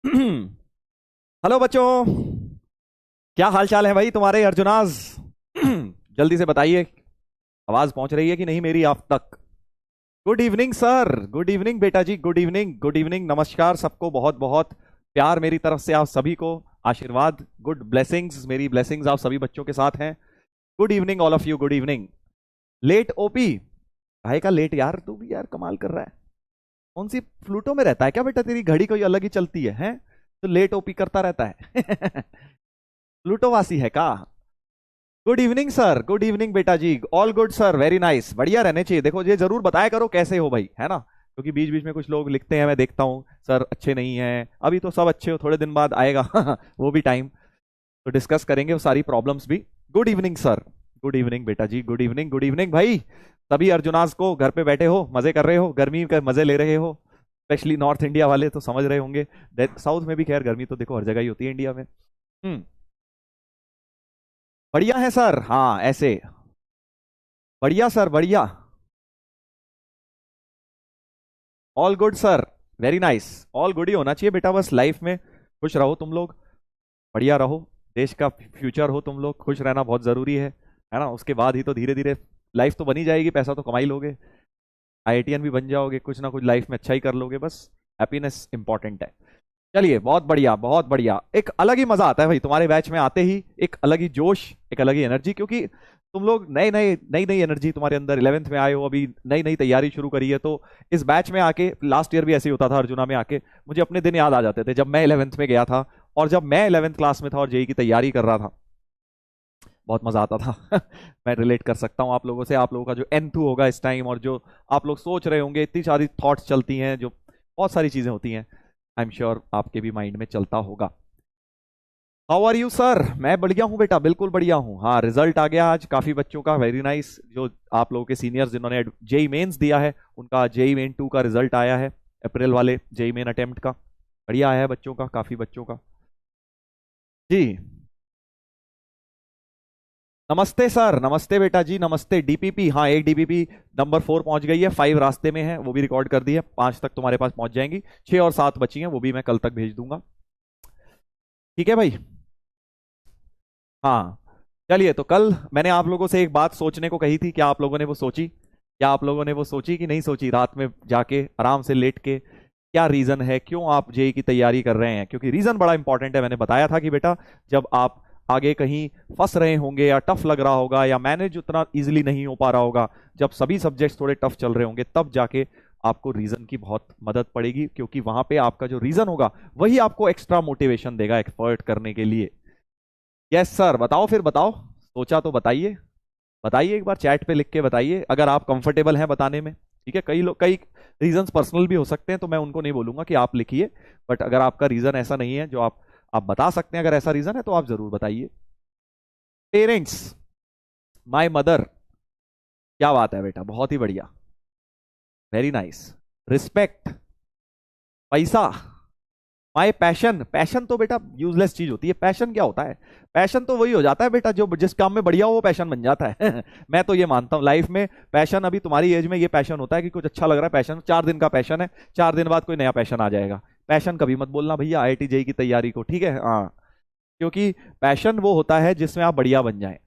Hello बच्चों। क्या हाल चाल है भाई तुम्हारे अर्जुनाज? जल्दी से बताइए, आवाज पहुंच रही है कि नहीं मेरी आप तक? Good evening sir, good evening बेटा जी, गुड इवनिंग, गुड इवनिंग, नमस्कार सबको, बहुत बहुत प्यार मेरी तरफ से आप सभी को, आशीर्वाद, गुड ब्लेसिंग्स, मेरी ब्लेसिंग्स आप सभी बच्चों के साथ हैं। Good evening all of you, good evening. Late ओपी, काहे का लेट यार? तू भी यार कमाल कर रहा है। कौन सी फ्लूटो में रहता है क्या बेटा? तेरी घड़ी कोई अलग ही चलती है, हैं? तो लेट ओपी करता रहता है। प्लूटोवासी है का? Good evening sir, good evening बेटा जी, all good sir, very nice, बढ़िया रहने चाहिए। देखो ये जरूर बताया करो कैसे हो भाई, है ना? क्योंकि बीच बीच में कुछ लोग लिखते हैं, मैं देखता हूँ सर अच्छे नहीं हैं। अभी तो सब अच्छे हो, थोड़े दिन बाद आएगा वो भी टाइम, तो डिस्कस करेंगे वो सारी प्रॉब्लम्स भी। Good evening sir, good evening बेटा जी, गुड इवनिंग, गुड इवनिंग भाई। सभी अर्जुनास को, घर पे बैठे हो, मजे कर रहे हो, गर्मी के मजे ले रहे हो, स्पेशली नॉर्थ इंडिया वाले तो समझ रहे होंगे। साउथ में भी खैर गर्मी तो देखो हर जगह ही होती है इंडिया में। बढ़िया है सर, हाँ ऐसे, बढ़िया सर, बढ़िया, all good sir, very nice. All good ही होना चाहिए बेटा, बस लाइफ में खुश रहो तुम लोग, बढ़िया रहो, देश का फ्यूचर हो तुम लोग, खुश रहना बहुत जरूरी है ना? उसके बाद ही तो धीरे धीरे लाइफ तो बनी जाएगी, पैसा तो कमा ही लोगे, आईआईटीएन भी बन जाओगे, कुछ ना कुछ लाइफ में अच्छा ही कर लोगे, बस हैप्पीनेस इंपॉर्टेंट है। चलिए बहुत बढ़िया, बहुत बढ़िया। एक अलग ही मजा आता है भाई तुम्हारे बैच में आते ही, एक अलग ही जोश, एक अलग ही एनर्जी, क्योंकि तुम लोग नए नए, नई नई एनर्जी तुम्हारे अंदर, 11th में आए हो, अभी नई नई तैयारी शुरू करी है। तो इस बैच में आके, लास्ट ईयर भी ऐसे ही होता था अर्जुना में आके, मुझे अपने दिन याद आ जाते थे जब मैं 11th में गया था, और जब मैं 11th क्लास में था और जेई की तैयारी कर रहा था, बहुत मजा आता था। मैं रिलेट कर सकता हूँ आप लोगों से, आप लोगों का जो एंथू होगा इस टाइम, और जो आप लोग सोच रहे होंगे, इतनी सारी थॉट्स चलती हैं, जो बहुत सारी चीजें होती हैं, आई एम श्योर आपके भी माइंड में चलता होगा। How are you sir? मैं बढ़िया हूँ बेटा, बिल्कुल बढ़िया हूँ। हाँ, रिजल्ट आ गया आज काफी बच्चों का, वेरी नाइस। जो आप लोगों के सीनियर्स जिन्होंने जेई मेंस दिया है, उनका जेई मेन 2 का रिजल्ट आया है, अप्रैल वाले जेई मेन अटेम्प्ट का, बढ़िया आया है बच्चों का, काफी बच्चों का। जी, नमस्ते सर, नमस्ते बेटा जी, नमस्ते। डीपीपी, हाँ एक डीपीपी नंबर 4 पहुंच गई है, 5 रास्ते में है, वो भी रिकॉर्ड कर दी है, 5 तक तुम्हारे पास पहुंच जाएंगी, 6 और 7 बची हैं, वो भी मैं कल तक भेज दूंगा। ठीक है भाई? हाँ, चलिए। तो कल मैंने आप लोगों से एक बात सोचने को कही थी, क्या आप लोगों ने वो सोची? क्या आप लोगों ने वो सोची कि नहीं सोची? रात में जाके आराम से लेट के, क्या रीजन है, क्यों आप जेई की तैयारी कर रहे हैं? क्योंकि रीजन बड़ा इंपॉर्टेंट है। मैंने बताया था कि बेटा, जब आप आगे कहीं फंस रहे होंगे, या टफ लग रहा होगा, या मैनेज उतना इजीली नहीं हो पा रहा होगा, जब सभी सब्जेक्ट्स थोड़े टफ चल रहे होंगे, तब जाके आपको रीजन की बहुत मदद पड़ेगी, क्योंकि वहां पे आपका जो रीजन होगा वही आपको एक्स्ट्रा मोटिवेशन देगा एक्सपर्ट करने के लिए। यस सर, बताओ फिर, बताओ, सोचा तो बताइए, बताइए एक बार चैट पे लिख के बताइए, अगर आप कंफर्टेबल हैं बताने में। ठीक है, कई लोग, कई रीजंस पर्सनल भी हो सकते हैं, तो मैं उनको नहीं बोलूंगा कि आप लिखिए, बट अगर आपका रीजन ऐसा नहीं है जो आप बता सकते हैं, अगर ऐसा रीजन है तो आप जरूर बताइए। पेरेंट्स, माय मदर, क्या बात है बेटा, बहुत ही बढ़िया, वेरी नाइस। रिस्पेक्ट, पैसा, माय पैशन, पैशन तो बेटा यूजलेस चीज होती है। पैशन क्या होता है? पैशन तो वही हो जाता है बेटा, जो जिस काम में बढ़िया हो वो पैशन बन जाता है। मैं तो ये मानता हूँ लाइफ में, पैशन अभी तुम्हारी एज में ये पैशन होता है कि कुछ अच्छा लग रहा है, पैशन 4 दिन का पैशन है, 4 दिन बाद कोई नया पैशन आ जाएगा। पैशन कभी मत बोलना भैया आईआईटी जेई की तैयारी को, ठीक है? हाँ, क्योंकि पैशन वो होता है जिसमें आप बढ़िया बन जाएं,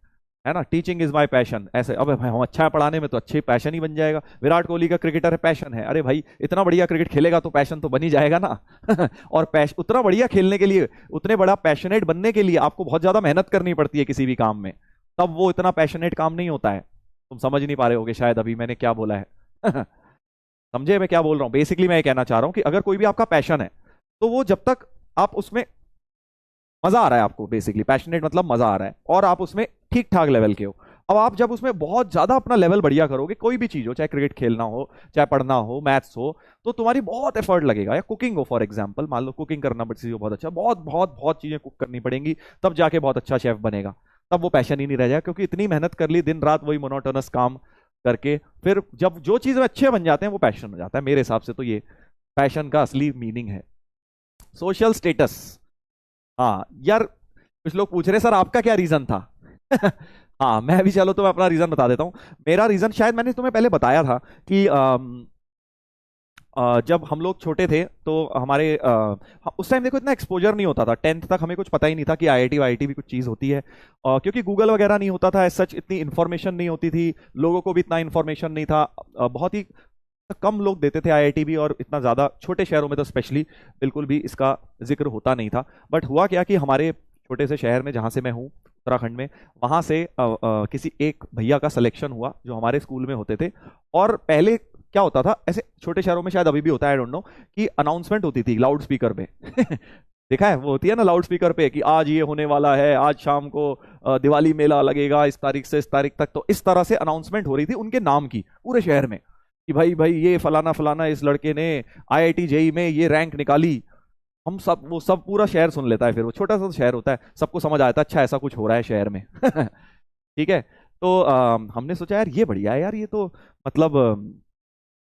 है ना? टीचिंग इज माय पैशन, ऐसे अब हम अच्छा है पढ़ाने में, तो अच्छे पैशन ही बन जाएगा। विराट कोहली का क्रिकेटर है, पैशन है, अरे भाई इतना बढ़िया क्रिकेट खेलेगा तो पैशन तो बन ही जाएगा ना। और उतना बढ़िया खेलने के लिए, उतने बड़ा पैशनेट बनने के लिए आपको बहुत ज्यादा मेहनत करनी पड़ती है किसी भी काम में, तब वो इतना पैशनेट काम नहीं होता है। तुम समझ नहीं पा रहे होगे शायद अभी मैंने क्या बोला है। समझे मैं क्या बोल रहा हूँ? बेसिकली मैं ये कहना चाह रहा हूँ कि अगर कोई भी आपका पैशन है, तो वो जब तक आप उसमें मजा आ रहा है, आपको बेसिकली पैशनेट मतलब मजा आ रहा है, और आप उसमें ठीक ठाक लेवल के हो। अब आप जब उसमें बहुत ज्यादा अपना लेवल बढ़िया करोगे, कोई भी चीज हो, चाहे क्रिकेट खेलना हो, चाहे पढ़ना हो, मैथ्स हो, तो तुम्हारी बहुत एफर्ट लगेगा। या कुकिंग हो फॉर एग्जाम्पल, मान लो कुकिंग करना बच्चे बहुत अच्छा, बहुत बहुत बहुत चीजें कुक करनी पड़ेंगी, तब जाके बहुत अच्छा शेफ बनेगा। तब वो पैशन ही नहीं रह जाएगा, क्योंकि इतनी मेहनत कर ली दिन रात वही मोनोटोनस काम करके, फिर जब जो चीजें अच्छे बन जाते हैं वो पैशन हो जाता है। मेरे हिसाब से तो ये पैशन का असली मीनिंग है। सोशल स्टेटस, हाँ यार, कुछ लोग पूछ रहे हैं सर आपका क्या रीजन था? हाँ मैं भी, चलो तो मैं अपना रीजन बता देता हूँ। मेरा रीजन शायद मैंने तुम्हें पहले बताया था कि जब हम लोग छोटे थे तो हमारे उस टाइम देखो इतना एक्सपोजर नहीं होता था, 10th तक हमें कुछ पता ही नहीं था कि आईआईटी वाईआईटी भी कुछ चीज़ होती है, क्योंकि गूगल वगैरह नहीं होता था, सच इतनी इन्फॉर्मेशन नहीं होती थी, लोगों को भी इतना इन्फॉर्मेशन नहीं था, बहुत ही कम लोग देते थे आईआईटी भी, और इतना ज़्यादा छोटे शहरों में तो स्पेशली बिल्कुल भी इसका जिक्र होता नहीं था। बट हुआ क्या कि हमारे छोटे से शहर में जहाँ से मैं हूँ उत्तराखंड में, वहाँ से किसी एक भैया का सिलेक्शन हुआ जो हमारे स्कूल में होते थे। और पहले क्या होता था, ऐसे छोटे शहरों में शायद अभी भी होता है, आई डोंट नो, कि अनाउंसमेंट होती थी लाउड स्पीकर पे देखा है, वो होती है ना लाउड स्पीकर पे कि आज ये होने वाला है, आज शाम को दिवाली मेला लगेगा इस तारीख से इस तारीख तक। तो इस तरह से अनाउंसमेंट हो रही थी उनके नाम की पूरे शहर में, कि भाई भाई ये फलाना फलाना इस लड़के ने आईआईटी जेई में ये रैंक निकाली। हम सब, वो सब पूरा शहर सुन लेता है, फिर वो छोटा सा शहर होता है, सबको समझ आता है अच्छा ऐसा कुछ हो रहा है शहर में ठीक है। तो हमने सोचा यार ये बढ़िया है यार, ये तो मतलब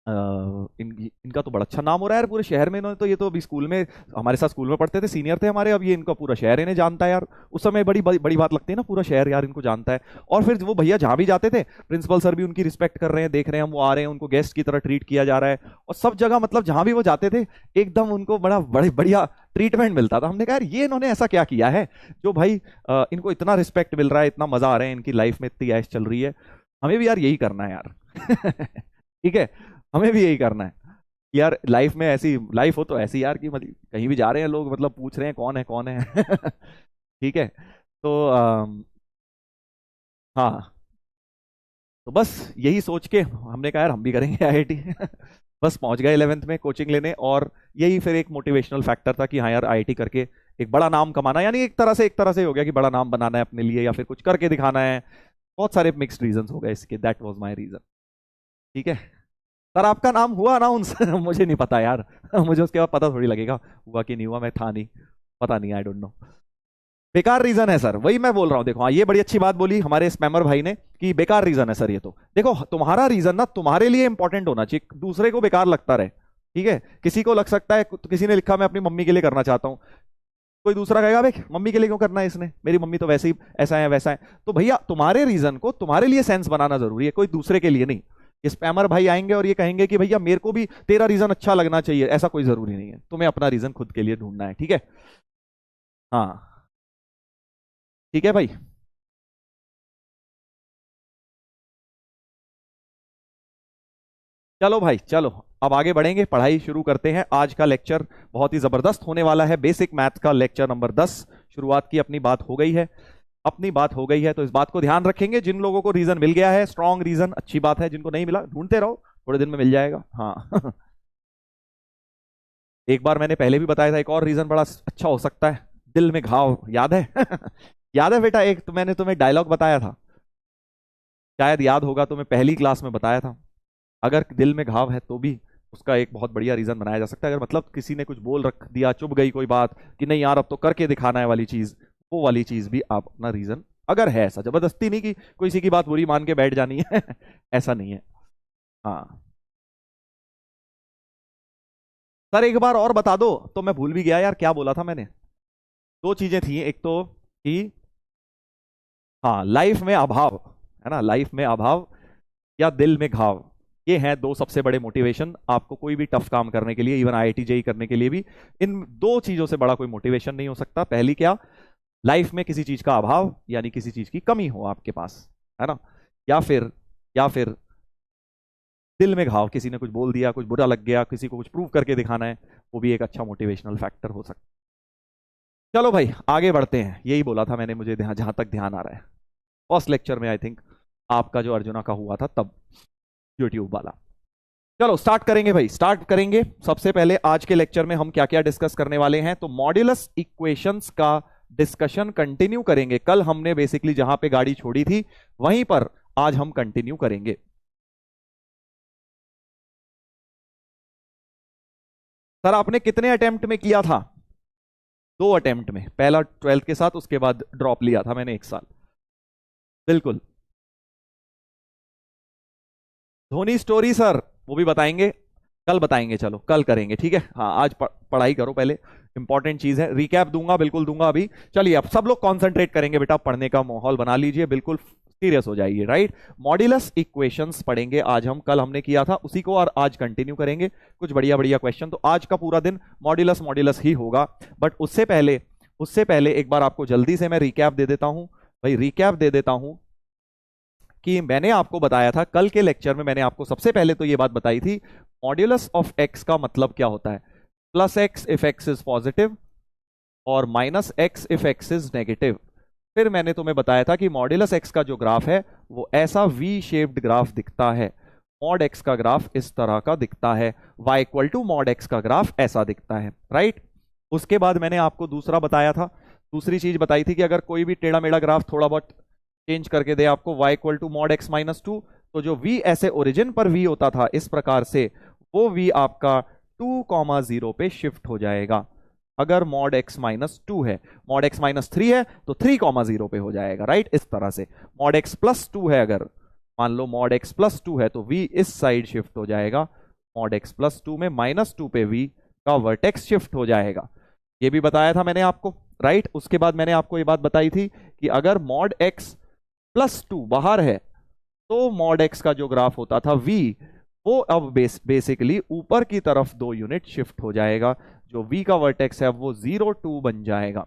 इनका तो बड़ा अच्छा नाम हो रहा है यार पूरे शहर में, इन्होंने तो, ये तो अभी स्कूल में हमारे साथ स्कूल में पढ़ते थे, सीनियर थे हमारे, अब ये इनका पूरा शहर इन्हें जानता है यार। उस समय बड़ी बड़ी बात लगती है ना, पूरा शहर यार इनको जानता है। और फिर वो भैया जहां भी जाते थे, प्रिंसिपल सर भी उनकी रिस्पेक्ट कर रहे हैं, देख रहे हैं हम वो आ रहे हैं, उनको गेस्ट की तरह ट्रीट किया जा रहा है, और सब जगह मतलब जहां भी वो जाते थे एकदम उनको बड़ा बढ़िया ट्रीटमेंट मिलता था। हमने कहा यार ये इन्होंने ऐसा क्या किया है जो भाई इनको इतना रिस्पेक्ट मिल रहा है, इतना मजा आ रहा है, इनकी लाइफ में इतनी ऐश चल रही है, हमें भी यार यही करना है यार ठीक है, हमें भी यही करना है यार, लाइफ में ऐसी लाइफ हो तो ऐसी यार, कि मतलब कहीं भी जा रहे हैं लोग, मतलब पूछ रहे हैं कौन है कौन है ठीक है। तो हाँ, तो बस यही सोच के हमने कहा यार हम भी करेंगे आईआईटी बस पहुंच गए 11th में कोचिंग लेने, और यही फिर एक मोटिवेशनल फैक्टर था कि हाँ यार आईआईटी करके एक बड़ा नाम कमाना, यानी एक तरह से हो गया कि बड़ा नाम बनाना है अपने लिए, या फिर कुछ करके दिखाना है। बहुत सारे मिक्स्ड रीजंस हो गए इसके, दैट वाज माय रीजन। ठीक है सर, आपका नाम हुआ अनाउंस मुझे नहीं पता यार मुझे उसके बाद पता थोड़ी लगेगा हुआ कि नहीं हुआ, मैं था नहीं, पता नहीं, आई डोंट नो। बेकार रीजन है सर, वही मैं बोल रहा हूं। देखो हाँ, ये बड़ी अच्छी बात बोली हमारे स्पैमर भाई ने कि बेकार रीजन है सर ये तो। देखो तुम्हारा रीजन ना तुम्हारे लिए इंपॉर्टेंट होना चाहिए, दूसरे को बेकार लगता रहे। ठीक है, किसी को लग सकता है, किसी ने लिखा मैं अपनी मम्मी के लिए करना चाहता हूं, कोई दूसरा कहेगा भाई मम्मी के लिए क्यों करना है इसने, मेरी मम्मी तो वैसे ही ऐसा है वैसा है। तो भैया तुम्हारे रीजन को तुम्हारे लिए सेंस बनाना जरूरी है, कोई दूसरे के लिए नहीं। ये स्पैमर भाई आएंगे और ये कहेंगे कि भैया मेरे को भी तेरा रीजन अच्छा लगना चाहिए, ऐसा कोई जरूरी नहीं है, तुम्हें अपना रीजन खुद के लिए ढूंढना है। ठीक है, हाँ ठीक है भाई। चलो भाई चलो, अब आगे बढ़ेंगे, पढ़ाई शुरू करते हैं। आज का लेक्चर बहुत ही जबरदस्त होने वाला है, बेसिक मैथ का लेक्चर नंबर 10 शुरुआत की अपनी बात हो गई है, अपनी बात हो गई है, तो इस बात को ध्यान रखेंगे। जिन लोगों को रीजन मिल गया है, स्ट्रॉन्ग रीजन, अच्छी बात है, जिनको नहीं मिला ढूंढते रहो, थोड़े दिन में मिल जाएगा। हाँ एक बार मैंने पहले भी बताया था, एक और रीजन बड़ा अच्छा हो सकता है, दिल में घाव, याद है याद है बेटा, एक तो मैंने तुम्हें डायलॉग बताया था, शायद याद होगा, तुम्हें पहली क्लास में बताया था, अगर दिल में घाव है तो भी उसका एक बहुत बढ़िया रीजन बनाया जा सकता है। अगर मतलब किसी ने कुछ बोल रख दिया, चुभ गई कोई बात कि नहीं यार अब तो करके दिखाना है वाली चीज, वो वाली चीज भी आप अपना रीजन, अगर है ऐसा, जबरदस्ती नहीं कि कोई किसी की बात बुरी मान के बैठ जानी है ऐसा नहीं है। हाँ सर एक बार और बता दो, तो मैं भूल भी गया यार क्या बोला था मैंने। दो चीजें थी, एक तो कि हाँ लाइफ में अभाव है ना, लाइफ में अभाव या दिल में घाव, ये हैं दो सबसे बड़े मोटिवेशन आपको कोई भी टफ काम करने के लिए, इवन आईआईटी जेई करने के लिए भी। इन दो चीजों से बड़ा कोई मोटिवेशन नहीं हो सकता। पहली क्या, लाइफ में किसी चीज का अभाव, यानी किसी चीज की कमी हो आपके पास, है ना, या फिर दिल में घाव, किसी ने कुछ बोल दिया, कुछ बुरा लग गया, किसी को कुछ प्रूव करके दिखाना है, वो भी एक अच्छा मोटिवेशनल फैक्टर हो सकता है। चलो भाई आगे बढ़ते हैं, यही बोला था मैंने, मुझे जहां तक ध्यान आ रहा है, फर्स्ट लेक्चर में आई थिंक आपका जो अर्जुना का हुआ था तब, यूट्यूब वाला। चलो स्टार्ट करेंगे भाई, स्टार्ट करेंगे। सबसे पहले आज के लेक्चर में हम क्या क्या डिस्कस करने वाले हैं, तो मॉड्यूलस इक्वेशंस का डिस्कशन कंटिन्यू करेंगे। कल हमने बेसिकली जहां पे गाड़ी छोड़ी थी वहीं पर आज हम कंटिन्यू करेंगे। सर आपने कितने अटेम्प्ट में किया था? 2 अटेम्प्ट में, पहला 12th के साथ, उसके बाद ड्रॉप लिया था मैंने 1 साल। बिल्कुल, धोनी स्टोरी सर वो भी बताएंगे, कल बताएंगे, चलो कल करेंगे, ठीक है। हाँ आज पढ़ाई करो पहले, इंपॉर्टेंट चीज है, रिकैप दूंगा, बिल्कुल दूंगा अभी। चलिए अब सब लोग कॉन्सेंट्रेट करेंगे बेटा, पढ़ने का माहौल बना लीजिए, बिल्कुल सीरियस हो जाइए, राइट। मॉड्यूलस इक्वेशंस पढ़ेंगे आज हम, कल हमने किया था उसी को और आज कंटिन्यू करेंगे, कुछ बढ़िया बढ़िया क्वेश्चन। तो आज का पूरा दिन मॉड्यूलस मॉड्यूलस ही होगा। बट उससे पहले एक बार आपको जल्दी से मैं रिकैप दे देता हूं भाई, रिकैप दे देता हूं कि मैंने आपको बताया था कल के लेक्चर में, मैंने आपको सबसे पहले तो ये बात बताई थी मॉड्यूलस ऑफ एक्स का मतलब क्या होता है, plus x if x is positive और minus x if x is negative. फिर मैंने तुम्हें बताया था कि मॉड्यूलस एक्स का जो ग्राफ है वो ऐसा वी शेप्ड ग्राफ दिखता है, मॉड एक्स का ग्राफ इस तरह का दिखता है, y equal to mod x का ग्राफ ऐसा दिखता है, राइट। उसके बाद मैंने आपको दूसरा बताया था, दूसरी चीज बताई थी कि अगर कोई भी टेढ़ा मेढ़ा ग्राफ थोड़ा बहुत चेंज करके दे आपको y equal to mod x minus 2, तो जो v ऐसे ओरिजिन पर v होता था इस प्रकार से, वो v आपका 2,0 पे शिफ्ट हो जाएगा। अगर मॉड x माइनस 2 है, मॉड x माइनस 3 है तो 3,0 पे हो जाएगा, राइट। इस तरह से मॉड x प्लस 2 है, अगर मान लो मॉड x प्लस 2 है तो v इस साइड शिफ्ट हो जाएगा, मॉड x प्लस 2 में माइनस 2 पे v का वर्टेक्स शिफ्ट हो जाएगा। ये भी बताया था मैंने आपको, राइट। उसके बाद मैंने आपको ये बात बताई थी कि अगर मॉड x प्लस 2 बाहर है तो मॉड x का जो ग्राफ होता था v, वो अब बेसिकली ऊपर की तरफ 2 यूनिट शिफ्ट हो जाएगा, जो v का वर्टेक्स है वो 0,2 बन जाएगा,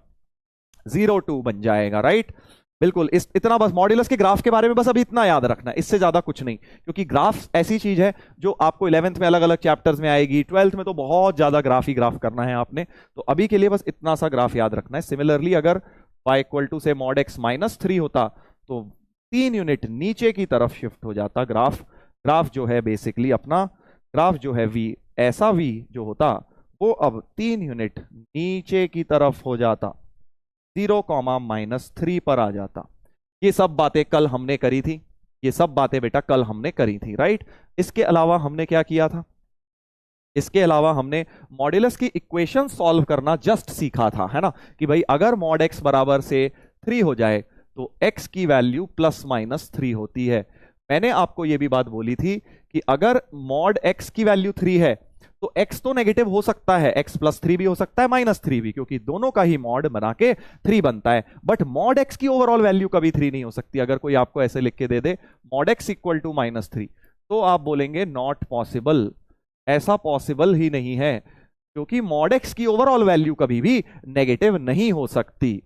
0,2 बन जाएगा, राइट। बिल्कुल इतना बस मॉड्यूलस के ग्राफ के बारे में बस अभी इतना याद रखना है, इससे ज्यादा कुछ नहीं, क्योंकि ग्राफ ऐसी चीज है जो आपको 11th में अलग अलग चैप्टर्स में आएगी, 12th में तो बहुत ज्यादा ग्राफ ही ग्राफ करना है आपने, तो अभी के लिए बस इतना सा ग्राफ याद रखना है। सिमिलरली अगर y इक्वल टू से मॉड x माइनस 3 होता तो 3 यूनिट नीचे की तरफ शिफ्ट हो जाता ग्राफ जो है बेसिकली अपना ग्राफ जो है v, ऐसा v जो होता वो अब 3 यूनिट नीचे की तरफ हो जाता, 0,-3 पर आ जाता। ये सब बातें कल हमने करी थी, ये सब बातें बेटा कल हमने करी थी, राइट। इसके अलावा हमने क्या किया था, इसके अलावा हमने मॉड्यूलस की इक्वेशन सॉल्व करना जस्ट सीखा था, है ना, कि भाई अगर मॉड x बराबर से 3 हो जाए तो x की वैल्यू प्लस माइनस 3 होती है। मैंने आपको यह भी बात बोली थी कि अगर मॉड x की वैल्यू 3 है तो x तो नेगेटिव हो सकता है, x प्लस 3 भी हो सकता है, माइनस 3 भी, क्योंकि दोनों का ही मॉड बना के 3 बनता है। बट मॉड x की ओवरऑल वैल्यू कभी 3 नहीं हो सकती। अगर कोई आपको ऐसे लिख के दे दे mod x equal to minus 3, तो आप बोलेंगे नॉट पॉसिबल, ऐसा पॉसिबल ही नहीं है, क्योंकि मॉड x की ओवरऑल वैल्यू कभी भी नेगेटिव नहीं हो सकती।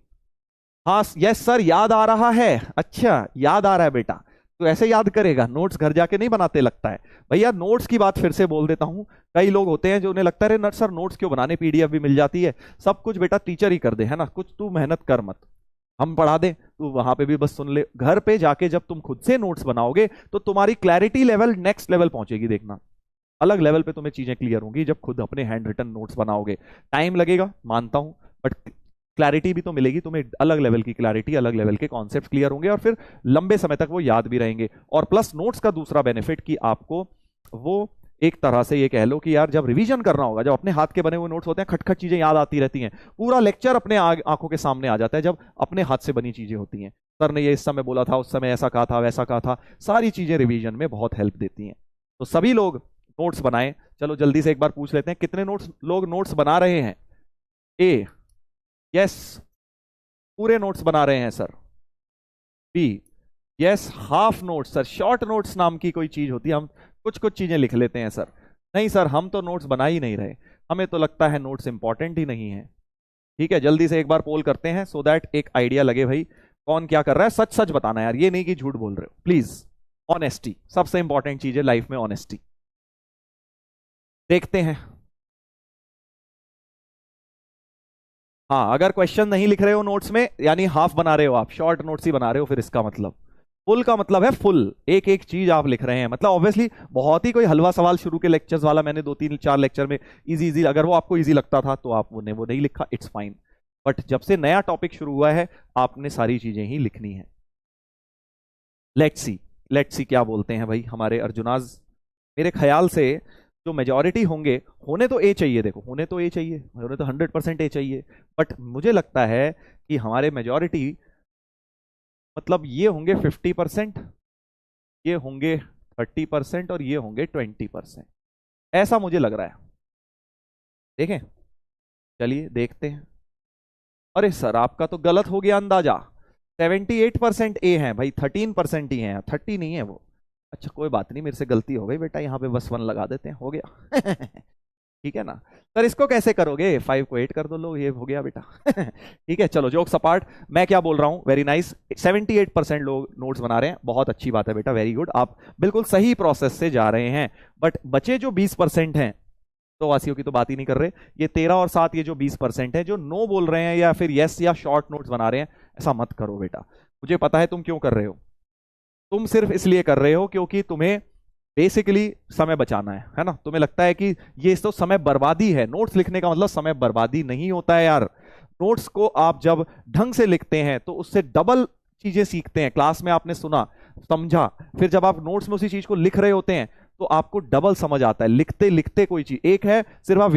हाँ यस सर, याद आ रहा है, अच्छा याद आ रहा है बेटा, तो ऐसे याद करेगा, नोट्स घर जाके नहीं बनाते लगता है। भैया नोट्स की बात फिर से बोल देता हूं, कई लोग होते हैं जो उन्हें लगता है सर नोट्स क्यों बनाने, पीडीएफ भी मिल जाती है, सब कुछ बेटा टीचर ही कर दे, है ना, कुछ तू मेहनत कर मत, हम पढ़ा दें, तू वहां पे भी बस सुन ले। घर पे जाके जब तुम खुद से नोट्स बनाओगे तो तुम्हारी क्लैरिटी लेवल नेक्स्ट लेवल पहुंचेगी, देखना अलग लेवल पे तुम्हें चीजें क्लियर होंगी जब खुद अपने हैंड रिटन नोट्स बनाओगे। टाइम लगेगा मानता हूं, बट क्लैरिटी भी तो मिलेगी तुम्हें, अलग लेवल की क्लैरिटी, अलग लेवल के कॉन्सेप्ट क्लियर होंगे और फिर लंबे समय तक वो याद भी रहेंगे। और प्लस नोट्स का दूसरा बेनिफिट कि आपको वो एक तरह से ये कह लो कि यार जब रिवीजन करना होगा, जब अपने हाथ के बने हुए नोट्स होते हैं, खटखट चीजें याद आती रहती हैं, पूरा लेक्चर अपने आंखों के सामने आ जाता है जब अपने हाथ से बनी चीजें होती हैं। सर ने ये इस समय बोला था, उस समय ऐसा कहा था, वैसा कहा था, सारी चीजें रिवीजन में बहुत हेल्प देती हैं। तो सभी लोग नोट्स बनाएं। चलो जल्दी से एक बार पूछ लेते हैं, कितने लोग नोट्स बना रहे हैं? ए यस, पूरे नोट्स बना रहे हैं सर। बी यस, half notes sir. Short notes नाम की कोई चीज होती है, हम कुछ कुछ चीजें लिख लेते हैं सर। नहीं सर, हम तो नोट्स बना ही नहीं रहे, हमें तो लगता है नोट्स इंपॉर्टेंट ही नहीं है। ठीक है, जल्दी से एक बार पोल करते हैं सो दैट एक आइडिया लगे भाई कौन क्या कर रहा है। सच सच बताना यार, ये नहीं कि झूठ बोल रहे हो, प्लीज। ऑनेस्टी सबसे इंपॉर्टेंट चीज है लाइफ में, ऑनेस्टी। देखते हैं। हाँ, अगर क्वेश्चन नहीं लिख रहे हो नोट्स में, यानी हाफ बना रहे हो आप, शॉर्ट नोट्स ही बना रहे हो, फिर इसका मतलब फुल का मतलब है फुल, एक एक चीज आप लिख रहे हैं। मतलब ऑब्वियसली बहुत ही कोई हलवा सवाल शुरू के लेक्चर्स वाला मैंने 2-3-4 लेक्चर में इजी अगर वो आपको इजी लगता था तो आप वो नहीं लिखा, इट्स फाइन। बट जब से नया टॉपिक शुरू हुआ है आपने सारी चीजें ही लिखनी है। लेट्स सी क्या बोलते हैं भाई हमारे अर्जुनाज। मेरे ख्याल से जो मेजॉरिटी होंगे, होने तो ए चाहिए, देखो होने तो ए चाहिए, होने तो 100% ए चाहिए, बट मुझे लगता है कि हमारे मेजॉरिटी मतलब ये होंगे 50%, ये होंगे 30% और ये होंगे 20%, ऐसा मुझे लग रहा है। देखें, चलिए देखते हैं। अरे सर आपका तो गलत हो गया अंदाजा, 78% ए हैं भाई, 13% ही हैं, 30 नहीं है वो। अच्छा कोई बात नहीं, मेरे से गलती हो गई बेटा, यहाँ पे बस 1 लगा देते हैं, हो गया। ठीक है ना सर, इसको कैसे करोगे, 5 को 8 कर दो लोग, ये हो गया बेटा। ठीक है चलो, जोक्स अपार्ट, मैं क्या बोल रहा हूं, वेरी नाइस, 78% लोग नोट्स बना रहे हैं, बहुत अच्छी बात है बेटा, वेरी गुड, आप बिल्कुल सही प्रोसेस से जा रहे हैं। बट बचे जो 20% हैं, तो वासियों की तो बात ही नहीं कर रहे, ये 13 और 7, ये जो 20% है जो नो बोल रहे हैं या फिर यस या शॉर्ट नोट्स बना रहे हैं, ऐसा मत करो बेटा। मुझे पता है तुम क्यों कर रहे हो, तुम सिर्फ इसलिए कर रहे हो क्योंकि तुम्हें बेसिकली समय बचाना है ना, तुम्हें लगता है कि ये तो समय बर्बादी है, नोट्स लिखने का मतलब समय बर्बादी नहीं होता है यार। नोट्स को आप जब ढंग से लिखते हैं तो उससे डबल चीजें सीखते हैं, क्लास में आपने सुना समझा, फिर जब आप नोट्स में उसी चीज को लिख रहे होते हैं तो आपको डबल समझ आता है, लिखते लिखते कोई चीज, एक है सिर्फ आप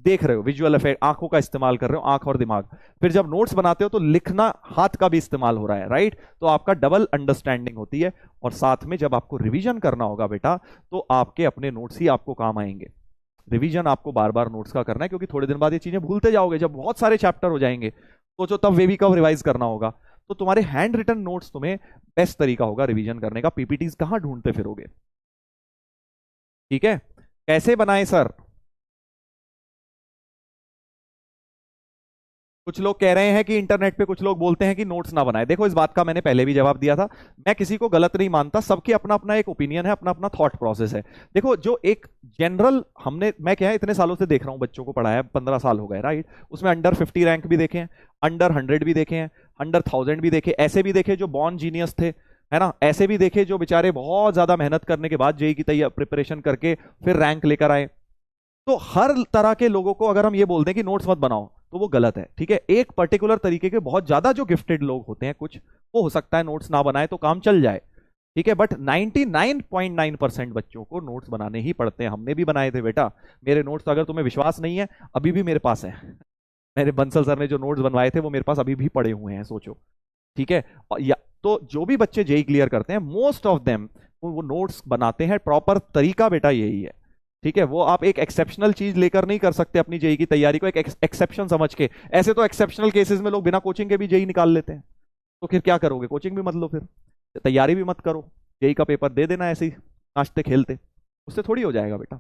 देख रहे हो, विजुअल इफेक्ट, आंखों का इस्तेमाल कर रहे हो, आंख और दिमाग, फिर जब नोट्स बनाते हो तो लिखना हाथ का भी इस्तेमाल हो रहा है, राइट, तो आपका डबल अंडरस्टैंडिंग होती है। और साथ में जब आपको रिवीजन करना होगा बेटा, तो आपके अपने नोट्स ही आपको काम आएंगे। रिवीजन आपको बार बार नोट्स का करना है, क्योंकि थोड़े दिन बाद ये चीजें भूलते जाओगे, जब बहुत सारे चैप्टर हो जाएंगे सोचो तब वे भी कब रिवाइज करना होगा, तो तुम्हारे हैंड रिटन नोट्स तुम्हें बेस्ट तरीका होगा रिवीजन करने का, पीपीटीज कहां ढूंढते फिरोगे। ठीक है, कैसे बनाए सर, कुछ लोग कह रहे हैं कि इंटरनेट पे कुछ लोग बोलते हैं कि नोट्स ना बनाए, देखो इस बात का मैंने पहले भी जवाब दिया था, मैं किसी को गलत नहीं मानता, सबके अपना अपना एक ओपिनियन है, अपना अपना थॉट प्रोसेस है। देखो जो एक जनरल हमने, मैं क्या है इतने सालों से देख रहा हूं, बच्चों को पढ़ाया, 15 साल हो गए राइट, उसमें अंडर 50 रैंक भी देखे हैं, अंडर 100 भी देखे हैं, अंडर 1000 भी देखे, ऐसे भी देखे जो बॉर्न जीनियस थे, है ना, ऐसे भी देखे जो बेचारे बहुत ज्यादा मेहनत करने के बाद जेई की तैयारी प्रिपरेशन करके फिर रैंक लेकर आए। तो हर तरह के लोगों को अगर हम ये बोल दें कि नोट्स मत बनाओ तो वो गलत है। ठीक है, एक पर्टिकुलर तरीके के बहुत ज्यादा जो गिफ्टेड लोग होते हैं कुछ, वो हो सकता है नोट्स ना बनाए तो काम चल जाए, ठीक है, बट 99.9% बच्चों को नोट्स बनाने ही पड़ते हैं, हमने भी बनाए थे बेटा, मेरे नोट्स अगर तुम्हें विश्वास नहीं है अभी भी मेरे पास है, मेरे बंसल सर ने जो नोट्स बनवाए थे वो मेरे पास अभी भी पड़े हुए हैं, सोचो। ठीक है, या तो जो भी बच्चे जेई क्लियर करते हैं मोस्ट ऑफ देम वो नोट्स बनाते हैं, प्रॉपर तरीका बेटा यही है। ठीक है, वो आप एक एक्सेप्शनल चीज लेकर नहीं कर सकते अपनी जेई की तैयारी को, एक एक्सेप्शन समझ के, ऐसे तो एक्सेप्शनल केसेस में लोग बिना कोचिंग के भी जेई निकाल लेते हैं, तो फिर क्या करोगे, कोचिंग भी मत लो, फिर तैयारी भी मत करो, जेई का पेपर दे देना ऐसे ही नाचते खेलते, उससे थोड़ी हो जाएगा बेटा।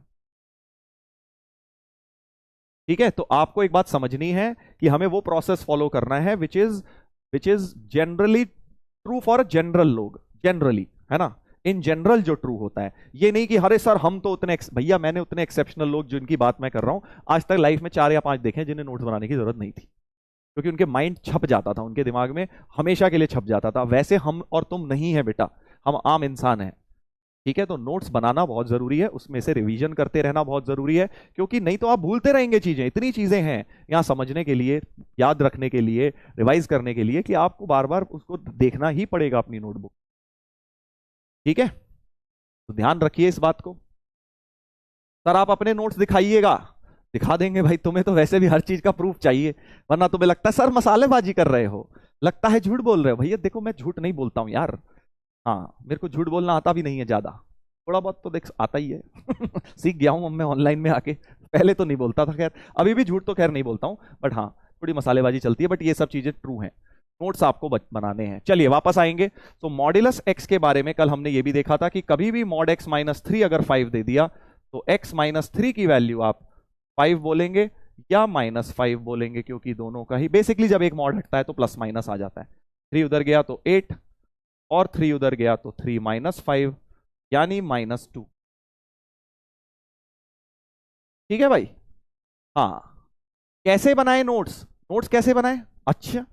ठीक है, तो आपको एक बात समझनी है कि हमें वो प्रोसेस फॉलो करना है which is generally true for general लोग, जनरली, है ना, इन जनरल जो ट्रू होता है, ये नहीं कि हरे सर हम तो उतने, भैया मैंने उतने एक्सेप्शनल लोग जिनकी बात मैं कर रहा हूं आज तक लाइफ में 4 या 5 देखे जिन्हें नोट्स बनाने की जरूरत नहीं थी, क्योंकि उनके माइंड छप जाता था, उनके दिमाग में हमेशा के लिए छप जाता था। वैसे हम और तुम नहीं है बेटा, हम आम इंसान हैं। ठीक है, तो नोट्स बनाना बहुत जरूरी है, उसमें से रिवीजन करते रहना बहुत जरूरी है, क्योंकि नहीं तो आप भूलते रहेंगे चीजें, इतनी चीजें हैं यहां समझने के लिए, याद रखने के लिए, रिवाइज करने के लिए, कि आपको बार बार उसको देखना ही पड़ेगा अपनी नोटबुक। ठीक है, तो ध्यान रखिए इस बात को। सर आप अपने नोट्स दिखाइएगा, दिखा देंगे भाई, तुम्हें तो वैसे भी हर चीज का प्रूफ चाहिए, वरना तुम्हें लगता है सर मसालेबाजी कर रहे हो, लगता है झूठ बोल रहे हो, भैया देखो मैं झूठ नहीं बोलता हूं यार, हाँ मेरे को झूठ बोलना आता भी नहीं है ज्यादा, थोड़ा बहुत तो देख आता ही है। सीख गया हूं मैं ऑनलाइन में आके, पहले तो नहीं बोलता था, खैर अभी भी झूठ तो खैर नहीं बोलता हूं, बट हाँ थोड़ी मसालेबाजी चलती है, बट ये सब चीजें ट्रू हैं, नोट्स आपको बनाने हैं। चलिए वापस आएंगे, तो मॉड्यूलस एक्स के बारे में कल हमने ये भी देखा था कि कभी भी मॉड एक्स माइनस 3 अगर 5 दे दिया तो एक्स माइनस 3 की वैल्यू आप 5 बोलेंगे या -5 बोलेंगे, क्योंकि दोनों का ही बेसिकली जब एक मॉड हटता है तो प्लस माइनस आ जाता है, 3 उधर गया तो 8 और 3 उधर गया तो 3 -5 यानी -2। ठीक है भाई, हाँ कैसे बनाए नोट्स, नोट्स कैसे बनाए, अच्छा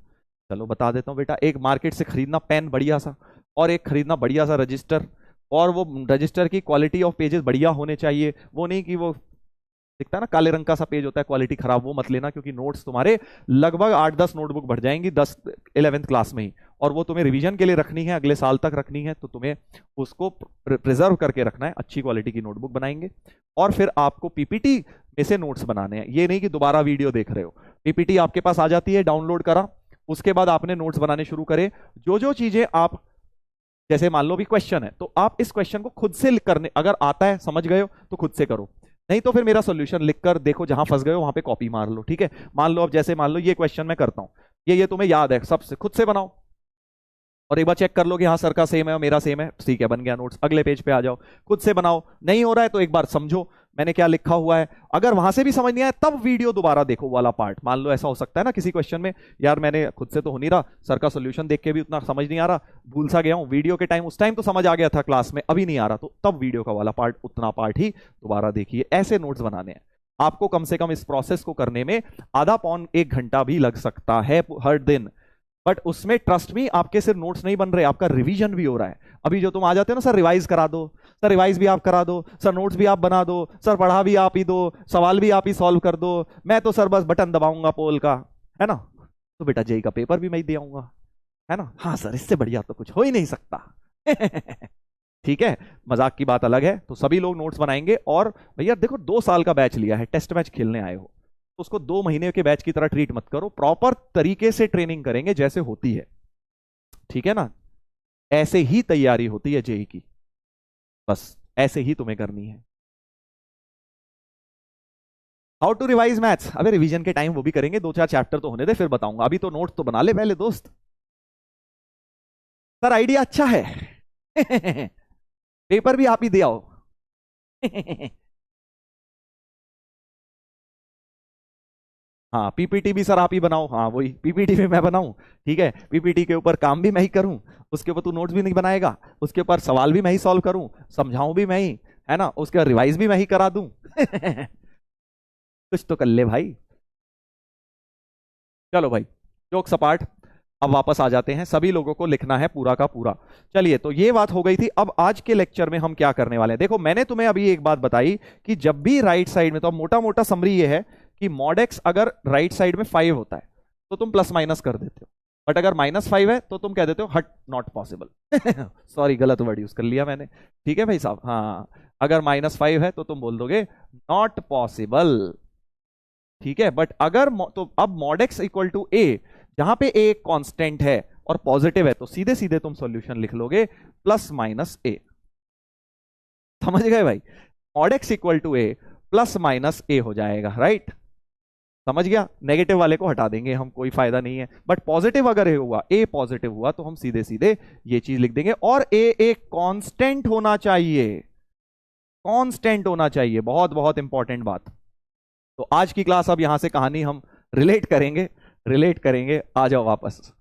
चलो बता देता हूं बेटा, एक मार्केट से खरीदना पेन बढ़िया सा, और एक खरीदना बढ़िया सा रजिस्टर, और वो रजिस्टर की क्वालिटी ऑफ पेजेस बढ़िया होने चाहिए, वो नहीं कि वो दिखता है ना काले रंग का सा पेज होता है क्वालिटी खराब, वो मत लेना, क्योंकि नोट्स तुम्हारे लगभग 8-10 नोटबुक बढ़ जाएंगी 11th क्लास में ही, और वो तुम्हें रिवीजन के लिए रखनी है, अगले साल तक रखनी है, तो तुम्हें उसको प्रिजर्व करके रखना है, अच्छी क्वालिटी की नोटबुक बनाएंगे। और फिर आपको पीपीटी में से नोट्स बनाने हैं, ये नहीं कि दोबारा वीडियो देख रहे हो, पीपीटी आपके पास आ जाती है, डाउनलोड करा, उसके बाद आपने नोट्स बनाने शुरू करे, जो जो चीजें आप, जैसे मान लो भी क्वेश्चन है तो आप इस क्वेश्चन को खुद से करने, अगर आता है समझ गए हो तो खुद से करो, नहीं तो फिर मेरा सॉल्यूशन लिखकर देखो, जहां फंस गए हो वहां पे कॉपी मार लो। ठीक है, मान लो अब जैसे मान लो ये क्वेश्चन मैं करता हूं, ये तुम्हें याद है, सबसे खुद से बनाओ, और एक बार चेक कर लो कि हाँ सर का सेम है और मेरा सेम है, ठीक है बन गया नोट्स। अगले पेज पे आ जाओ, खुद से बनाओ। नहीं हो रहा है तो एक बार समझो मैंने क्या लिखा हुआ है। अगर वहां से भी समझ नहीं आया तब वीडियो दोबारा देखो वाला पार्ट। मान लो ऐसा हो सकता है ना किसी क्वेश्चन में, यार मैंने खुद से तो हो नहीं रहा, सर का सोल्यूशन देख के भी उतना समझ नहीं आ रहा, भूल सा गया हूं, वीडियो के टाइम उस टाइम तो समझ आ गया था क्लास में, अभी नहीं आ रहा, तो तब वीडियो का वाला पार्ट उतना पार्ट ही दोबारा देखिए। ऐसे नोट्स बनाने हैं आपको। कम से कम इस प्रोसेस को करने में आधा पौन 1 घंटा भी लग सकता है हर दिन। बट उसमें ट्रस्ट मी आपके सिर्फ नोट्स नहीं बन रहे, आपका रिवीजन भी हो रहा है। अभी जो तुम आ जाते हो ना, सर रिवाइज करा दो, सर रिवाइज भी आप करा दो, सर नोट्स भी आप बना दो, सर पढ़ा भी आप ही दो, सवाल भी आप ही सॉल्व कर दो, मैं तो सर बस बटन दबाऊंगा पोल का, है ना, तो बेटा जेई का पेपर भी मैं ही दे आऊंगा, है ना। हाँ सर इससे बढ़िया तो कुछ हो ही नहीं सकता। ठीक है, मजाक की बात अलग है। तो सभी लोग नोट्स बनाएंगे। और भैया देखो 2 साल का बैच लिया है, टेस्ट मैच खेलने आए हो, तो उसको 2 महीने के बैच की तरह ट्रीट मत करो, प्रॉपर तरीके से ट्रेनिंग करेंगे जैसे होती है, ठीक है ना। ऐसे ही तैयारी होती है जेई की, बस ऐसे ही तुम्हें करनी है। हाउ टू रिवाइज मैथ्स, अबे रिवीजन के टाइम वो भी करेंगे, 2-4 चैप्टर तो होने दे फिर बताऊंगा, अभी तो नोट्स तो बना ले पहले दोस्त। सर आइडिया अच्छा है। पेपर भी आप ही दे आओ। हाँ पीपीटी भी सर आप ही बनाओ, हाँ वही पीपीटी भी मैं बनाऊं, ठीक है, पीपीटी के ऊपर काम भी मैं ही करूं, उसके ऊपर तू नोट्स भी नहीं बनाएगा, उसके ऊपर सवाल भी मैं ही सॉल्व करूं, समझाऊं भी मैं ही, है ना, उसके बाद रिवाइज भी मैं ही करा दूं। कुछ तो कर ले भाई। चलो भाई जोक सपाट, अब वापस आ जाते हैं। सभी लोगों को लिखना है पूरा का पूरा। चलिए तो ये बात हो गई थी। अब आज के लेक्चर में हम क्या करने वाले हैं, देखो मैंने तुम्हें अभी एक बात बताई कि जब भी राइट साइड में, तो अब मोटा मोटा समरी ये है कि मॉड एक्स अगर राइट साइड में 5 होता है तो तुम प्लस माइनस कर देते हो, बट अगर -5 है तो तुम कह देते हो हट नॉट पॉसिबल। सॉरी गलत वर्ड यूज कर लिया मैंने, ठीक है भाई साहब। हाँ अगर -5 है तो तुम बोल दोगे नॉट पॉसिबल, ठीक है। बट अगर तो अब मॉड एक्स इक्वल टू ए, जहां पे ए एक कांस्टेंट है और पॉजिटिव है, तो सीधे सीधे तुम सॉल्यूशन लिख लोगे +-a। समझ गए भाई, mod x equal to a +-a हो जाएगा, राइट। समझ गया, नेगेटिव वाले को हटा देंगे हम, कोई फायदा नहीं है। बट पॉजिटिव अगर हुआ, ए पॉजिटिव हुआ, तो हम सीधे सीधे ये चीज लिख देंगे। और ए एक कांस्टेंट होना चाहिए, कांस्टेंट होना चाहिए, बहुत बहुत इंपॉर्टेंट बात। तो आज की क्लास अब यहां से कहानी हम रिलेट करेंगे, रिलेट करेंगे। आ जाओ वापस।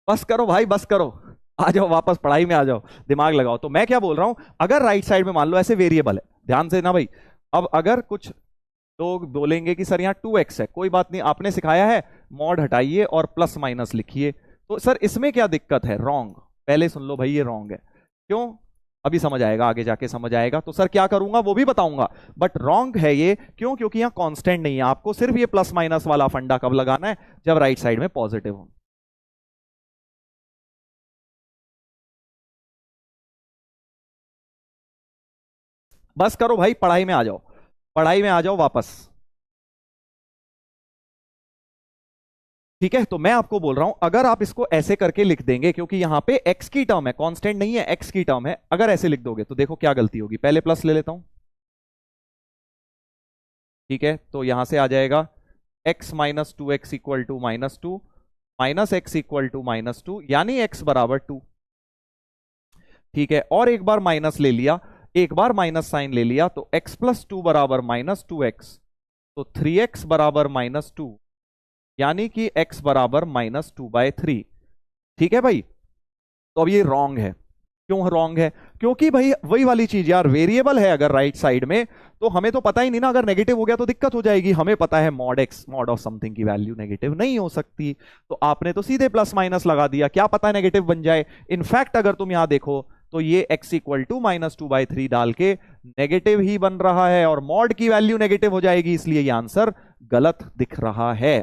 बस करो भाई बस करो, आ जाओ वापस पढ़ाई में आ जाओ, दिमाग लगाओ। तो मैं क्या बोल रहा हूं, अगर राइट साइड में मान लो ऐसे वेरिएबल है, ध्यान से ना भाई। अब अगर कुछ लोग बोलेंगे कि सर यहाँ 2x है, कोई बात नहीं, आपने सिखाया है मॉड हटाइए और प्लस माइनस लिखिए, तो सर इसमें क्या दिक्कत है, रॉन्ग। पहले सुन लो भाई ये रॉन्ग है, क्यों, अभी समझ आएगा, आगे जाके समझ आएगा। तो सर क्या करूंगा वो भी बताऊंगा, बट रॉन्ग है ये, क्यों, क्योंकि यहाँ कांस्टेंट नहीं है। आपको सिर्फ ये प्लस माइनस वाला फंडा कब लगाना है, जब राइट साइड में पॉजिटिव हो। बस करो भाई, पढ़ाई में आ जाओ, पढ़ाई में आ जाओ वापस, ठीक है। तो मैं आपको बोल रहा हूं, अगर आप इसको ऐसे करके लिख देंगे, क्योंकि यहां पे x की टर्म है, कांस्टेंट नहीं है, x की टर्म है, अगर ऐसे लिख दोगे तो देखो क्या गलती होगी। पहले प्लस ले लेता हूं, ठीक है, तो यहां से आ जाएगा x-2x equal to -2, -x equal to -2, यानी x बराबर 2, ठीक है। और एक बार माइनस ले लिया, एक बार माइनस साइन ले लिया, तो x + 2 बराबर -2x, तो 3x बराबर -2, यानी कि x बराबर -2/3, ठीक है भाई। तो अब ये रॉन्ग है, क्यों रॉन्ग है, क्योंकि भाई वही वाली चीज यार, वेरिएबल है अगर राइट साइड में, तो हमें तो पता ही नहीं ना, अगर नेगेटिव हो गया तो दिक्कत हो जाएगी। हमें पता है mod x, mod of something की वैल्यू नेगेटिव नहीं हो सकती, तो आपने तो सीधे प्लस माइनस लगा दिया, क्या पता है नेगेटिव बन जाए। इनफैक्ट अगर तुम यहां देखो तो ये x इक्वल टू -2/3 डाल के नेगेटिव ही बन रहा है, और मॉड की वैल्यू नेगेटिव हो जाएगी, इसलिए ये आंसर गलत दिख रहा है।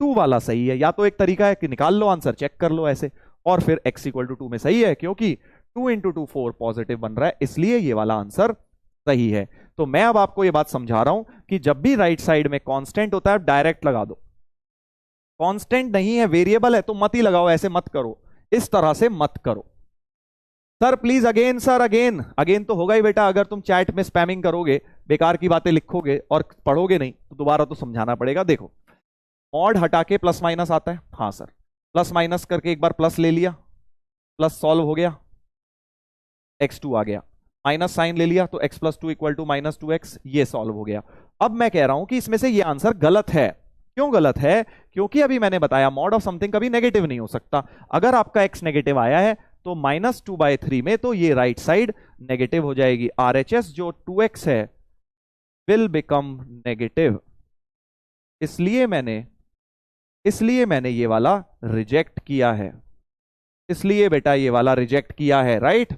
2 वाला सही है, या तो एक तरीका है कि निकाल लो आंसर, चेक कर लो ऐसे, और फिर x इक्वल टू 2 में सही है, क्योंकि 2 × 2 4 पॉजिटिव बन रहा है, इसलिए ये वाला आंसर सही है। तो मैं अब आपको ये बात समझा रहा हूं कि जब भी राइट साइड में कांस्टेंट होता है डायरेक्ट लगा दो, कांस्टेंट नहीं है वेरिएबल है तो मत ही लगाओ, ऐसे मत करो, इस तरह से मत करो। Sir please again, sir again, again तो होगा ही बेटा, अगर तुम चैट में स्पैमिंग करोगे बेकार की बातें लिखोगे और पढ़ोगे नहीं तो दोबारा तो समझाना पड़ेगा। देखो मॉड हटा के प्लस माइनस आता है, हाँ सर, प्लस माइनस करके एक बार प्लस ले लिया, प्लस सॉल्व हो गया, x2 आ गया, माइनस साइन ले लिया तो x plus two equal to minus two x, ये सॉल्व हो गया। अब मैं कह रहा हूं कि इसमें से ये आंसर गलत है। क्यों गलत है? क्योंकि अभी मैंने बताया मॉड ऑफ समथिंग कभी नेगेटिव नहीं हो सकता। अगर आपका x नेगेटिव आया है तो -2/3 में तो ये राइट साइड नेगेटिव हो जाएगी। RHS जो 2x है विल बिकम नेगेटिव, इसलिए मैंने ये वाला रिजेक्ट किया है, इसलिए बेटा ये वाला रिजेक्ट किया है, राइट।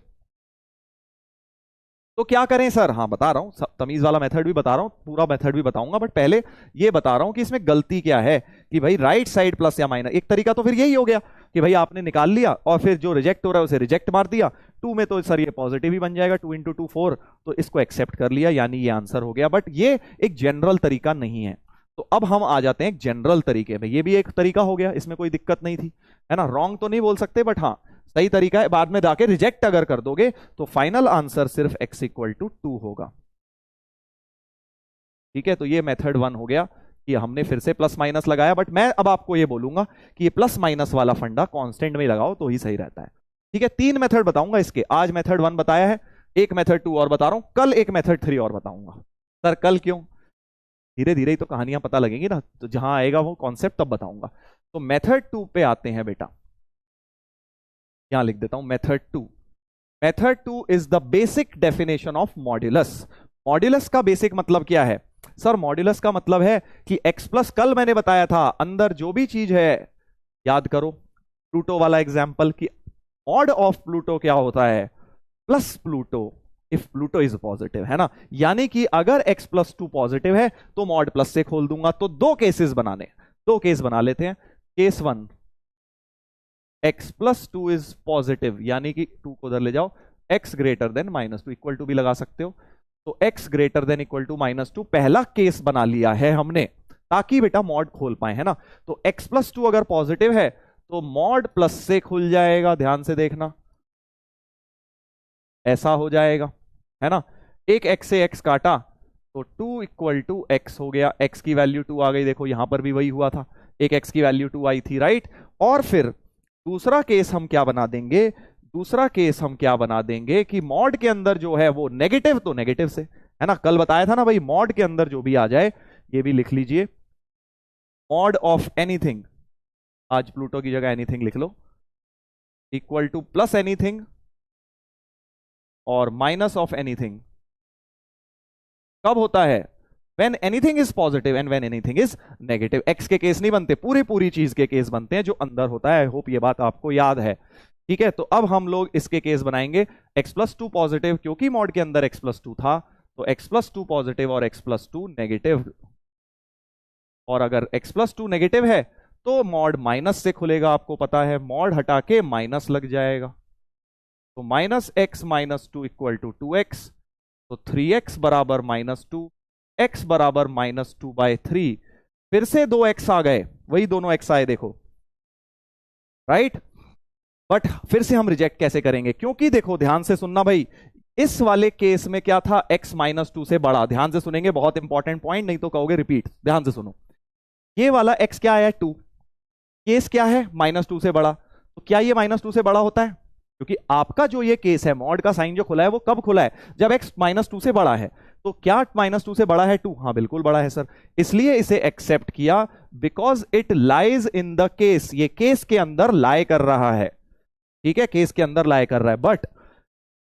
तो क्या करें सर? हाँ बता रहा हूं, तमीज वाला मेथड भी बता रहा हूं, पूरा मेथड भी बताऊंगा, बट पहले ये बता रहा हूं कि इसमें गलती क्या है कि भाई राइट साइड प्लस या माइनस। एक तरीका तो फिर यही हो गया कि भाई आपने निकाल लिया और फिर जो रिजेक्ट हो रहा है उसे रिजेक्ट मार दिया। 2 में तो सर ये पॉजिटिव ही बन जाएगा, 2 × 2 4, तो इसको एक्सेप्ट कर लिया, यानी ये आंसर हो गया। बट ये एक जनरल तरीका नहीं है। तो अब हम आ जाते हैं एक जनरल तरीके में। ये भी एक तरीका हो गया, इसमें कोई दिक्कत नहीं थी, है ना। रॉन्ग तो नहीं बोल सकते बट हाँ सही तरीका है। बाद में जाके रिजेक्ट अगर कर दोगे तो फाइनल आंसर सिर्फ x = 2 होगा। ठीक है, तो ये मेथड 1 हो गया कि हमने फिर से प्लस माइनस लगाया। बट मैं अब आपको ये बोलूंगा कि ये प्लस माइनस वाला फंडा कांस्टेंट में लगाओ तो ही सही रहता है। ठीक है, 3 मेथड बताऊंगा इसके। आज मेथड 1 बताया है, एक मेथड 2 और बता रहा हूं, कल एक मेथड 3 और बताऊंगा। सर कल क्यों? धीरे धीरे ही तो कहानियां पता लगेंगी ना, तो जहां आएगा वो कॉन्सेप्ट तब बताऊंगा। तो मेथड 2 पे आते हैं बेटा, यहां लिख देता हूं method 2। Method 2 is the basic definition of modulus. Modulus का बेसिक मतलब क्या है? सर मॉड्यूलस का मतलब है कि x प्लस, कल मैंने बताया था अंदर जो भी चीज है, याद करो प्लूटो वाला एग्जाम्पल, कि मॉड ऑफ प्लूटो क्या होता है? Plus Pluto if Pluto is positive, है ना। यानी कि अगर x + 2 पॉजिटिव है तो मॉड प्लस से खोल दूंगा। तो दो केसेस बनाने, दो केस बना लेते हैं। केस 1, x + 2 इज पॉजिटिव, यानी कि 2 को उधर ले जाओ, x greater than -2 equal to भी लगा सकते हो। तो x greater than equal to -2 पहला केस बना लिया है हमने, ताकि बेटा मॉड खोल पाए, है ना। तो x + 2 अगर पॉजिटिव है तो मॉड प्लस से खुल जाएगा, ध्यान से देखना, ऐसा हो जाएगा, है ना। एक x से x काटा तो 2 = x हो गया, x की वैल्यू 2 आ गई। देखो यहां पर भी वही हुआ था, एक x की वैल्यू 2 आई थी, राइट। और फिर दूसरा केस हम क्या बना देंगे? दूसरा केस हम क्या बना देंगे कि मॉड के अंदर जो है वो नेगेटिव, तो नेगेटिव से, है ना। कल बताया था ना भाई, मॉड के अंदर जो भी आ जाए, ये भी लिख लीजिए, मॉड ऑफ एनीथिंग, आज प्लूटो की जगह एनीथिंग लिख लो, इक्वल टू प्लस एनीथिंग और माइनस ऑफ एनीथिंग। कब होता है? when anything is positive and when anything is negative। x के केस नहीं बनते, पूरी चीज के केस बनते हैं जो अंदर होता है। होप ये बात आपको याद है। ठीक है, तो अब हम लोग इसके केस बनाएंगे। x + 2 पॉजिटिव, क्योंकि मॉड के अंदर x + 2 था, तो x + 2 पॉजिटिव और x + 2 नेगेटिव। और अगर x + 2 नेगेटिव है तो मॉड माइनस से खुलेगा, आपको पता है, मॉड हटा के माइनस लग जाएगा। तो -x - 2 = 2x, तो 3x बराबर -2, x बराबर -2/3। फिर से 2x आ गए, वही दोनों x आए, देखो, राइट। बट फिर से हम रिजेक्ट कैसे करेंगे? क्योंकि देखो ध्यान से सुनना भाई, इस वाले केस में क्या था? x -2 से बड़ा। ध्यान से सुनेंगे, बहुत इंपॉर्टेंट पॉइंट, नहीं तो कहोगे रिपीट। ध्यान से सुनो, ये वाला x क्या आया? 2। केस क्या है? -2 से बड़ा। तो क्या ये -2 से बड़ा होता है? क्योंकि आपका जो ये केस है, मॉड का साइन जो खुला है वो कब खुला है? जब x -2 से बड़ा है। तो क्या -2 से बड़ा है 2? हाँ बिल्कुल बड़ा है सर, इसलिए इसे एक्सेप्ट किया, because it lies in the case. ये केस के अंदर लाई कर रहा है, ठीक है, केस के अंदर लाई कर रहा है। बट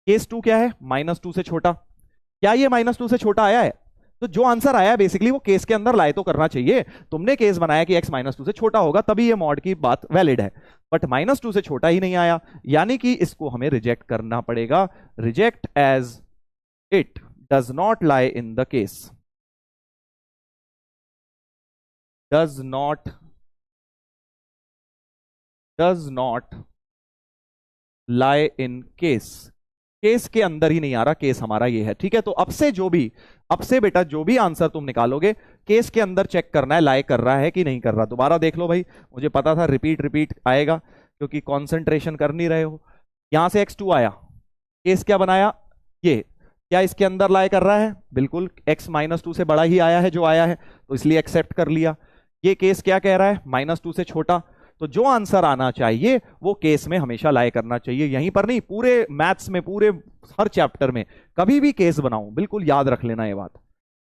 केस 2 क्या है? -2 से छोटा। क्या ये -2 से छोटा आया है? तो जो आंसर आया बेसिकली वो केस के अंदर लाई तो करना चाहिए। तुमने केस बनाया कि x -2 से छोटा होगा, तभी ये मॉड की बात वैलिड है। बट -2 से छोटा ही नहीं आया, यानी कि इसको हमें रिजेक्ट करना पड़ेगा। Reject as it does not lie in the case, does not lie in case। Case के अंदर ही नहीं आ रहा, केस हमारा ये है, ठीक है। तो अब से बेटा जो भी आंसर तुम निकालोगे, केस के अंदर चेक करना है लाई कर रहा है कि नहीं कर रहा। दोबारा देख लो भाई, मुझे पता था रिपीट आएगा क्योंकि कंसंट्रेशन कर नहीं रहे हो। यहां से x2 आया, केस क्या बनाया? ये क्या इसके अंदर लाई कर रहा है? बिल्कुल, x -2 से बड़ा ही आया है जो आया है, तो इसलिए एक्सेप्ट कर लिया। ये केस क्या कह रहा है? -2 से छोटा। तो जो आंसर आना चाहिए वो केस में हमेशा लाई करना चाहिए, यहीं पर नहीं, पूरे मैथ्स में, पूरे हर चैप्टर में कभी भी केस बनाऊं, बिल्कुल याद रख लेना ये बात,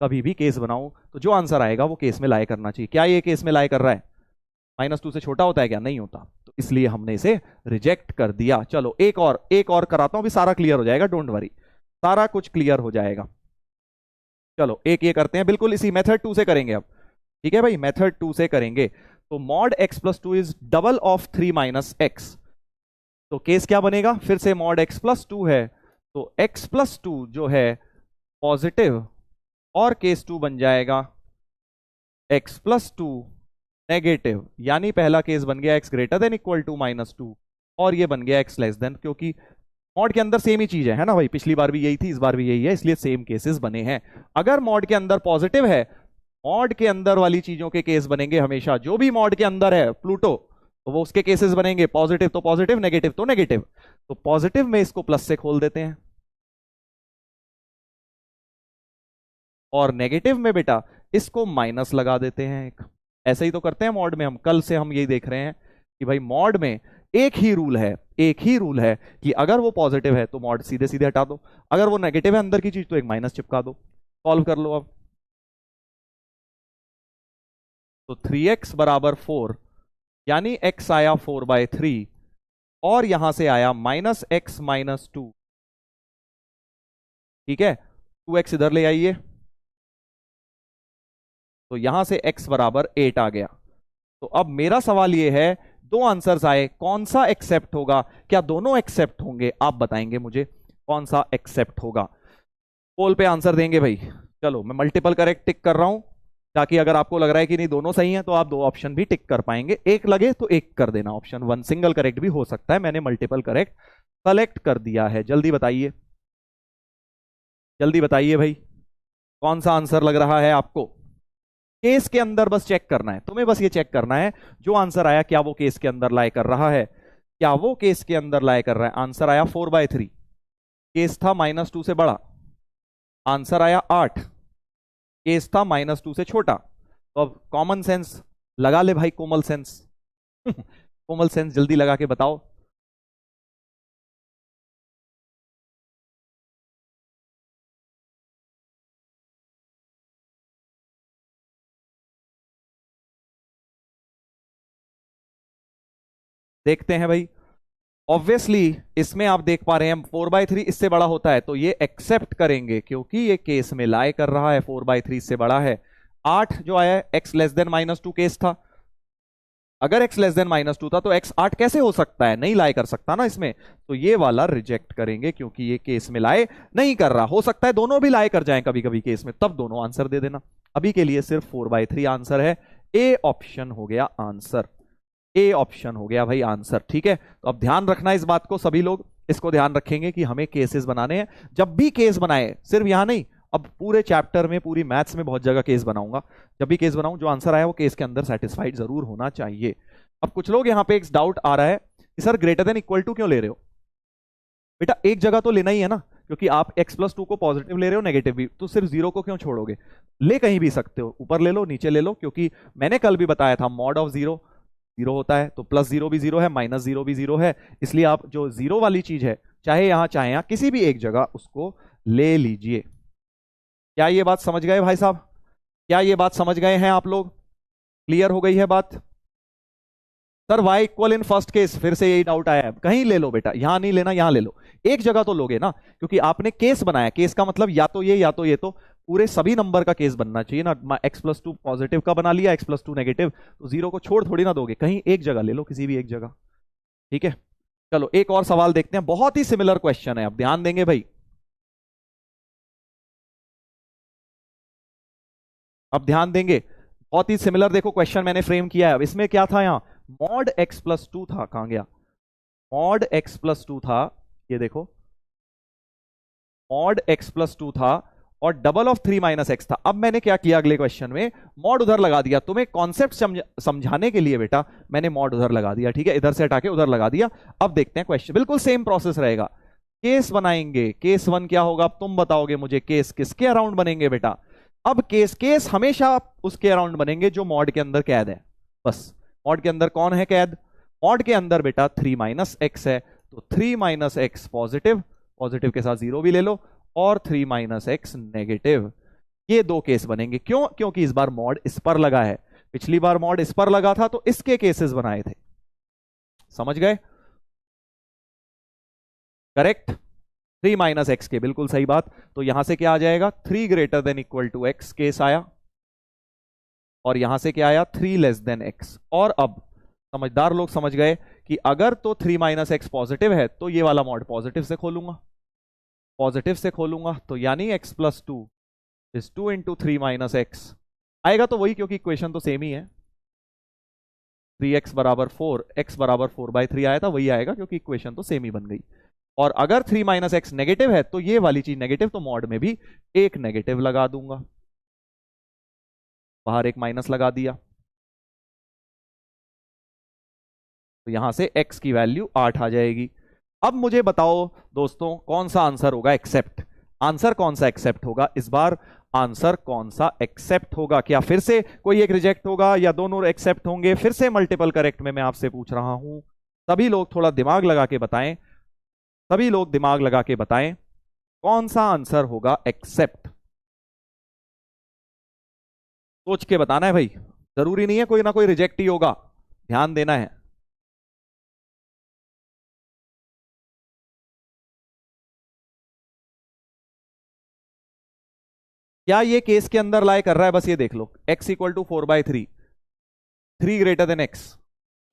कभी भी केस बनाऊं तो जो आंसर आएगा वो केस में लाई करना चाहिए। क्या ये केस में लाई कर रहा है? -2 से छोटा होता है क्या? नहीं होता, तो इसलिए हमने इसे रिजेक्ट कर दिया। चलो एक और कराता हूं, भी सारा क्लियर हो जाएगा, डोंट वरी, सारा कुछ क्लियर हो जाएगा। चलो एक ये करते हैं, बिल्कुल इसी मेथड 2 से करेंगे अब, ठीक है भाई, मेथड 2 से करेंगे। तो mod x + 2 is double of 3 - x, तो केस क्या बनेगा? फिर से मॉड x + 2 है, तो x + 2 जो है पॉजिटिव, और केस 2 बन जाएगा x + 2 नेगेटिव, यानी पहला केस बन गया x > (-2) और ये बन गया x <, क्योंकि मॉड के अंदर सेम ही चीज है ना भाई, पिछली बार भी यही थी, इस बार भी यही है, इसलिए सेम केसेस बने हैं। अगर मॉड के अंदर पॉजिटिव है, मॉड के अंदर वाली चीजों के केस बनेंगे हमेशा, जो भी मॉड के अंदर है प्लूटो, तो वो उसके केसेस बनेंगे, पॉजिटिव तो पॉजिटिव, नेगेटिव तो नेगेटिव। तो पॉजिटिव में इसको प्लस से खोल देते हैं, और नेगेटिव में बेटा इसको माइनस लगा देते हैं एक। ऐसे ही तो करते हैं मॉड में, हम कल से हम यही देख रहे हैं कि भाई मॉड में एक ही रूल है कि अगर वो पॉजिटिव है तो मॉड सीधे सीधे हटा दो, अगर वो नेगेटिव है अंदर की चीज तो एक माइनस चिपका दो। सॉल्व कर लो अब। तो 3x = 4, यानी x आया 4/3, और यहां से आया -x - 2, ठीक है, 2x इधर ले आइए, तो यहां से x = 8 आ गया। तो अब मेरा सवाल यह है, दो आंसर्स आए, कौन सा एक्सेप्ट होगा? क्या दोनों एक्सेप्ट होंगे? आप बताएंगे मुझे कौन सा एक्सेप्ट होगा। पोल पे आंसर देंगे भाई। चलो मैं मल्टीपल करेक्ट टिक कर रहा हूं, ताकि अगर आपको लग रहा है कि नहीं दोनों सही हैं तो आप दो ऑप्शन भी टिक कर पाएंगे, एक लगे तो एक कर देना, ऑप्शन 1 सिंगल करेक्ट भी हो सकता है। मैंने मल्टीपल करेक्ट सेलेक्ट कर दिया है। जल्दी बताइए, जल्दी बताइए भाई, कौन सा आंसर लग रहा है आपको? केस के अंदर बस चेक करना है तुम्हें, बस ये चेक करना है जो आंसर आया क्या वो केस के अंदर लाई कर रहा है, क्या वो केस के अंदर लाई कर रहा है। आंसर आया 4/3, केस था -2 से बड़ा, आंसर आया 8, केस था -2 से छोटा। तो अब कॉमन सेंस लगा ले भाई, कोमल सेंस कोमल सेंस जल्दी लगा के बताओ। देखते हैं भाई, ऑब्वियसली इसमें आप देख पा रहे हैं 4/3 इससे बड़ा होता है तो ये एक्सेप्ट करेंगे, क्योंकि ये केस में लाई कर रहा है, 4/3 से बड़ा है। 8 जो आया है x < -2 केस था, अगर x < -2 था तो x 8 कैसे हो सकता है? नहीं लाई कर सकता ना इसमें, तो ये वाला रिजेक्ट करेंगे, क्योंकि ये केस में लाई नहीं कर रहा। हो सकता है दोनों भी लाई कर जाएं कभी कभी केस में, तब दोनों आंसर दे देना। अभी के लिए सिर्फ 4/3 आंसर है, ए ऑप्शन हो गया आंसर, ए ऑप्शन हो गया भाई आंसर, ठीक है। तो अब ध्यान रखना इस बात को, सभी लोग इसको ध्यान रखेंगे कि हमें केसेस बनाने हैं। जब भी केस बनाए, सिर्फ यहां नहीं, अब पूरे चैप्टर में, पूरी मैथ्स में बहुत जगह केस बनाऊंगा। जब भी केस बनाऊं, जो आंसर आया वो केस के अंदर सेटिस्फाइड जरूर होना चाहिए। अब कुछ लोग यहां पे एक डाउट आ रहा है कि सर > क्यों ले रहे हो? बेटा एक जगह तो लेना ही है ना, क्योंकि आप x + 2 को पॉजिटिव ले रहे हो, नेगेटिव भी, तो सिर्फ 0 को क्यों छोड़ोगे? ले कहीं भी सकते हो, ऊपर ले लो, नीचे ले लो, क्योंकि मैंने कल भी बताया था मॉड ऑफ 0 0 होता है, तो +0 भी 0 है, -0 भी 0 है, इसलिए आप जो 0 वाली चीज है, चाहे यहां किसी भी एक जगह उसको ले लीजिए। क्या ये बात समझ गए भाई साहब? क्या ये बात समझ गए हैं आप लोग? क्लियर हो गई है बात? Sir y = in first case, फिर से यही डाउट आया है। कहीं ले लो बेटा, यहां नहीं लेना, यहां ले लो, एक जगह तो लोगे ना, क्योंकि आपने केस बनाया। केस का मतलब या तो ये या तो ये, तो पूरे सभी नंबर का केस बनना चाहिए ना। x + 2 पॉजिटिव का बना लिया, x + 2 नेगेटिव, तो 0 को छोड़ थोड़ी ना दोगे, कहीं एक जगह ले लो, किसी भी एक जगह, ठीक है। चलो एक और सवाल देखते हैं, बहुत ही सिमिलर क्वेश्चन है, अब ध्यान देंगे भाई, अब ध्यान देंगे, बहुत ही सिमिलर देखो क्वेश्चन मैंने फ्रेम किया है। अब इसमें क्या था, यहां मॉड x + 2 था, कहां गया? मॉड x + 2 था, ये देखो, मॉड x + 2 था, और डबल ऑफ 3 - x था। अब मैंने क्या किया, अगले क्वेश्चन में मॉड उधर लगा दिया, तुम्हें कॉन्सेप्ट समझाने के लिए बेटा मैंने मॉड उधर लगा दिया, ठीक है, इधर से हटा के उधर लगा दिया। अब देखते हैं क्वेश्चन, बिल्कुल सेम प्रोसेस रहेगा। केस बनाएंगे। केस वन क्या होगा अब तुम बताओगे मुझे, केस किसके अराउंड बनेंगे बेटा? अब केस केस हमेशा उसके अराउंड बनेंगे जो मॉड के अंदर कैद है। बस मॉड के अंदर कौन है कैद? मॉड के अंदर बेटा 3 माइनस एक्स है, तो 3 माइनस एक्स पॉजिटिव, पॉजिटिव के साथ जीरो भी ले लो, और 3 माइनस एक्स नेगेटिव। ये दो केस बनेंगे। क्यों? क्योंकि इस बार मॉड इस पर लगा है, पिछली बार मॉड इस पर लगा था तो इसके केसेस बनाए थे। समझ गए? करेक्ट। 3 माइनस एक्स के, बिल्कुल सही बात। तो यहां से क्या आ जाएगा? 3 greater than equal to x case आया, और यहां से क्या आया? 3 लेस देन एक्स। और अब समझदार लोग समझ गए कि अगर तो 3 माइनस एक्स पॉजिटिव है तो ये वाला मॉड पॉजिटिव से खोलूंगा, पॉजिटिव से खोलूंगा, तो यानी x plus 2 is 2 into 3 minus x आएगा, तो वही, क्योंकि इक्वेशन तो सेम ही है। 3x बराबर 4, x बराबर 4/3 आया था, वही आएगा क्योंकि इक्वेशन तो सेम ही बन गई। और अगर 3 माइनस एक्स नेगेटिव है तो ये वाली चीज नेगेटिव, तो मॉड में भी एक नेगेटिव लगा दूंगा, बाहर एक माइनस लगा दिया, तो यहां से x की वैल्यू 8 आ जाएगी। अब मुझे बताओ दोस्तों कौन सा आंसर होगा एक्सेप्ट? आंसर कौन सा एक्सेप्ट होगा इस बार? आंसर कौन सा एक्सेप्ट होगा? क्या फिर से कोई एक रिजेक्ट होगा या दोनों एक्सेप्ट होंगे? फिर से मल्टीपल करेक्ट में मैं आपसे पूछ रहा हूं, सभी लोग थोड़ा दिमाग लगा के बताएं, सभी लोग दिमाग लगा के बताएं कौन सा आंसर होगा एक्सेप्ट। सोच के बताना है भाई, जरूरी नहीं है कोई ना कोई रिजेक्ट ही होगा, ध्यान देना है। क्या ये केस के अंदर लाई कर रहा है? बस ये देख लो, x equal to 4/3, 3 greater than x,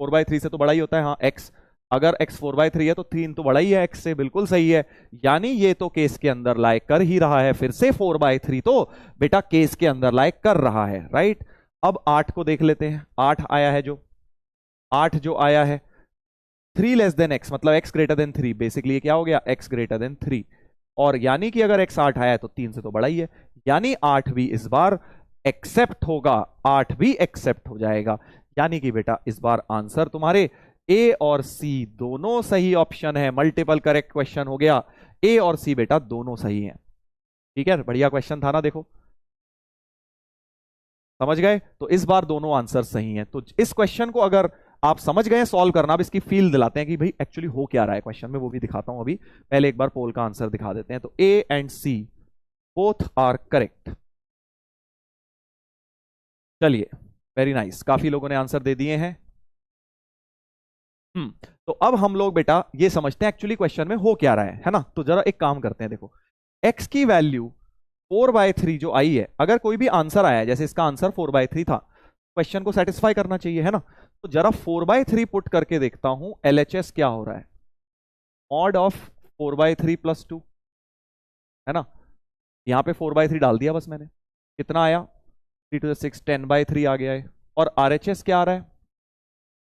4/3 से तो बड़ा ही होता है। हाँ x, अगर x 4/3 है तो 3 तो बड़ा ही है x से, बिल्कुल सही है। यानी ये तो केस के अंदर लाई कर ही रहा है, फिर से 4/3 तो बेटा केस के अंदर लाई कर रहा है, राइट। अब 8 को देख लेते हैं, 8 आया है जो, 8 जो आया है 3 लेस देन एक्स, मतलब x ग्रेटर देन 3, बेसिकली क्या हो गया? x ग्रेटर देन 3, और यानी कि अगर x 8 आया है तो 3 से तो बड़ा ही है, यानी 8 भी इस बार एक्सेप्ट होगा, 8 भी एक्सेप्ट हो जाएगा। यानी कि बेटा इस बार आंसर तुम्हारे ए और सी दोनों सही ऑप्शन है, मल्टीपल करेक्ट क्वेश्चन हो गया, ए और सी बेटा दोनों सही हैं। ठीक है, बढ़िया क्वेश्चन था ना? देखो समझ गए, तो इस बार दोनों आंसर सही हैं। तो इस क्वेश्चन को अगर आप समझ गए सॉल्व करना, अब इसकी फील दिलाते हैं कि भाई एक्चुअली हो क्या रहा है क्वेश्चन में, वो भी दिखाता हूं अभी। पहले एक बार पोल का आंसर दिखा देते हैं। तो A and C both are correct. चलिए, वेरी नाइस, काफी लोगों ने आंसर दे दिए हैं। तो अब हम लोग बेटा ये समझते हैं एक्चुअली क्वेश्चन में हो क्या रहा है ना? तो जरा एक काम करते हैं, देखो x की वैल्यू 4/3 जो आई है, अगर कोई भी आंसर आया है, जैसे इसका आंसर 4/3 था, क्वेश्चन को सेटिस्फाई करना चाहिए, है ना? तो जरा 4/3 पुट करके देखता हूं LHS क्या हो रहा है। मॉड ऑफ 4/3 प्लस 2, है ना? यहां पे 4/3 डाल दिया बस मैंने, कितना आया? 3 to the 6, 10/3 आ गया है। और RHS क्या आ रहा है?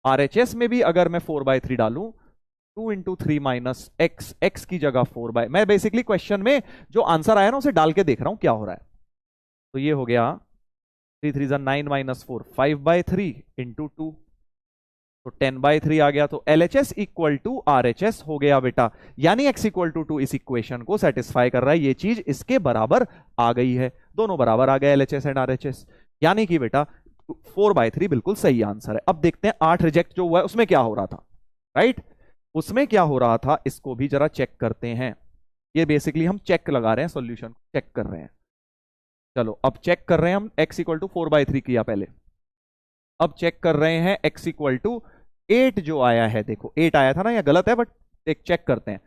RHS में भी अगर मैं 4/3 डालूं, 2 इंटू 3 माइनस एक्स, एक्स की जगह 4/, मैं बेसिकली क्वेश्चन में जो आंसर आया ना उसे डाल के देख रहा हूं क्या हो रहा है। तो ये हो गया 3 3 9 माइनस 4, 5/3 इंटू 2, तो 10/3 आ गया। तो LHS इक्वल टू RHS हो गया बेटा, यानी x इक्वल टू 2 इस इक्वेशन को सेटिस्फाई कर रहा है, ये चीज इसके बराबर आ गई है, दोनों बराबर आ गए LHS एंड RHS, यानी कि बेटा 4/3 बिल्कुल सही आंसर है। अब देखते हैं 8 रिजेक्ट जो हुआ है उसमें क्या हो रहा था, राइट? उसमें क्या हो रहा था इसको भी जरा चेक करते हैं। ये बेसिकली हम चेक लगा रहे हैं, सॉल्यूशन चेक कर रहे हैं। चलो अब चेक कर रहे हैं हम, x इक्वल टू 4/3 किया पहले, अब चेक कर रहे हैं x इक्वल टू 8 जो आया है। देखो 8 आया था ना, या गलत है, बट एक चेक करते हैं।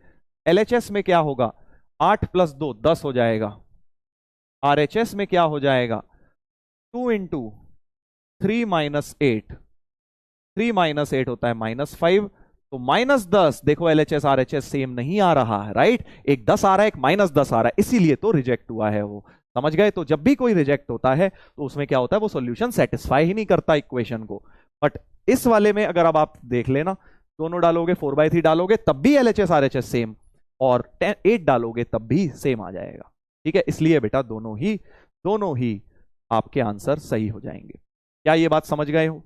LHS में क्या होगा? 8 प्लस 2 10 हो जाएगा। RHS में क्या हो जाएगा? 2 इंटू 3 माइनस 8, 3 माइनस 8 होता है -5, तो -10। देखो LHS RHS सेम नहीं आ रहा है, राइट? एक 10 आ रहा है, एक -10 आ रहा है, इसीलिए तो रिजेक्ट हुआ है वो। समझ गए? तो जब भी कोई रिजेक्ट होता है तो उसमें क्या होता है, वो सॉल्यूशन सेटिस्फाई ही नहीं करता इक्वेशन को। बट इस वाले में अगर अब आप देख लेना, दोनों डालोगे, 4/3 डालोगे तब भी LHS RHS सेम, और 8 डालोगे तब भी सेम आ जाएगा। ठीक है, इसलिए बेटा दोनों ही आपके आंसर सही हो जाएंगे। क्या ये बात समझ गए हो?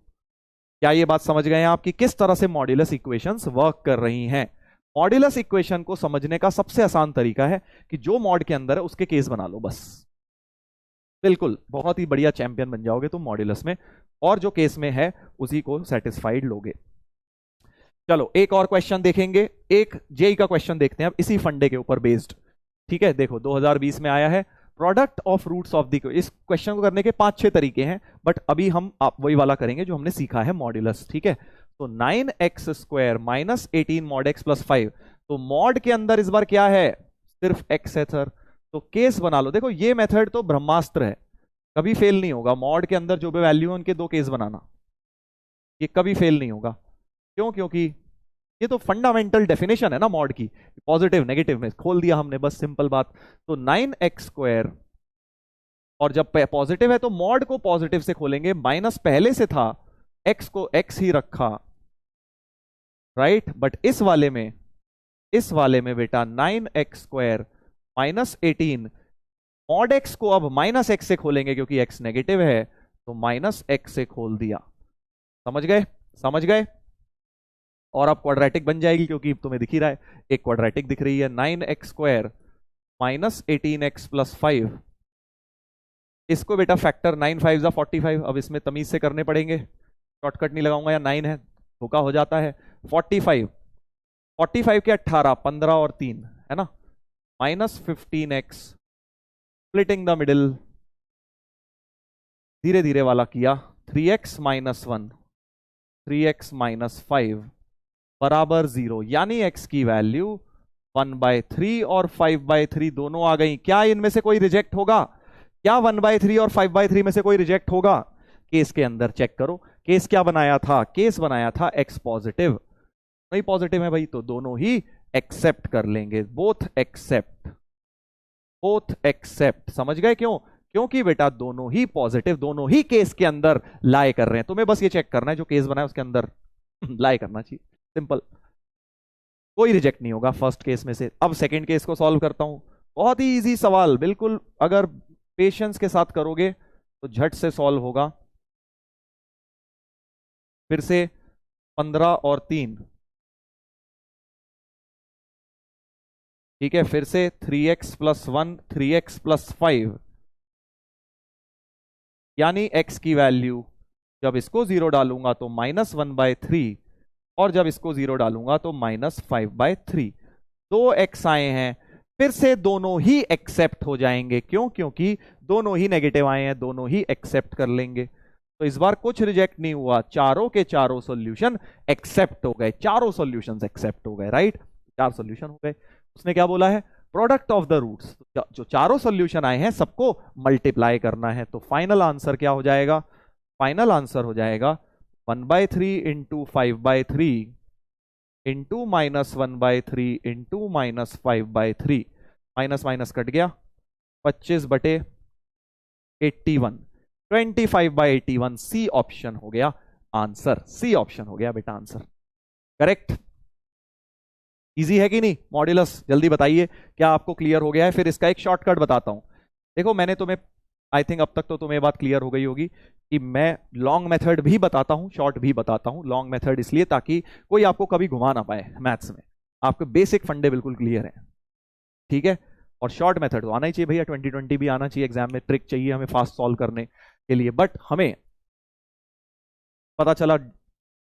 क्या ये बात समझ गए हैं आप कि किस तरह से मॉड्यूलस इक्वेशंस वर्क कर रही हैं? मॉड्यूलस इक्वेशन को समझने का सबसे आसान तरीका है कि जो मॉड के अंदर है उसके केस बना लो बस, बिल्कुल बहुत ही बढ़िया चैंपियन बन जाओगे तुम मॉड्यूलस में, और जो केस में है उसी को सेटिस्फाइड लोगे। चलो एक और क्वेश्चन देखेंगे, एक जेई का क्वेश्चन देखते हैं अब इसी फंडे के ऊपर बेस्ड। ठीक है, देखो 2020 में आया है, product of roots of the, इस क्वेश्चन को करने के 5-6 तरीके हैं, बट अभी हम आप वही वाला करेंगे जो हमने सीखा है, मॉड्यूलस। ठीक है, तो 9x square minus 18 mod x plus 5, तो मॉड के अंदर इस बार क्या है, सिर्फ x है सर, तो केस बना लो। देखो ये मेथड तो ब्रह्मास्त्र है, कभी फेल नहीं होगा। मॉड के अंदर जो भी वैल्यू है उनके 2 केस बनाना, ये कभी फेल नहीं होगा। क्यों? क्योंकि ये तो फंडामेंटल डेफिनेशन है ना मॉड की, पॉजिटिव नेगेटिव में खोल दिया हमने, बस सिंपल बात। तो 9x स्क्वायर, और जब पॉजिटिव है तो मॉड को पॉजिटिव से खोलेंगे, माइनस पहले से था, x को x ही रखा, राइट। बट इस वाले में बेटा 9x square minus 18, mod x को अब माइनस x से खोलेंगे क्योंकि x नेगेटिव है, तो माइनस x से खोल दिया। समझ गए? समझ गए? और अब क्वाड्रेटिक बन जाएगी क्योंकि तुम्हें दिख ही रहा है, एक क्वाड्रेटिक दिख रही है, 9x square minus 18x plus 5। इसको बेटा फैक्टर 9 5 जा 45, अब इसमें तमीज से करने पड़ेंगे, शॉर्टकट नहीं लगाऊंगा, या 9 है धोखा हो जाता है। 45 के 18, 15 और 3 है ना, minus 15x, splitting the middle, धीरे धीरे वाला किया, 3x माइनस 1, 3x माइनस 5 बराबर 0, यानी x की वैल्यू 1/3 और 5/3 दोनों आ गई। क्या इनमें से कोई रिजेक्ट होगा? क्या 1/3 और 5/3 में से कोई रिजेक्ट होगा? केस के अंदर चेक करो, केस क्या बनाया था, केस बनाया था x पॉजिटिव, नहीं पॉजिटिव है भाई, तो दोनों ही एक्सेप्ट कर लेंगे, बोथ एक्सेप्ट, बोथ एक्सेप्ट। समझ गए क्यों? क्योंकि बेटा दोनों ही पॉजिटिव, दोनों ही केस के अंदर लाई कर रहे हैं। तुम्हें बस ये चेक करना है जो केस बनाया उसके अंदर लाई करना चाहिए, सिंपल, कोई रिजेक्ट नहीं होगा फर्स्ट केस में से। अब सेकंड केस को सॉल्व करता हूं, बहुत ही इजी सवाल, बिल्कुल अगर पेशेंस के साथ करोगे तो झट से सॉल्व होगा। फिर से 15 और 3, ठीक है, फिर से 3x प्लस 1, 3x प्लस 5, यानी x की वैल्यू जब इसको 0 डालूंगा तो माइनस 1/3, और जब इसको 0 डालूंगा तो माइनस 5/3। 2x आए हैं, फिर से दोनों ही एक्सेप्ट हो जाएंगे। क्यों? क्योंकि दोनों ही नेगेटिव आए हैं, दोनों ही एक्सेप्ट कर लेंगे। तो इस बार कुछ रिजेक्ट नहीं हुआ, चारों के चारों सॉल्यूशन एक्सेप्ट हो गए, चारों सॉल्यूशंस एक्सेप्ट हो गए, राइट, 4 सॉल्यूशन हो गए। उसने क्या बोला है, प्रोडक्ट ऑफ द रूट्स, जो चारों सॉल्यूशन आए हैं सबको मल्टीप्लाई करना है। तो फाइनल आंसर क्या हो जाएगा, फाइनल आंसर हो जाएगा 1/3 into 5/3 into minus 1/3 into minus 5/3, minus minus cut गया, 25/81, 25/81, सी ऑप्शन हो गया आंसर, सी ऑप्शन हो गया बेटा आंसर, करेक्ट। इजी है कि नहीं मॉड्यूलस? जल्दी बताइए क्या आपको क्लियर हो गया है? फिर इसका एक शॉर्टकट बताता हूं। देखो मैंने तुम्हें, आई थिंक अब तक तो तुम्हें बात क्लियर हो गई होगी कि मैं लॉन्ग मेथड भी बताता हूं, शॉर्ट भी बताता हूं। लॉन्ग मेथड इसलिए ताकि कोई आपको कभी घुमा ना पाए मैथ्स में, आपके बेसिक फंडे बिल्कुल क्लियर है, ठीक है। और शॉर्ट मेथड तो आना ही चाहिए भैया, 2020 भी आना चाहिए एग्जाम में, ट्रिक चाहिए हमें फास्ट सॉल्व करने के लिए। बट हमें पता चला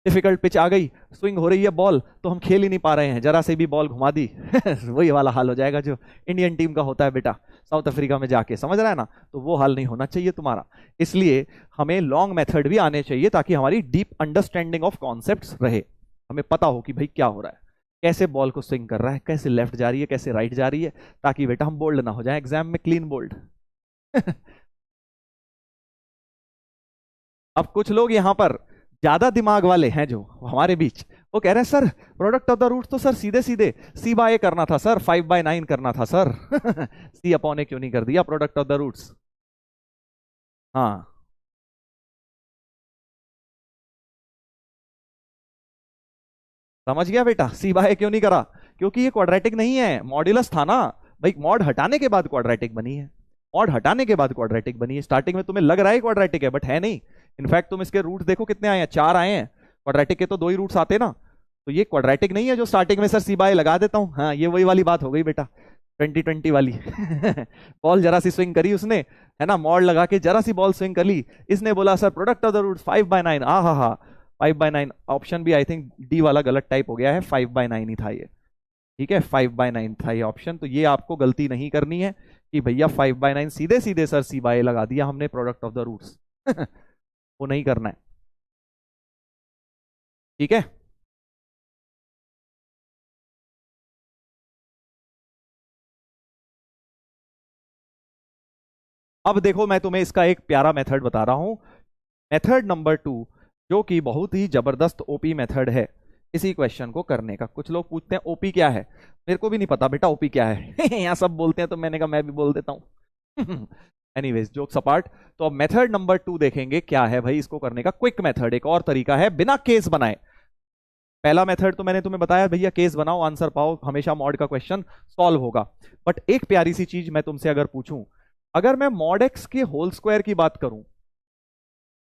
डिफिकल्ट पिच आ गई, स्विंग हो रही है बॉल, तो हम खेल ही नहीं पा रहे हैं, जरा से भी बॉल घुमा दी वही वाला हाल हो जाएगा जो इंडियन टीम का होता है बेटा साउथ अफ्रीका में जाके, समझ रहा है ना? तो वो हाल नहीं होना चाहिए तुम्हारा। इसलिए हमें लॉन्ग मेथड भी आने चाहिए ताकि हमारी डीप अंडरस्टैंडिंग ऑफ कॉन्सेप्ट्स रहे, हमें पता हो कि भाई क्या हो रहा है, कैसे बॉल को स्विंग कर रहा है, कैसे लेफ्ट जा रही है, कैसे राइट जा रही है, ताकि बेटा हम बोल्ड ना हो जाए एग्जाम में, क्लीन बोल्ड अब कुछ लोग यहां पर ज्यादा दिमाग वाले हैं जो हमारे बीच, वो कह रहे हैं sir product of the roots तो सर सीधे सीधे C/A करना था सर, 5/9 करना था सर C/A क्यों नहीं कर दिया प्रोडक्ट ऑफ द रूट्स? हाँ समझ गया बेटा, C/A क्यों नहीं करा? क्योंकि ये क्वाड्रेटिक नहीं है, मॉड्यूलस था ना भाई, मॉड हटाने के बाद क्वाड्रेटिक बनी है, मॉड हटाने के बाद क्वाड्रेटिक बनी है। स्टार्टिंग में तुम्हें लग रहा है क्वाड्रेटिक है बट है नहीं। इनफैक्ट तुम इसके रूट्स देखो कितने आए हैं, 4 आए हैं, क्वाड्रेटिक के तो 2 ही रूट्स आते ना, तो ये क्वाड्रेटिक नहीं है जो स्टार्टिंग में सर सी बाय लगा देता हूं, हाँ ये वही वाली बात हो गई बेटा, 2020 वाली। बॉल जरा सी स्विंग करी उसने, है ना, मॉड लगा के जरा सी बॉल स्विंग कर ली, इसने बोला sir product of the root 5/9, आ हा 5/9। ऑप्शन भी आई थिंक डी वाला गलत टाइप हो गया है, 5/9 ही था ये, ठीक है 5/9 था ये ऑप्शन। तो ये आपको गलती नहीं करनी है कि भैया 5/9 सीधे सीधे सर सी बाय लगा दिया हमने प्रोडक्ट ऑफ द रूट्स। वो नहीं करना है, ठीक है। अब देखो मैं तुम्हें इसका एक प्यारा मेथड बता रहा हूं, मेथड नंबर 2, जो कि बहुत ही जबरदस्त ओपी मेथड है इसी क्वेश्चन को करने का। कुछ लोग पूछते हैं ओपी क्या है, मेरे को भी नहीं पता बेटा ओपी क्या है। यहाँ सब बोलते हैं तो मैंने कहा मैं भी बोल देता हूं। एनीवेज जोक्स अपार्ट, तो अब मेथड नंबर 2 देखेंगे क्या है भाई इसको करने का। क्विक मेथड, एक और तरीका है बिना केस बनाए। पहला मेथड तो मैंने तुम्हें बताया भैया केस बनाओ आंसर पाओ, हमेशा मॉड का क्वेश्चन सॉल्व होगा। बट एक प्यारी सी चीज मैं तुमसे अगर पूछूं, अगर मैं मॉड एक्स के होल स्क्वायर की बात करूं,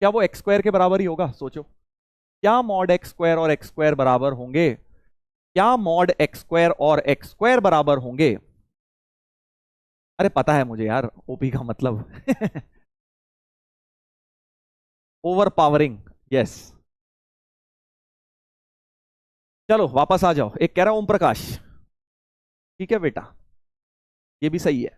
क्या वो एक्स स्क्वायर के बराबर ही होगा? सोचो, क्या मॉड एक्स स्क्वायर और एक्स स्क्वायर बराबर होंगे? क्या मॉड एक्स स्क्वायर और एक्स स्क्वायर बराबर होंगे? अरे पता है मुझे यार ओपी का मतलब। Over powering, yes. चलो वापस आ जाओ, एक कह रहा ओम प्रकाश, ठीक है बेटा, ये भी सही है।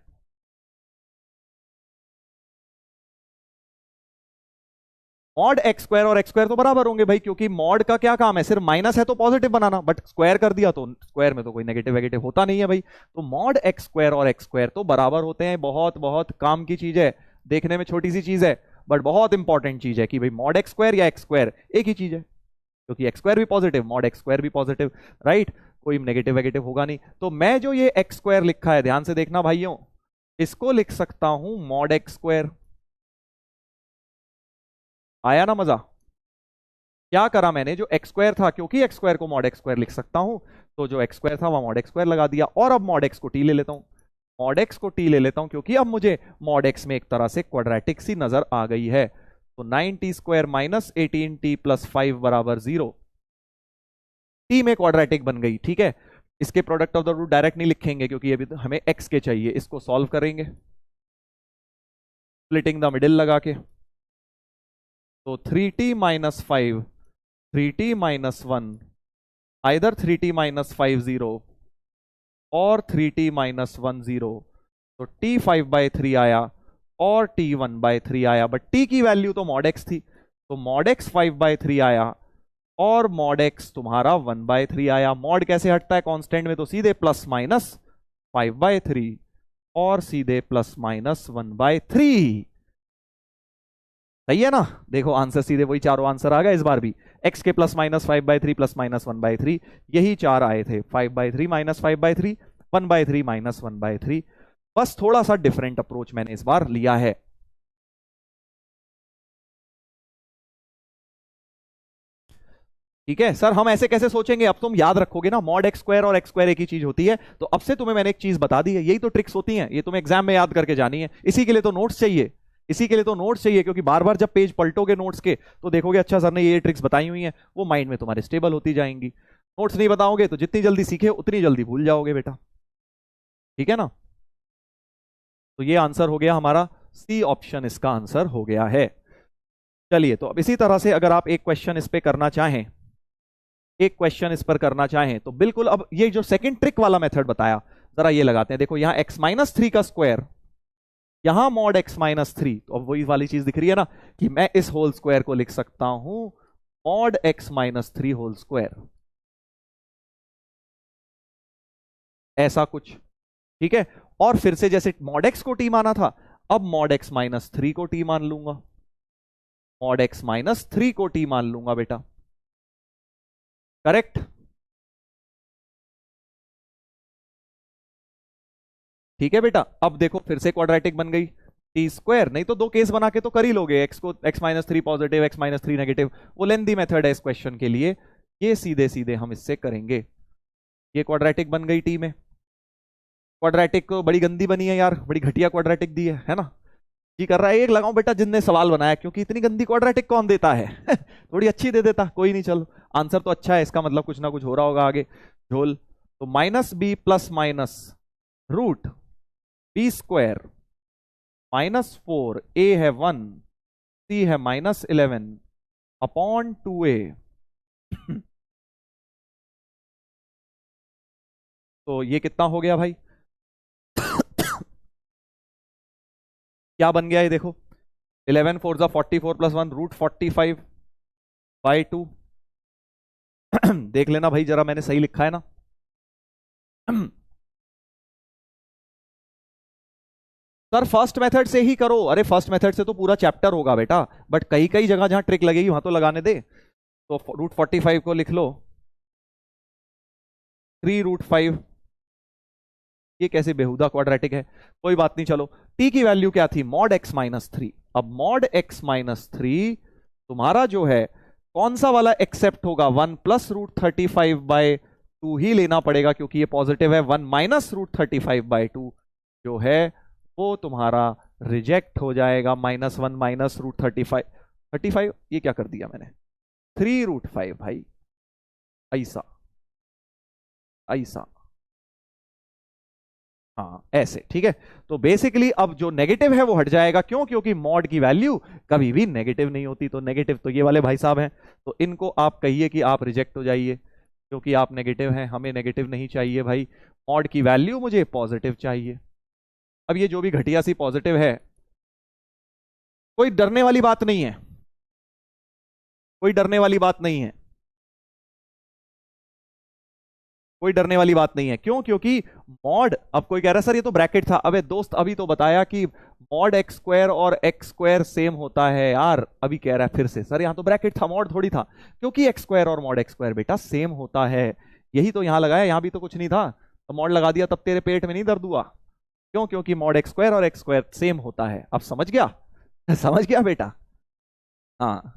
मॉड एक्स स्क्वायर और एक्स स्क्वायर तो बराबर होंगे भाई, क्योंकि मॉड का क्या काम है, सिर्फ माइनस है तो पॉजिटिव बनाना, बट स्क्वायर कर दिया तो स्क्वायर में तो कोई नेगेटिव वेगेटिव होता नहीं है भाई। तो मॉड एक्स स्क्वायर और एक्स स्क्वायर तो बराबर होते हैं। बहुत बहुत काम की चीज है, देखने में छोटी सी चीज है बट बहुत इंपॉर्टेंट चीज है कि भाई मॉड एक्स स्क्वायर या एक्स स्क्वायर एक ही चीज है, क्योंकि एक्स स्क्वायर भी पॉजिटिव मॉड एक्स स्क्वायर भी पॉजिटिव, राइट, कोई नेगेटिव वेगेटिव होगा नहीं। तो मैं जो ये एक्स स्क्वायर लिखा है, ध्यान से देखना भाइयों, इसको लिख सकता हूं मॉड एक्स स्क्वायर। आया ना मजा? क्या करा मैंने, जो एक्स स्क्वायर था, क्योंकि एक्स स्क्वायर को मॉड एक्स स्क्वायर लिख सकता हूं, तो जो एक्स स्क्वायर था वह मॉड एक्स स्क्वायर लगा दिया। और अब मॉड एक्स को टी ले लेता हूं, मॉड एक्स को टी ले लेता हूं, क्योंकि अब मुझे मॉड एक्स में एक तरह से क्वाड्रेटिक सी नजर आ गई है। तो 9t square minus 18t plus 5 बराबर 0, टी में क्वाड्रेटिक बन गई, ठीक है। इसके product of the root direct नहीं लिखेंगे क्योंकि अभी तो हमें एक्स के चाहिए, इसको सॉल्व करेंगे स्प्लिटिंग द मिडिल लगा के। तो 3t minus 5, 3t minus 1, either 3t minus 5 0 और 3t माइनस 1 0। तो t 5/3 आया और t 1/3 आया, बट t की वैल्यू तो मॉड x थी, तो मॉड x 5/3 आया और मॉड x तुम्हारा 1/3 आया। मॉड कैसे हटता है कांस्टेंट में, तो सीधे प्लस माइनस 5/3 और सीधे प्लस माइनस 1/3। सही है ना? देखो आंसर सीधे वही चारों आंसर आ गए इस बार भी, x के प्लस माइनस 5/3 प्लस माइनस 1/3, यही चार आए थे, 5/3 माइनस 5/3, 1/3 माइनस 1/3। बस थोड़ा सा डिफरेंट अप्रोच मैंने इस बार लिया है। ठीक है सर, हम ऐसे कैसे सोचेंगे? अब तुम याद रखोगे ना मॉड एक्स स्क्वायर और एक्स स्क्वायर एक ही चीज होती है, तो अब से तुम्हें मैंने एक चीज बता दी है, यही तो ट्रिक्स होती हैं, ये तुम्हें एग्जाम में याद करके जानी है। इसी के लिए तो नोट्स चाहिए, इसी के लिए तो नोट्स चाहिए, क्योंकि बार बार जब पेज पलटोगे नोट्स के तो देखोगे अच्छा सर ने ये ट्रिक्स बताई हुई हैं, वो माइंड में तुम्हारे स्टेबल होती जाएंगी। नोट्स नहीं बताओगे तो जितनी जल्दी सीखे उतनी जल्दी भूल जाओगे बेटा, ठीक है ना? तो ये आंसर हो गया हमारा, सी ऑप्शन इसका आंसर हो गया है। चलिए, तो अब इसी तरह से अगर आप एक क्वेश्चन इस पे करना चाहें, एक क्वेश्चन इस पर करना चाहें, तो बिल्कुल अब ये जो सेकंड ट्रिक वाला मेथड बताया, जरा ये लगाते हैं। देखो यहां x-3 का स्क्वायर, यहां मॉड x-3, तो अब वही वाली चीज दिख रही है ना कि मैं इस होल स्क्वायर को लिख सकता हूं मॉड x-3 होल स्क्वायर, ऐसा कुछ, ठीक है। और फिर से जैसे मॉड x को t माना था, अब मॉड x-3 को t मान लूंगा, मॉड x-3 को t मान लूंगा बेटा, करेक्ट? ठीक है बेटा। अब देखो फिर से क्वाड्रेटिक बन गई, टी स्क्वायर, नहीं तो दो केस बना के तो कर ही लोगे, एक्स को x-3 पॉजिटिव x-3 नेगेटिव, वो लेंथी मेथड है इस क्वेश्चन के लिए, ये सीधे सीधे हम इससे करेंगे। ये क्वाड्रेटिक बन गई टी में, क्वाड्रेटिक को बड़ी गंदी बनी है यार, बड़ी घटिया क्वाड्रेटिक दी है ना? जी कर रहा है एक लगाऊं बेटा जिनने सवाल बनाया, क्योंकि इतनी गंदी क्वाड्रेटिक कौन देता है थोड़ी अच्छी दे देता, कोई नहीं चलो। आंसर तो अच्छा है, इसका मतलब कुछ ना कुछ हो रहा होगा आगे झोल। तो minus B plus minus root B square -4, A है 1, सी है -11 अपॉन 2a तो ये कितना हो गया भाई क्या बन गया ये देखो, 11 4 जा 44 प्लस 1 √45/2 देख लेना भाई जरा मैंने सही लिखा है ना सर फर्स्ट मेथड से ही करो, अरे फर्स्ट मेथड से तो पूरा चैप्टर होगा बेटा, बट कई कई जगह जहां ट्रिक लगेगी वहां तो लगाने दे। तो √45 को लिख लो 3√5, ये कैसे बेहुदा क्वाड्रेटिक है, कोई बात नहीं चलो। t की वैल्यू क्या थी मॉड x-3, अब मॉड x-3 तुम्हारा जो है कौन सा वाला एक्सेप्ट होगा, 1 + √35/2 ही लेना पड़ेगा क्योंकि ये पॉजिटिव है, 1 - √35/2 जो है वो तुम्हारा रिजेक्ट हो जाएगा, -1 - √35 ये क्या कर दिया मैंने 3√5 भाई, ऐसा ऐसा, हाँ ऐसे ठीक है। तो बेसिकली अब जो नेगेटिव है वो हट जाएगा, क्यों, क्योंकि मॉड की वैल्यू कभी भी नेगेटिव नहीं होती, तो नेगेटिव तो ये वाले भाई साहब हैं, तो इनको आप कहिए कि आप रिजेक्ट हो जाइए क्योंकि आप नेगेटिव हैं, हमें नेगेटिव नहीं चाहिए भाई, मॉड की वैल्यू मुझे पॉजिटिव चाहिए। अब ये जो भी घटिया सी पॉजिटिव है, कोई डरने वाली बात नहीं है, कोई डरने वाली बात नहीं है, कोई डरने वाली बात नहीं है, क्यों, क्योंकि मॉड, अब कोई कह रहा है सर ये तो ब्रैकेट था, अबे दोस्त अभी तो बताया कि मॉड x² और x² सेम होता है यार, अभी कह रहा है फिर से सर यहाँ तो ब्रैकेट था मॉड थोड़ी था, क्योंकि x² और मॉड x² बेटा सेम होता है, यही तो यहाँ लगाया, यहाँ भी तो कुछ नहीं था, तो मॉड लगा दिया तब तेरे पेट में नहीं दर्द हुआ, क्यों, क्योंकि मॉड x² और x² सेम होता है, अब समझ गया समझ गया बेटा। हाँ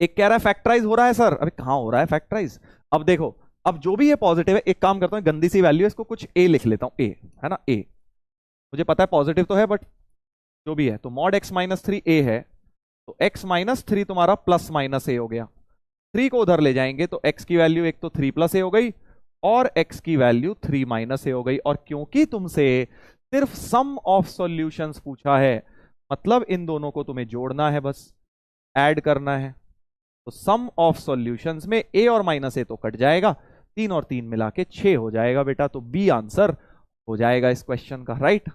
एक कह रहा है फैक्टराइज हो रहा है सर, अभी कहां हो रहा है फैक्टराइज, अब देखो, अब जो भी ये पॉजिटिव है, एक काम करता हूं गंदी सी वैल्यू है इसको कुछ ए लिख लेता हूं, ए है ना, ए मुझे पता है पॉजिटिव तो है बट जो भी है, तो मॉड x-3 ए है, तो x-3 तुम्हारा +- ए हो गया, 3 को उधर ले जाएंगे तो x की वैल्यू एक तो 3 + ए हो गई और x की वैल्यू 3 - ए हो गई, और क्योंकि तुमसे सिर्फ सम ऑफ सॉल्यूशंस पूछा है, मतलब इन दोनों को तुम्हें जोड़ना है, बस ऐड करना है, तो सम ऑफ सॉल्यूशंस में ए और -ए तो कट जाएगा, 3 और 3 मिला के 6 हो जाएगा बेटा, तो बी आंसर हो जाएगा इस क्वेश्चन का, राइट।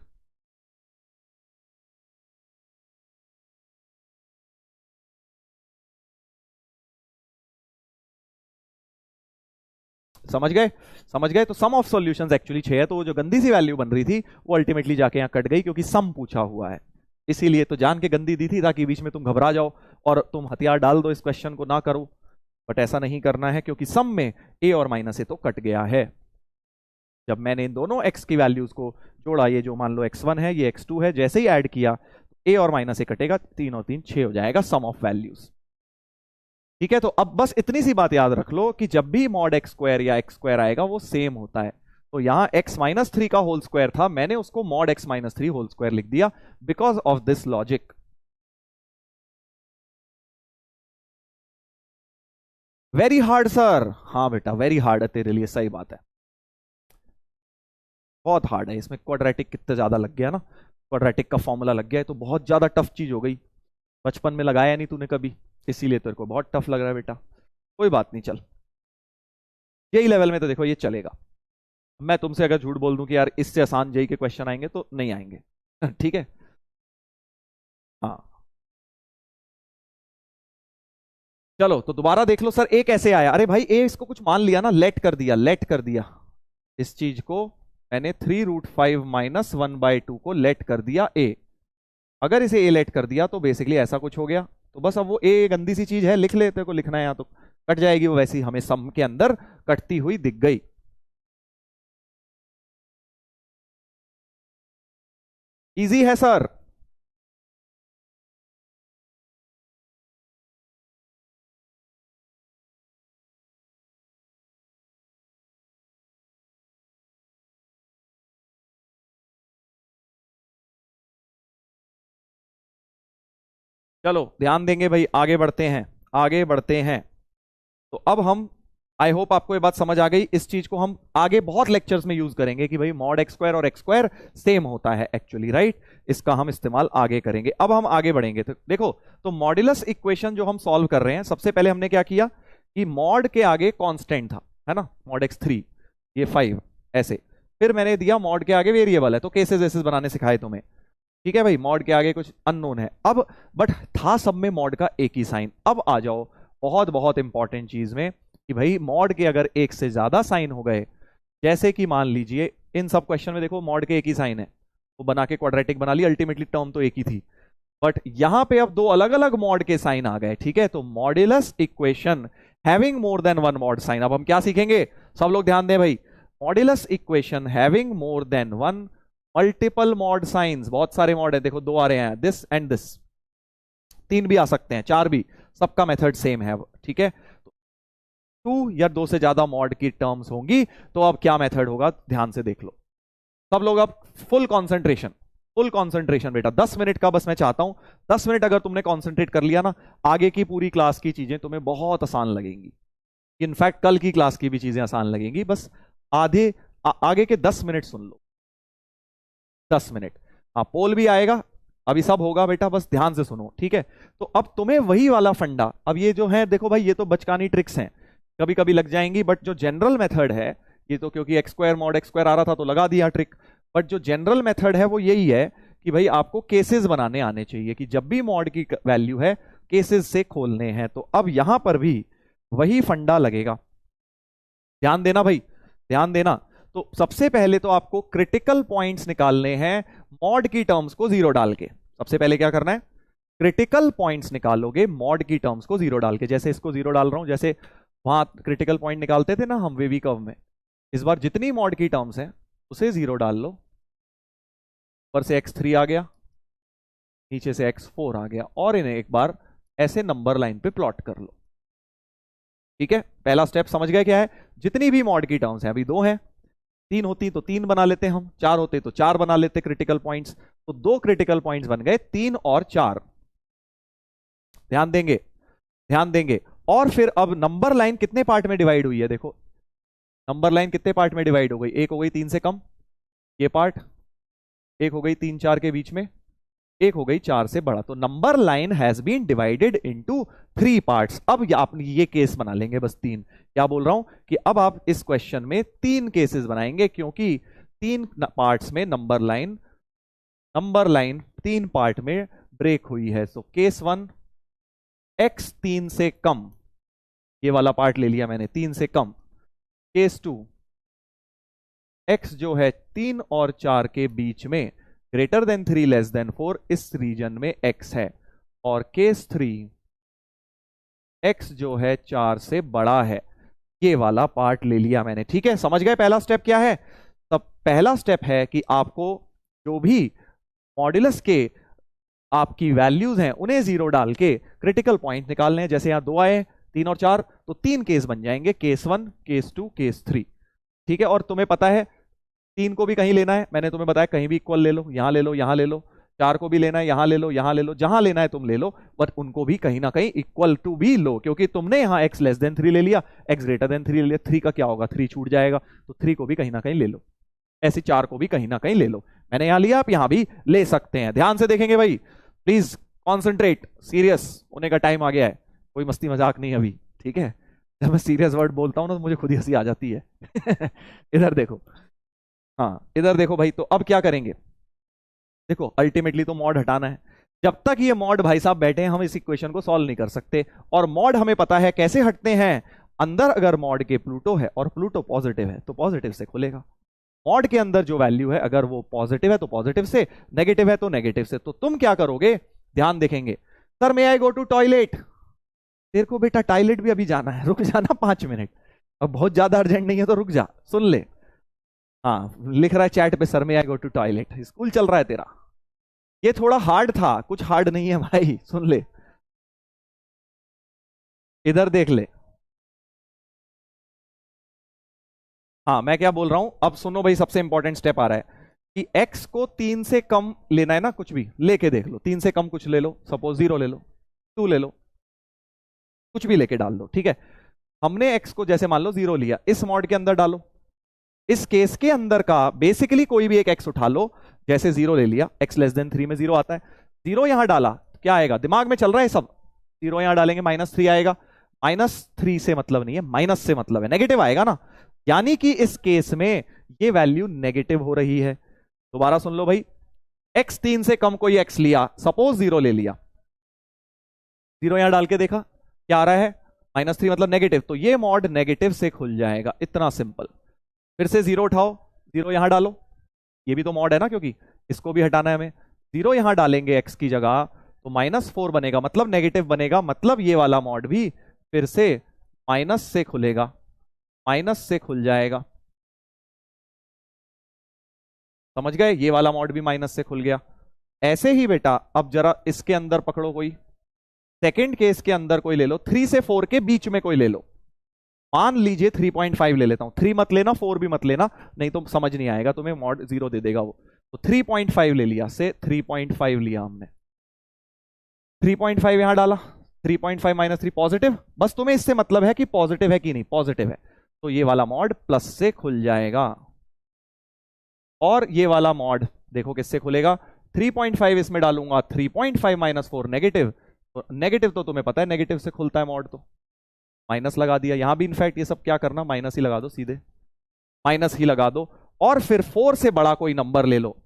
समझ गए, समझ गए, तो सम ऑफ सॉल्यूशंस एक्चुअली 6 है, तो वो जो गंदी सी वैल्यू बन रही थी वो अल्टीमेटली जाके यहां कट गई क्योंकि सम पूछा हुआ है, इसीलिए तो जान के गंदी दी थी ताकि बीच में तुम घबरा जाओ और तुम हथियार डाल दो इस क्वेश्चन को ना करो, बट ऐसा नहीं करना है क्योंकि सम में ए और -ए तो कट गया है, जब मैंने इन दोनों x की वैल्यूज को जोड़ा, ये जो मान लो x1 है ये x2 है, जैसे ही ऐड किया a और -ए कटेगा, 3 और 3 6 हो जाएगा सम ऑफ वैल्यूज, ठीक है। तो अब बस इतनी सी बात याद रख लो कि जब भी मॉड x² या x² आएगा वो सेम होता है, तो यहां x-3 का होल स्क्वायर था, मैंने उसको मॉड x-3 होल स्क्वायर लिख दिया because of this logic. Very hard sir, हाँ बेटा वेरी हार्ड है तेरे लिए, सही बात है, बहुत हार्ड है, इसमें क्वाड्रेटिक कितना ज्यादा लग गया ना, क्वाड्रेटिक का फॉर्मूला लग गया है तो बहुत ज्यादा टफ चीज हो गई, बचपन में लगाया नहीं तूने कभी, इसीलिए तेरे को बहुत टफ लग रहा है बेटा, कोई बात नहीं चल, यही लेवल में तो देखो ये चलेगा, मैं तुमसे अगर झूठ बोल दूं कि यार इससे आसान जेई के क्वेश्चन आएंगे तो नहीं आएंगे ठीक है। हाँ चलो तो दोबारा देख लो सर, ए कैसे आया, अरे भाई ए इसको कुछ मान लिया ना, लेट कर दिया, लेट कर दिया इस चीज को, मैंने 3√5 -1/2 को लेट कर दिया ए, अगर इसे ए लेट कर दिया तो बेसिकली ऐसा कुछ हो गया, तो बस अब वो ए गंदी सी चीज है, लिख लेते को लिखना है यहाँ तो कट जाएगी वो, वैसी हमें सम के अंदर कटती हुई दिख गई, इजी है सर। चलो ध्यान देंगे भाई, आगे बढ़ते हैं, आगे बढ़ते हैं। तो अब हम, आई होप आपको ये बात समझ आ गई। इस चीज को हम आगे बहुत लेक्चर्स में यूज करेंगे कि भाई मॉड एक्स स्क्वायर और एक्स स्क्वायर सेम होता है एक्चुअली, राइट। इसका हम इस्तेमाल आगे करेंगे। अब हम आगे बढ़ेंगे तो देखो, तो मॉड्यूलस इक्वेशन जो हम सॉल्व कर रहे हैं, सबसे पहले हमने क्या किया कि मॉड के आगे कांस्टेंट था, है ना, मॉड एक्स 3, ये 5 ऐसे। फिर मैंने दिया मॉड के आगे वेरिएबल है, तो केसेस एसेस बनाने सिखाए तुम्हें, ठीक है भाई। मॉड के आगे कुछ अननोन है अब, बट था सब में मॉड का एक ही साइन। अब आ जाओ बहुत बहुत इंपॉर्टेंट चीज में कि भाई मॉड के अगर एक से ज्यादा साइन हो गए, जैसे कि मान लीजिए इन सब क्वेश्चन में देखो मॉड के एक ही साइन है, वो बना के क्वाड्रेटिक बना लिया, अल्टीमेटली टर्म तो एक ही थी, बट यहां पे अब दो अलग अलग मॉड के साइन आ गए, ठीक है। तो modulus equation having more than one mod sine. अब हम क्या सीखेंगे, सब लोग ध्यान दें भाई, modulus equation having more than one multiple mod science. बहुत सारे मॉड है, देखो दो आ रहे हैं, दिस एंड दिस, तीन भी आ सकते हैं, चार भी, सबका मेथड सेम है, ठीक है। टू या दो से ज्यादा मॉड की टर्म्स होंगी तो अब क्या मेथड होगा, ध्यान से देख लो सब लोग। अब फुल कंसंट्रेशन, फुल कंसंट्रेशन बेटा, 10 मिनट का बस मैं चाहता हूं। 10 मिनट अगर तुमने कंसंट्रेट कर लिया ना, आगे की पूरी क्लास की चीजें तुम्हें बहुत आसान लगेंगी। इनफैक्ट कल की क्लास की भी चीजें आसान लगेंगी। बस आगे के 10 मिनट सुन लो, 10 मिनट। हाँ, पोल भी आएगा, अभी सब होगा बेटा, बस ध्यान से सुनो, ठीक है। तो अब तुम्हें वही वाला फंडा, अब ये जो है देखो भाई, ये तो बचकानी ट्रिक्स हैं, कभी कभी लग जाएंगी, बट जो जनरल मेथड है, ये तो क्योंकि x square mod x square आ रहा था तो लगा दिया ट्रिक, बट जो जनरल मेथड है वो यही है कि भाई आपको केसेस बनाने आने चाहिए कि जब भी मॉड की वैल्यू है केसेस से खोलने हैं। तो अब यहां पर भी वही फंडा लगेगा, ध्यान देना भाई, ध्यान देना। तो सबसे पहले तो आपको क्रिटिकल पॉइंट्स निकालने हैं मॉड की टर्म्स को जीरो डाल के। सबसे पहले क्या करना है, क्रिटिकल पॉइंट्स निकालोगे मॉड की टर्म्स को जीरो डाल के। जैसे इसको जीरो डाल रहा हूं, जैसे वहां क्रिटिकल पॉइंट निकालते थे ना हम वेवी कर्व में, इस बार जितनी मॉड की टर्म्स हैं उसे जीरो डाल लो। ऊपर से x3 आ गया, नीचे से x4 आ गया, और इन्हें एक बार ऐसे नंबर लाइन पे प्लॉट कर लो, ठीक है। पहला स्टेप समझ गए क्या है, जितनी भी मॉड की टर्म्स हैं, अभी दो हैं, तीन होती तो तीन बना लेते हम, चार होते तो चार बना लेते क्रिटिकल पॉइंट्स। तो दो क्रिटिकल पॉइंट्स बन गए, 3 और 4, ध्यान देंगे, ध्यान देंगे। और फिर अब नंबर लाइन कितने पार्ट में डिवाइड हुई है, देखो नंबर लाइन कितने पार्ट में डिवाइड हो गई, एक हो गई 3 से कम, ये पार्ट, एक हो गई 3 4 के बीच में, एक हो गई 4 से बड़ा। तो number line has been divided into 3 parts. अब आप ये केस बना लेंगे, बस 3। क्या बोल रहा हूं कि अब आप इस क्वेश्चन में 3 केसेस बनाएंगे, क्योंकि 3 पार्ट्स में नंबर लाइन 3 पार्ट में ब्रेक हुई है। सो केस 1, x 3 से कम, ये वाला पार्ट ले लिया मैंने, 3 से कम। केस 2, x जो है 3 और 4 के बीच में, ग्रेटर देन 3 लेस देन 4, इस रीजन में x है। और केस 3, x जो है 4 से बड़ा है, ये वाला पार्ट ले लिया मैंने, ठीक है। समझ गए पहला स्टेप क्या है। तब पहला स्टेप है कि आपको जो भी मॉड्यूलस के आपकी वैल्यूज हैं उन्हें जीरो डाल के क्रिटिकल पॉइंट निकालने हैं। जैसे यहां 2 आए, 3 और 4, तो 3 केस बन जाएंगे, केस 1, केस 2, केस 3, ठीक है। और तुम्हें पता है 3 को भी कहीं लेना है, मैंने तुम्हें बताया कहीं भी इक्वल ले लो, यहां ले लो, यहां ले लो। 4 को भी लेना है, यहां ले लो, यहां ले लो, जहां लेना है तुम ले लो, बट उनको भी कहीं ना कहीं इक्वल टू भी लो, क्योंकि तुमने यहां x लेस देन 3 ले लिया, x ग्रेटर देन 3 ले लिया, 3 का क्या होगा, 3 छूट जाएगा, तो 3 को भी कहीं ना कहीं ले लो। ऐसे 4 को भी कहीं ना कहीं ले लो, मैंने यहां लिया, आप यहां भी ले सकते हैं। ध्यान से देखेंगे भाई, प्लीज कॉन्सेंट्रेट, सीरियस होने का टाइम आ गया है, कोई मस्ती मजाक नहीं अभी, ठीक है। जब मैं सीरियस वर्ड बोलता हूं ना तो मुझे खुद ही हंसी आ जाती है। इधर देखो, हाँ इधर देखो भाई। तो अब क्या करेंगे, देखो अल्टीमेटली तो मॉड हटाना है। जब तक ये मॉड भाई साहब बैठे हैं हम इस इक्वेशन को सॉल्व नहीं कर सकते। और मॉड हमें पता है कैसे हटते हैं, अंदर अगर मॉड के प्लूटो है और प्लूटो पॉजिटिव है तो पॉजिटिव से खुलेगा। मॉड के अंदर जो वैल्यू है अगर वो पॉजिटिव है तो पॉजिटिव से, नेगेटिव है तो नेगेटिव से। तो तुम क्या करोगे, ध्यान देखेंगे, sir may I go to toilet. तेरे को बेटा टॉयलेट भी अभी जाना है, रुक जाना 5 मिनट, अब बहुत ज्यादा अर्जेंट नहीं है तो रुक जा, सुन ले। हाँ लिख रहा है चैट पे, sir may I go to toilet, school चल रहा है तेरा। ये थोड़ा हार्ड था, कुछ हार्ड नहीं है भाई, सुन ले, इधर देख ले। हाँ मैं क्या बोल रहा हूं, अब सुनो भाई, सबसे इंपॉर्टेंट स्टेप आ रहा है कि x को 3 से कम लेना है ना, कुछ भी लेके देख लो, 3 से कम कुछ ले लो, सपोज 0 ले लो, 2 ले लो, कुछ भी लेके डाल लो, ठीक है। हमने x को जैसे मान लो 0 लिया, इस मॉड के अंदर डालो, इस केस के अंदर का बेसिकली कोई भी एक x उठा लो, जैसे 0 ले लिया, x लेस देन 3 में 0 आता है, 0 यहां डाला, क्या आएगा, दिमाग में चल रहा है सब, 0 यहां डालेंगे -3 आएगा, -3 से मतलब नहीं है, माइनस से मतलब है, नेगेटिव आएगा ना, यानी कि इस केस में ये वैल्यू नेगेटिव हो रही है। दोबारा सुन लो भाई, x 3 से कम कोई x लिया, सपोज 0 ले लिया, 0 यहां डाल के देखा क्या आ रहा है, -3 मतलब नेगेटिव, तो ये मॉड नेगेटिव से खुल जाएगा, इतना सिंपल। फिर से 0 उठाओ, 0 यहां डालो, ये भी तो मॉड है ना, क्योंकि इसको भी हटाना है हमें, 0 यहां डालेंगे x की जगह तो -4 बनेगा, मतलब नेगेटिव बनेगा, मतलब ये वाला मॉड भी फिर से माइनस से खुलेगा, माइनस से खुल जाएगा, समझ गए, ये वाला मॉड भी माइनस से खुल गया। ऐसे ही बेटा अब जरा इसके अंदर पकड़ो, कोई सेकंड केस के अंदर कोई ले लो, 3 से 4 के बीच में कोई ले लो, मान लीजिए 3.5 ले लेता हूं, 3 मत लेना, 4 भी मत लेना, नहीं तो समझ नहीं आएगा तुम्हें, मॉड 0 दे देगा वो, तो 3.5 ले लिया, से 3.5 लिया हमने, 3.5 यहां डाला, 3.5 -3 पॉजिटिव, बस तुम्हें इससे मतलब है कि पॉजिटिव है कि नहीं, पॉजिटिव है, तो ये वाला मॉड प्लस से खुल जाएगा, और ये वाला मॉड देखो किससे खुलेगा, 3.5 इसमें डालूंगा, 3.5 -4 नेगेटिव, तो नेगेटिव तो तुम्हें पता है नेगेटिव से खुलता है मॉड, तो माइनस लगा दिया, यहां भी इनफैक्ट ये सब क्या करना, माइनस ही लगा दो, सीधे माइनस ही लगा दो, और फिर 4 से बड़ा कोई नंबर ले लो,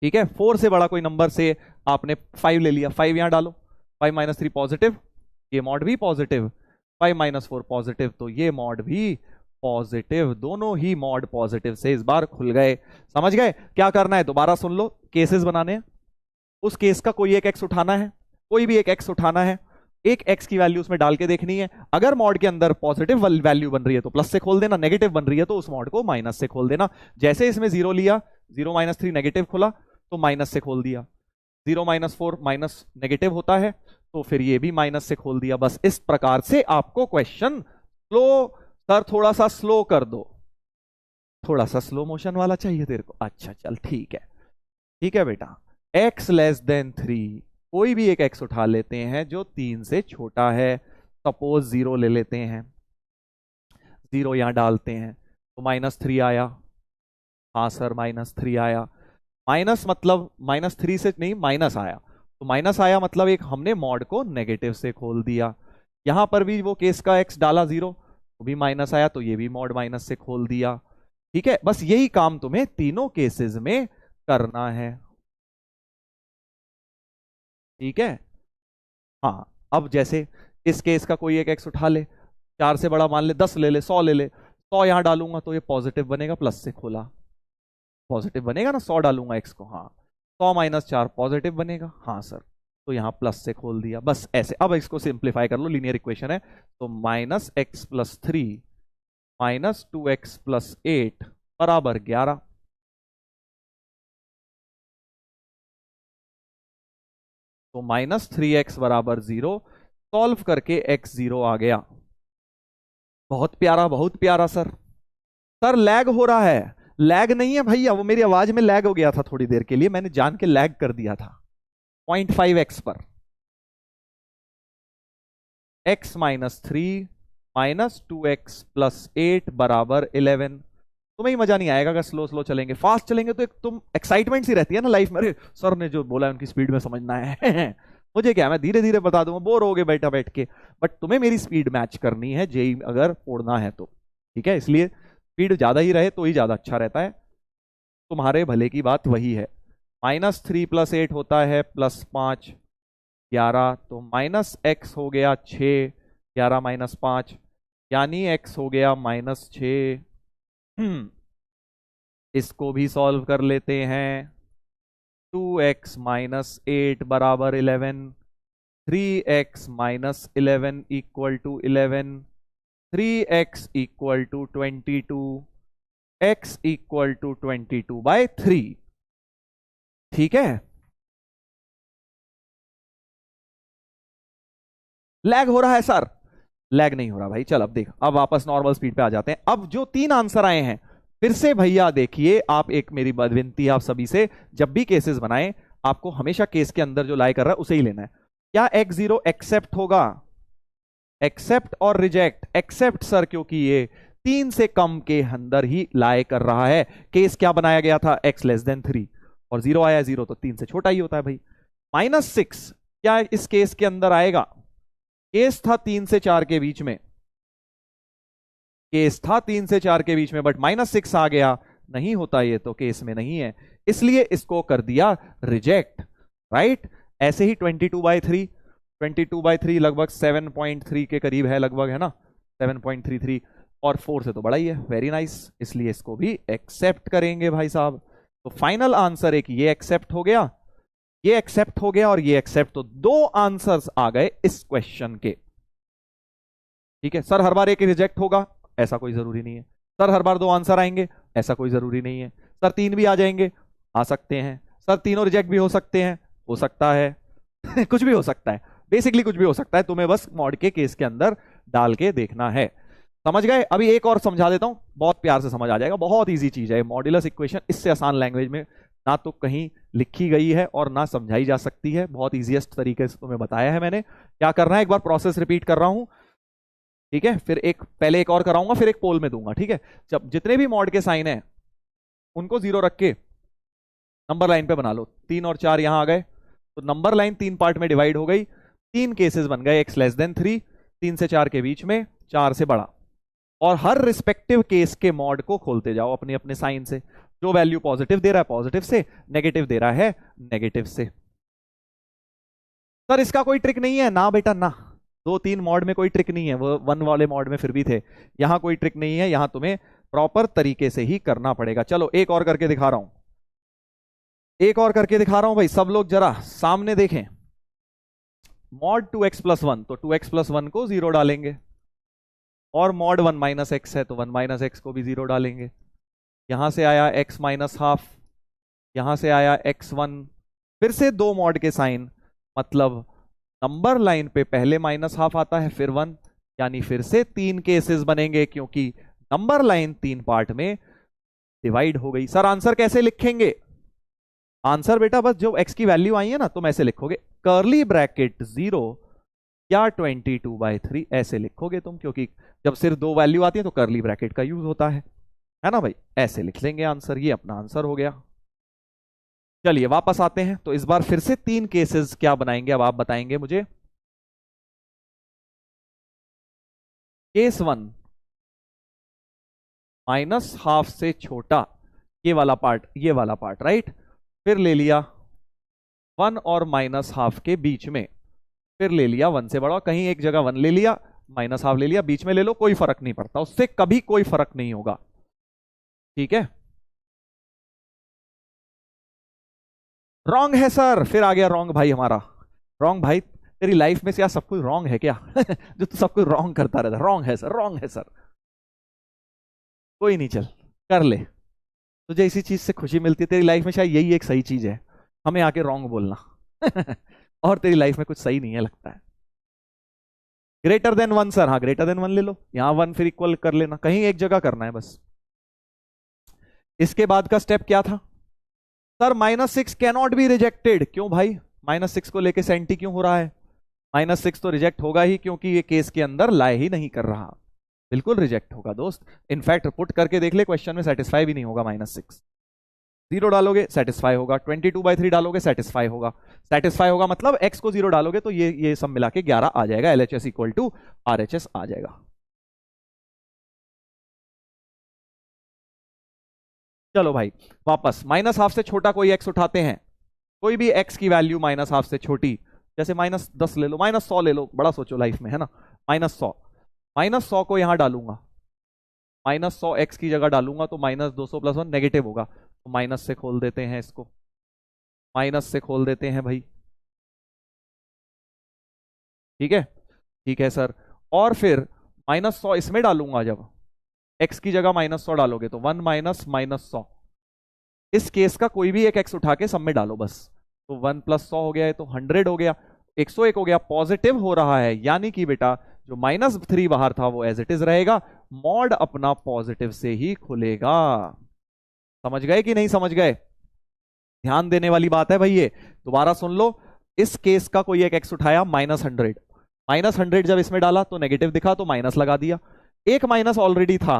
ठीक है, 4 से बड़ा कोई नंबर से आपने 5 ले लिया, 5 यहां डालो, 5 -3 पॉजिटिव, ये मॉड भी पॉजिटिव, 5 -4 पॉजिटिव, तो ये मॉड भी पॉजिटिव, दोनों ही मॉड पॉजिटिव से इस बार खुल गए। समझ गए क्या करना है, दोबारा सुन लो, केसेस बनाने हैं, उस केस का कोई एक x उठाना है, कोई भी एक x उठाना है, एक x की वैल्यू उसमें डाल के देखनी है, अगर मॉड के अंदर पॉजिटिव वैल्यू बन रही है तो प्लस से खोल देना, नेगेटिव बन रही है तो उस मॉड को माइनस से खोल देना, जैसे इसमें 0 लिया, 0 -3 नेगेटिव खुला तो माइनस से खोल दिया, 0 -4 माइनस नेगेटिव होता है तो फिर ये भी माइनस से खोल दिया, बस इस प्रकार से आपको क्वेश्चन स्लो, सर थोड़ा सा स्लो कर दो, थोड़ा सा स्लो मोशन वाला चाहिए तेरे को, अच्छा चल ठीक है बेटा, x लेस देन 3, कोई भी एक x उठा लेते हैं जो 3 से छोटा है, सपोज 0 ले लेते हैं, 0 यहां डालते हैं तो -3 आया, हाँ सर -3 आया, माइनस मतलब -3 से नहीं माइनस आया, तो माइनस आया मतलब एक हमने मॉड को नेगेटिव से खोल दिया, यहां पर भी वो केस का x डाला 0, तो भी माइनस आया, तो ये भी मॉड माइनस से खोल दिया, ठीक है, बस यही काम तुम्हें तीनों केसेस में करना है, ठीक है। हाँ अब जैसे इस केस का कोई एक x उठा ले, 4 से बड़ा मान ले, 10 ले ले, 100 ले ले, 100 यहां डालूंगा तो ये पॉजिटिव बनेगा, प्लस से खोला, पॉजिटिव बनेगा ना, 100 डालूंगा x को, हाँ 100 -4 पॉजिटिव बनेगा, हाँ सर, तो यहां प्लस से खोल दिया, बस ऐसे। अब इसको सिंप्लीफाई कर लो, लीनियर इक्वेशन है, तो -x + 3 -2x + 8 बराबर 11, तो -3x बराबर 0, सॉल्व करके x 0 आ गया, बहुत प्यारा बहुत प्यारा सर। सर लैग हो रहा है, लैग नहीं है भैया, वो मेरी आवाज में लैग हो गया था थोड़ी देर के लिए, मैंने जान के लैग कर दिया था, 0.5x पर, x -3 -2x + 8 बराबर 11, तुम्हें ही मजा नहीं आएगा अगर स्लो स्लो चलेंगे, फास्ट चलेंगे तो एक तुम एक्साइटमेंट सी रहती है ना लाइफ में, अरे सर ने जो बोला है उनकी स्पीड में समझना है मुझे क्या, मैं धीरे धीरे बता दूंगा, बोर हो गए बैठा बैठ के, बट तुम्हें मेरी स्पीड मैच करनी है जेई अगर फोड़ना है तो, ठीक है, इसलिए स्पीड ज्यादा ही रहे तो ही ज्यादा अच्छा रहता है, तुम्हारे भले की बात वही है। -3 + 8 होता है +5 11, तो -x हो गया 6, 11 -5 यानी x हो गया -6, इसको भी सॉल्व कर लेते हैं, 2x - 8 बराबर 11, 3x - 11 = 11, 3x = 22, x = 22/3, ठीक है। लैग हो रहा है सर, लैग नहीं हो रहा भाई, चल अब देख, अब वापस नॉर्मल स्पीड पे आ जाते हैं। अब जो 3 आंसर आए हैं फिर से भैया देखिए, आप एक मेरी विनती है आप सभी से, जब भी केसेस बनाएं आपको हमेशा केस के अंदर जो लाई कर रहा है उसे ही लेना है। क्या x0 एक्सेप्ट होगा? एक्सेप्ट और रिजेक्ट? एक्सेप्ट सर, क्योंकि ये 3 से कम के अंदर ही लाए कर रहा है। केस क्या बनाया गया था? x<3 और 0 आया। 0 तो 3 से छोटा ही होता है भाई। -6 क्या इस केस के अंदर आएगा? केस था 3 से 4 के बीच में, केस था 3 से 4 के बीच में, बट -6 आ गया, नहीं होता ये तो केस में नहीं है, इसलिए इसको कर दिया रिजेक्ट, राइट। ऐसे ही 22/3, 22/3 लगभग 7.3 के करीब है, लगभग, है ना, 7.33, और 4 से तो बड़ा ही है। वेरी नाइस, इसलिए इसको भी एक्सेप्ट करेंगे भाई साहब। तो फाइनल आंसर एक ये एक्सेप्ट हो गया, ये एक्सेप्ट हो गया और ये एक्सेप्ट, तो 2 आंसर्स आ गए इस क्वेश्चन के। ठीक है सर, हर बार एक रिजेक्ट होगा ऐसा कोई जरूरी नहीं है। सर हर बार 2 आंसर आएंगे ऐसा कोई जरूरी नहीं है। सर 3 भी आ जाएंगे, आ सकते हैं। सर तीनों रिजेक्ट भी हो सकते हैं, हो सकता है। कुछ भी हो सकता है, बेसिकली कुछ भी हो सकता है, तुम्हें बस मॉड के केस के अंदर डाल के देखना है। समझ गए? अभी एक और समझा देता हूं, बहुत प्यार से समझ आ जाएगा, बहुत इजी चीज है मॉड्यूलस इक्वेशन। इससे आसान लैंग्वेज में ना तो कहीं लिखी गई है और ना समझाई जा सकती है, बहुत इजीएस्ट तरीके से तुम्हें बताया है मैंने। क्या करना है, एक बार प्रोसेस रिपीट कर रहा हूं, ठीक है, फिर पहले एक और कराऊंगा, फिर एक पोल में दूंगा, ठीक है। जब जितने भी मॉड के साइन है उनको 0 रख के नंबर लाइन पे बना लो। 3 और 4 यहां आ गए, तो नंबर लाइन 3 पार्ट में डिवाइड हो गई, 3 केसेस बन गए, x<3, 3 से 4 के बीच में, 4 से बड़ा, और हर रिस्पेक्टिव केस के मॉड को खोलते जाओ अपने अपने साइन से। जो वैल्यू पॉजिटिव दे रहा है पॉजिटिव से, नेगेटिव दे रहा है नेगेटिव से। सर इसका कोई ट्रिक नहीं है ना बेटा, ना। 2-3 मॉड में कोई ट्रिक नहीं है, वो 1 वाले मॉड में फिर भी थे, यहां कोई ट्रिक नहीं है, यहां तुम्हें प्रॉपर तरीके से ही करना पड़ेगा। चलो एक और करके दिखा रहा हूं, एक और करके दिखा रहा हूं भाई, सब लोग जरा सामने देखें। मॉड 2x+1, तो 2x+1 को 0 डालेंगे, और मॉड 1-x है तो 1-x को भी 0 डालेंगे। यहां से आया x-12, यहां से आया x1, फिर से 2 मॉड के साइन, मतलब नंबर लाइन पे पहले -12 आता है फिर 1, यानी फिर से 3 केसेस बनेंगे, क्योंकि नंबर लाइन 3 पार्ट में डिवाइड हो गई। सर आंसर कैसे लिखेंगे? आंसर बेटा बस जो x की वैल्यू आई है ना, तुम ऐसे लिखोगे, कर्ली ब्रैकेट 0 या 22/3 ऐसे लिखोगे तुम, क्योंकि जब सिर्फ 2 वैल्यू आती है तो कर्ली ब्रैकेट का यूज होता है ना भाई। ऐसे लिख लेंगे आंसर, ये अपना आंसर हो गया। चलिए वापस आते हैं, तो इस बार फिर से 3 केसेस क्या बनाएंगे, अब आप बताएंगे मुझे। केस 1, -12 से छोटा, ये वाला पार्ट, ये वाला पार्ट, राइट। फिर ले लिया 1 और -12 के बीच में, फिर ले लिया 1 से बड़ा, कहीं एक जगह 1 ले लिया, -12 ले लिया, बीच में ले लो, कोई फर्क नहीं पड़ता, उससे कभी कोई फर्क नहीं होगा, ठीक है। रॉन्ग है सर, फिर आ गया रॉन्ग भाई हमारा। रॉन्ग भाई, तेरी लाइफ में से यार सब कुछ रॉन्ग है क्या? जो तू सब कुछ रॉन्ग करता रहता। रॉन्ग है सर, रॉन्ग है सर। कोई नहीं, चल कर ले, तुझे इसी चीज से खुशी मिलती है, तेरी लाइफ में शायद यही एक सही चीज है, हमें आके रॉन्ग बोलना। और तेरी लाइफ में कुछ सही नहीं है लगता है। >1 सर, हाँ >1 ले लो, यहां 1 फिर इक्वल कर लेना, कहीं एक जगह करना है बस। इसके बाद का स्टेप क्या था? सर -6 कैनॉट बी रिजेक्टेड, क्यों भाई? -6 को लेके सेंटी क्यों हो रहा है? -6 तो रिजेक्ट होगा ही, क्योंकि ये केस के अंदर लाए ही नहीं कर रहा, बिल्कुल रिजेक्ट होगा दोस्त। इनफैक्ट पुट करके देख ले, क्वेश्चन में सेटिस्फाई भी नहीं होगा। -6 0 डालोगे सेटिस्फाई होगा, 22/3 डालोगे सेटिस्फाई होगा, सेटिस्फाई होगा मतलब x को 0 डालोगे तो ये सब मिला के 11 आ जाएगा, LHS = RHS आ जाएगा। चलो भाई वापस, -12 से छोटा कोई x उठाते हैं, कोई भी x की वैल्यू -12 से छोटी, जैसे -10 ले लो, -100 ले लो, बड़ा सोचो लाइफ में, है ना। -100, -100 को यहां डालूंगा, -100 x की जगह डालूंगा तो -200 + 1 नेगेटिव होगा, तो माइनस से खोल देते हैं इसको, माइनस से खोल देते हैं भाई, ठीक है, ठीक है सर। और फिर -100 इसमें डालूंगा, जब x की जगह -100 डालोगे तो 1 - -100, इस केस का कोई भी एक x उठा के सब में डालो बस, तो 1 + 100 हो गया है, तो 100 हो गया, 101 हो गया, पॉजिटिव हो रहा है, यानी कि बेटा जो -3 बाहर था वो एज इट इज रहेगा, मॉड अपना पॉजिटिव से ही खुलेगा। समझ गए कि नहीं समझ गए? ध्यान देने वाली बात है भाई, ये दोबारा सुन लो। इस केस का कोई एक एक्स उठाया -100, -100 जब इसमें डाला तो नेगेटिव दिखा तो माइनस लगा दिया, एक माइनस ऑलरेडी था,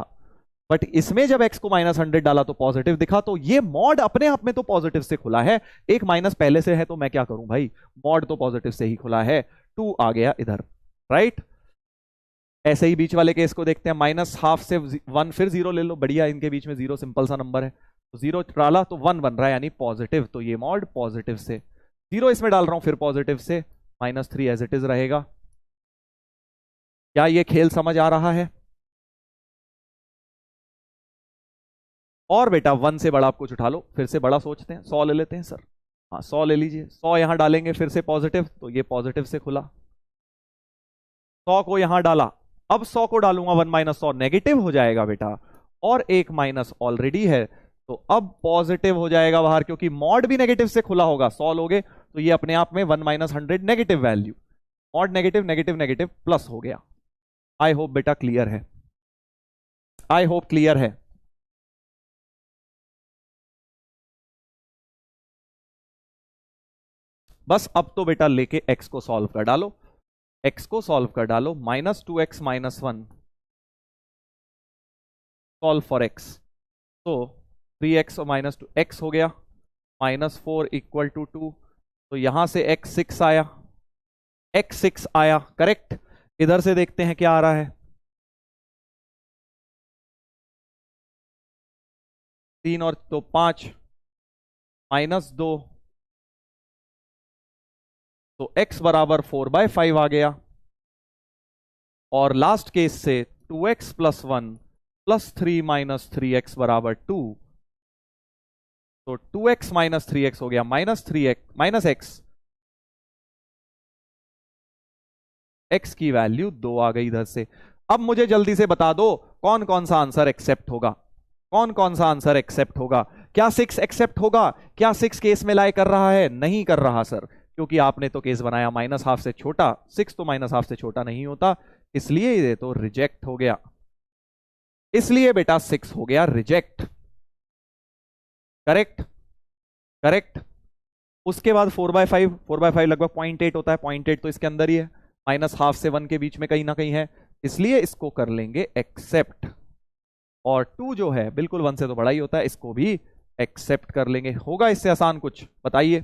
बट इसमें जब x को -100 डाला तो पॉजिटिव दिखा, तो ये मॉड अपने आप में तो पॉजिटिव से खुला है, एक माइनस पहले से है तो मैं क्या करूं भाई, मॉड तो पॉजिटिव से ही खुला है, 2 आ गया इधर, राइट। ऐसे ही बीच वाले केस को देखते हैं, -12 से 1, फिर 0 ले लो, बढ़िया, इनके बीच में 0 सिंपल सा नंबर है, तो 0 डाला तो 1 बन रहा है, यानी पॉजिटिव, तो ये मॉड पॉजिटिव से, 0 इसमें डाल रहा हूं फिर पॉजिटिव से, -3 एज इट इज रहेगा। क्या ये खेल समझ आ रहा है? और बेटा 1 से बड़ा आप कुछ उठा लो, फिर से बड़ा सोचते हैं, 100 ले लेते हैं सर, हाँ 100 ले लीजिए, 100 यहां डालेंगे फिर से पॉजिटिव, तो ये पॉजिटिव से खुला, 100 को यहां डाला, अब 100 को डालूंगा 1 - 100 नेगेटिव हो जाएगा बेटा, और एक माइनस ऑलरेडी है, तो अब पॉजिटिव हो जाएगा बाहर, क्योंकि मॉड भी नेगेटिव से खुला होगा, 100 लोगे तो ये अपने आप में 1 - 100 negative value, mod negative negative negative plus हो गया। आई होप बेटा क्लियर है, आई होप क्लियर है। बस अब तो बेटा लेके x को सॉल्व कर डालो, x को सॉल्व कर डालो, -2x - 1 सॉल्व फॉर x, तो 3x और -2 x हो गया, -4 = 2, तो यहां से x 6 आया, x 6 आया, करेक्ट। इधर से देखते हैं क्या आ रहा है, 3 और 2 5, -2, तो x बराबर 4/5 आ गया, और लास्ट केस से 2x + 1 + 3 - 3x बराबर 2, तो 2x - 3x हो गया -3x -x, x की वैल्यू 2 आ गई इधर से। अब मुझे जल्दी से बता दो कौन कौन सा आंसर एक्सेप्ट होगा, कौन कौन सा आंसर एक्सेप्ट होगा, क्या 6 एक्सेप्ट होगा, क्या 6 केस में लाई कर रहा है, नहीं कर रहा सर, क्योंकि आपने तो केस बनाया -12 से छोटा, 6 तो -12 से छोटा नहीं होता, इसलिए ये तो रिजेक्ट हो गया, इसलिए बेटा 6 हो गया रिजेक्ट, करेक्ट, करेक्ट। उसके बाद 4/5, 4/5 लगभग 0.8 होता है, 0.8 तो इसके अंदर ही है, -12 से 1 के बीच में कहीं ना कहीं है, इसलिए इसको कर लेंगे एक्सेप्ट, और 2 जो है बिल्कुल 1 से तो बड़ा ही होता है, इसको भी एक्सेप्ट कर लेंगे। होगा इससे आसान कुछ, बताइए।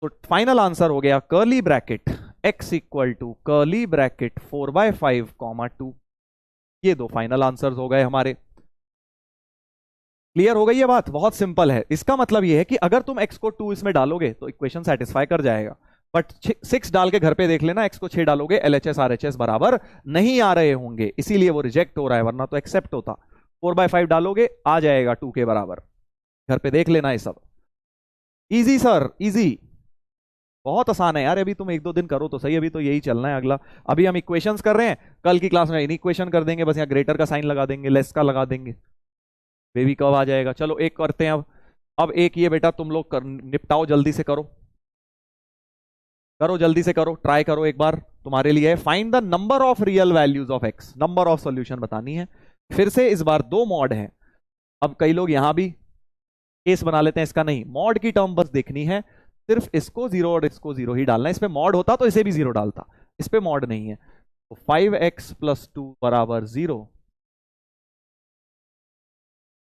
तो फाइनल आंसर हो गया curly bracket x = curly bracket 4/5, 2, ये दो फाइनल आंसर्स हो गए हमारे। क्लियर हो गई ये बात, बहुत सिंपल है। इसका मतलब ये है कि अगर तुम x को 2 इसमें डालोगे तो इक्वेशन सेटिस्फाई कर जाएगा, बट 6 डाल के घर पे देख लेना, x को 6 डालोगे LHS RHS बराबर नहीं आ रहे होंगे, इसीलिए वो रिजेक्ट हो रहा है, वरना तो एक्सेप्ट होता। 4/5 डालोगे आ जाएगा 2 के बराबर, घर पे देख लेना ये सब। इजी सर, इजी, बहुत आसान है यार, अभी तुम 1-2 दिन करो तो सही, अभी तो यही चलना है अगला। अभी हम इक्वेशंस कर रहे हैं, कल की क्लास में इन इक्वेशन कर देंगे, बस यहाँ ग्रेटर का साइन लगा देंगे, लेस का लगा देंगे, बेबी कब आ जाएगा। चलो एक करते हैं अब एक ये बेटा तुम लोग निपटाओ, जल्दी से करो, करो जल्दी से करो, ट्राई करो एक बार, तुम्हारे लिए है। Find the number of real values of x, number of solution बतानी है। फिर से इस बार 2 मॉड है, अब कई लोग यहां भी केस बना लेते हैं, इसका नहीं, मॉड की टर्म बस देखनी है, सिर्फ इसको 0 और इसको 0 ही डालना है, इस पे मॉड होता तो इसे भी 0 डालता, इस पे मॉड नहीं है। तो 5x + 2 बराबर 0,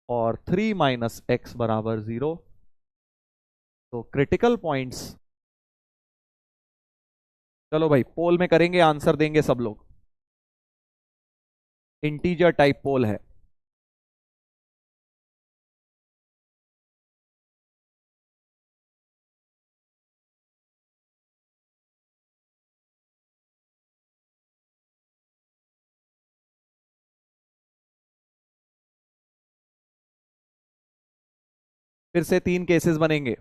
और 3 - x बराबर 0, तो क्रिटिकल पॉइंट्स, चलो भाई पोल में करेंगे, आंसर देंगे सब लोग, इंटीजर टाइप पोल है। फिर से 3 केसेस बनेंगे,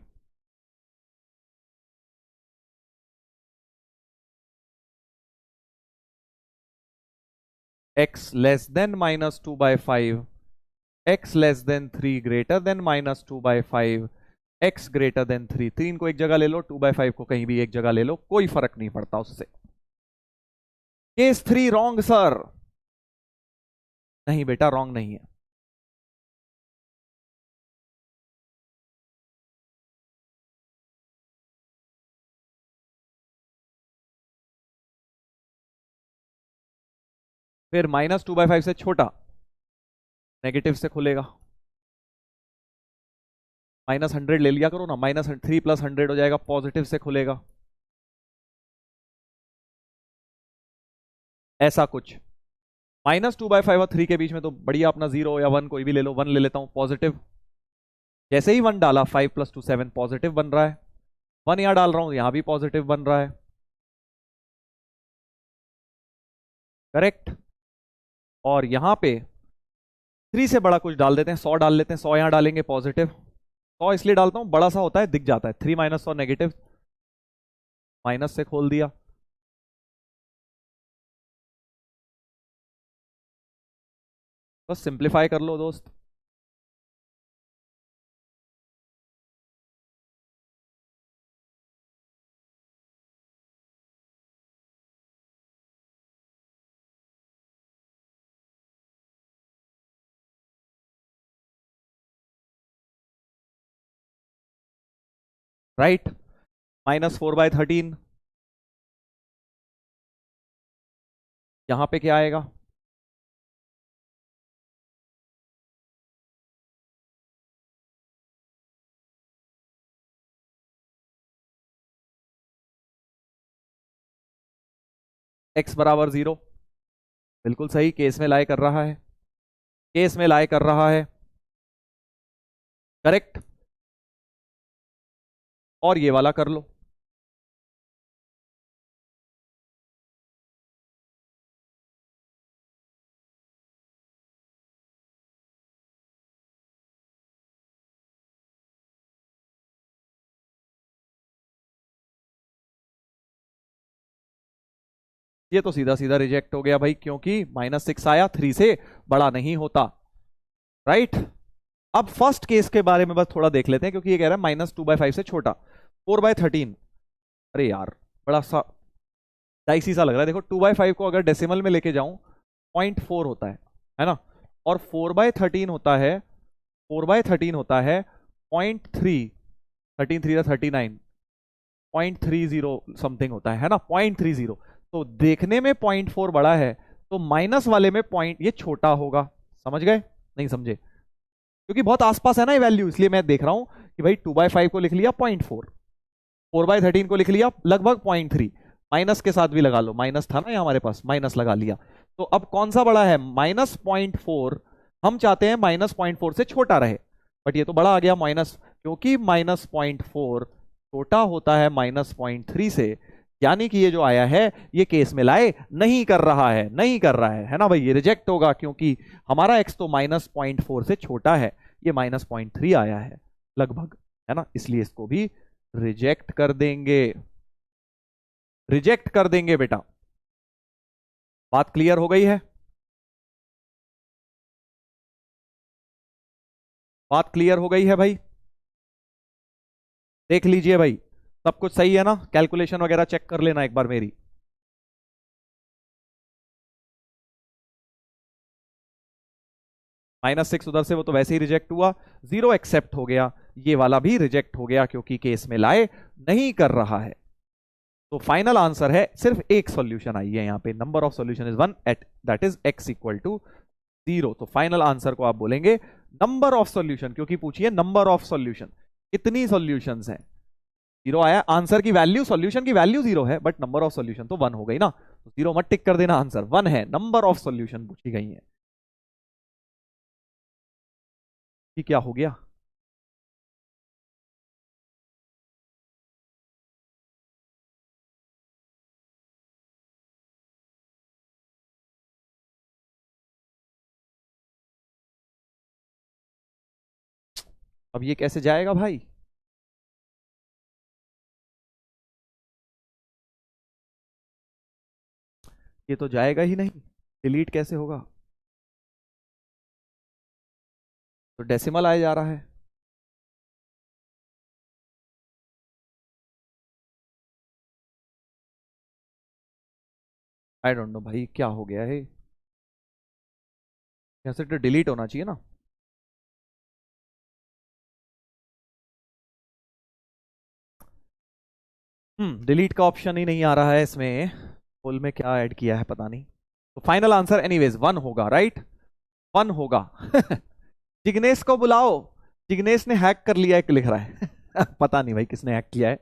x less than -2/5, x less than 3 greater then -2/5, x greater then 3, 3 को एक जगह ले लो, 2/5 को कहीं भी एक जगह ले लो, कोई फर्क नहीं पड़ता उससे। केस 3 रॉन्ग सर, नहीं बेटा रॉन्ग नहीं है, फिर -2/5 से छोटा, नेगेटिव से खुलेगा। -100 ले लिया करो ना, -3 + 100 हो जाएगा, पॉजिटिव से खुलेगा। ऐसा कुछ। -2/5 और 3 के बीच में तो बढ़िया अपना 0 या 1 कोई भी ले लो, 1 ले लेता हूं, पॉजिटिव। जैसे ही 1 डाला, 5 + 2 7 पॉजिटिव बन रहा है। 1 यहां डाल रहा हूं, यहां भी पॉजिटिव बन रहा है। करेक्ट। और यहां पे 3 से बड़ा कुछ डाल देते हैं, 100 डाल लेते हैं, 100 यहां डालेंगे पॉजिटिव। 100 इसलिए डालता हूं, बड़ा सा होता है, दिख जाता है। 3 - 100 नेगेटिव, माइनस से खोल दिया। बस सिंप्लीफाई कर लो दोस्त। राइट। -4/13, यहां पे क्या आएगा? x = 0। बिल्कुल सही, केस में लाई कर रहा है, केस में लाई कर रहा है। करेक्ट। और ये वाला कर लो। ये तो सीधा सीधा रिजेक्ट हो गया भाई, क्योंकि -6 आया, 3 से बड़ा नहीं होता। राइट। अब फर्स्ट केस के बारे में बस थोड़ा देख लेते हैं, क्योंकि ये कह रहा है -2/5 से छोटा। 4/13, अरे यार बड़ा सा डाइसी सा लग रहा है। देखो 2/5 को अगर डेसिमल में लेके जाऊं, 0.4 होता है ना। और 4/13 होता है, 4/13 होता है 0.3, 13 3 39, 0.30 समथिंग होता है ना, 0.30। तो देखने में 0.4 बड़ा है, तो माइनस वाले में पॉइंट ये छोटा होगा। समझ गए? नहीं समझे? क्योंकि बहुत आसपास है ना ये वैल्यू, इसलिए मैं देख रहा हूं कि भाई 2/5 को लिख लिया 0.4, 4/13 को लिख लिया लगभग 0.3, माइनस के साथ भी लगा लो, माइनस था ना यहाँ हमारे पास, माइनस लगा लिया। तो अब कौन सा बड़ा है? -0.4। हम चाहते हैं -0.4 से छोटा रहे, बट ये तो बड़ा आ गया माइनस, क्योंकि -0.4 छोटा होता है -0.3 से। यानी कि ये जो आया है, ये केस में लाए नहीं कर रहा है, नहीं कर रहा है ना भाई, ये रिजेक्ट होगा, क्योंकि हमारा x तो -0.4 से छोटा है, ये -0.3 आया है लगभग, है ना, इसलिए इसको भी रिजेक्ट कर देंगे, रिजेक्ट कर देंगे बेटा। बात क्लियर हो गई है? बात क्लियर हो गई है भाई? देख लीजिए भाई, सब कुछ सही है ना? कैलकुलेशन वगैरह चेक कर लेना एक बार मेरी। -6 उधर से वो तो वैसे ही रिजेक्ट हुआ, 0 एक्सेप्ट हो गया, ये वाला भी रिजेक्ट हो गया, क्योंकि केस में लाए नहीं कर रहा है। तो फाइनल आंसर है, सिर्फ एक सॉल्यूशन आई है यहाँ पे, number of solution is 1 at that is x = 0। तो फाइनल आंसर को आप बोलेंगे नंबर ऑफ सॉल्यूशन, क्योंकि पूछिए नंबर ऑफ सॉल्यूशन कितनी सॉल्यूशंस हैं, 0 आया। आंसर की वैल्यू, सॉल्यूशन की वैल्यू 0 है, बट नंबर ऑफ सॉल्यूशन तो 1 हो गई ना, तो 0 मत टिक कर देना, आंसर 1 है, नंबर ऑफ सॉल्यूशन पूछी गई है। कि क्या हो गया? अब ये कैसे जाएगा भाई? ये तो जाएगा ही नहीं, डिलीट कैसे होगा? तो डेसिमल आया जा रहा है। आई डोंट नो भाई, क्या हो गया है? यहाँ से तो डिलीट होना चाहिए ना। डिलीट का ऑप्शन ही नहीं आ रहा है इसमें, फुल में क्या ऐड किया है पता नहीं। तो फाइनल आंसर एनीवेज 1 होगा, राइट? 1 होगा। जिग्नेश को बुलाओ, जिग्नेश ने हैक कर लिया है लिख रहा है। पता नहीं भाई किसने हैक किया है।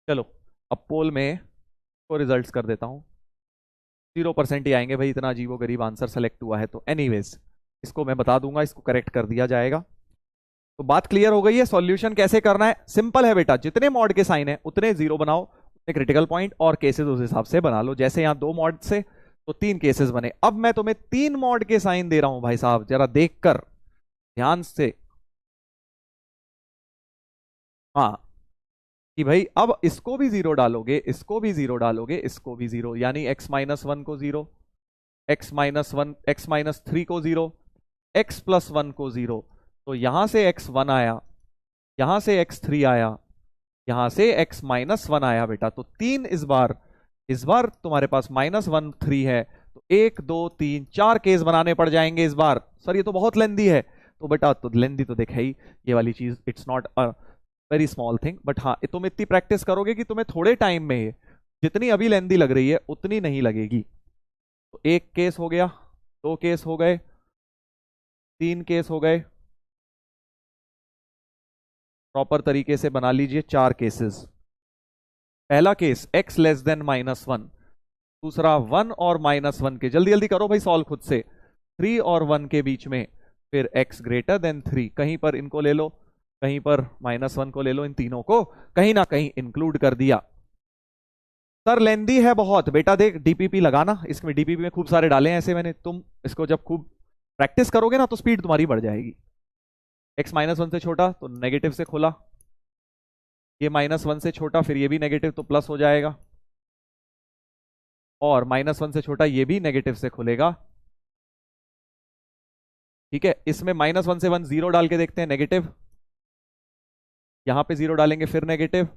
चलो अब पोल में को रिजल्ट्स कर देता हूं। 0% ही आएंगे भाई, इतना अजीबो गरीब आंसर सेलेक्ट हुआ है। तो एनीवेज इसको मैं बता दूंगा, इसको करेक्ट कर दिया जाएगा। तो बात क्लियर हो गई है। सॉल्यूशन कैसे करना है, सिंपल है बेटा, जितने मॉड के साइन है उतने जीरो बनाओ, उतने क्रिटिकल पॉइंट और केसेस उस हिसाब से बना लो। जैसे यहां 2 मॉड से तो 3 केसेस बने। अब मैं तुम्हें 3 मॉड के साइन दे रहा हूं भाई साहब, जरा देखकर ध्यान से। हाँ कि भाई अब इसको भी जीरो डालोगे, इसको भी जीरो डालोगे, इसको भी जीरो, यानी x-1 को जीरो, x-1, x-3 को जीरो, x+1 को जीरो। तो यहां से x1 आया, यहां से x3 आया, यहां से x-1 आया बेटा। तो 3 इस बार तुम्हारे पास -1 3 है। तो 1 2 3 4 केस बनाने पड़ जाएंगे इस बार। सर ये तो बहुत लेंदी है। तो बेटा तो लेंदी तो देखा ही, ये वाली चीज it's not a very small thing, but हाँ तुम इतनी प्रैक्टिस करोगे कि तुम्हें थोड़े टाइम में जितनी अभी लेंदी लग रही है उतनी नहीं लगेगी। तो 1 केस हो गया, 2 केस हो गए, 3 केस हो गए, प्रॉपर तरीके से बना लीजिए 4 केसेस। पहला केस x लेस देन -1, दूसरा 1 और -1 के, जल्दी जल्दी करो भाई सॉल्व खुद से, 3 और 1 के बीच में, फिर x ग्रेटर देन 3, कहीं पर इनको ले लो, कहीं पर -1 को ले लो, इन तीनों को कहीं ना कहीं इंक्लूड कर दिया। सर लेंदी है बहुत बेटा, देख डीपीपी लगाना, इसमें डीपीपी में खूब सारे डाले हैं ऐसे मैंने। तुम इसको जब खूब प्रैक्टिस करोगे ना तो स्पीड तुम्हारी बढ़ जाएगी। x-1 से छोटा तो नेगेटिव से खोला, ये -1 से छोटा, फिर ये भी नेगेटिव तो प्लस हो जाएगा, और -1 से छोटा ये भी नेगेटिव से खुलेगा। ठीक है, इसमें -1 से 1 जीरो डाल के देखते हैं, नेगेटिव, यहां पे जीरो डालेंगे फिर नेगेटिव,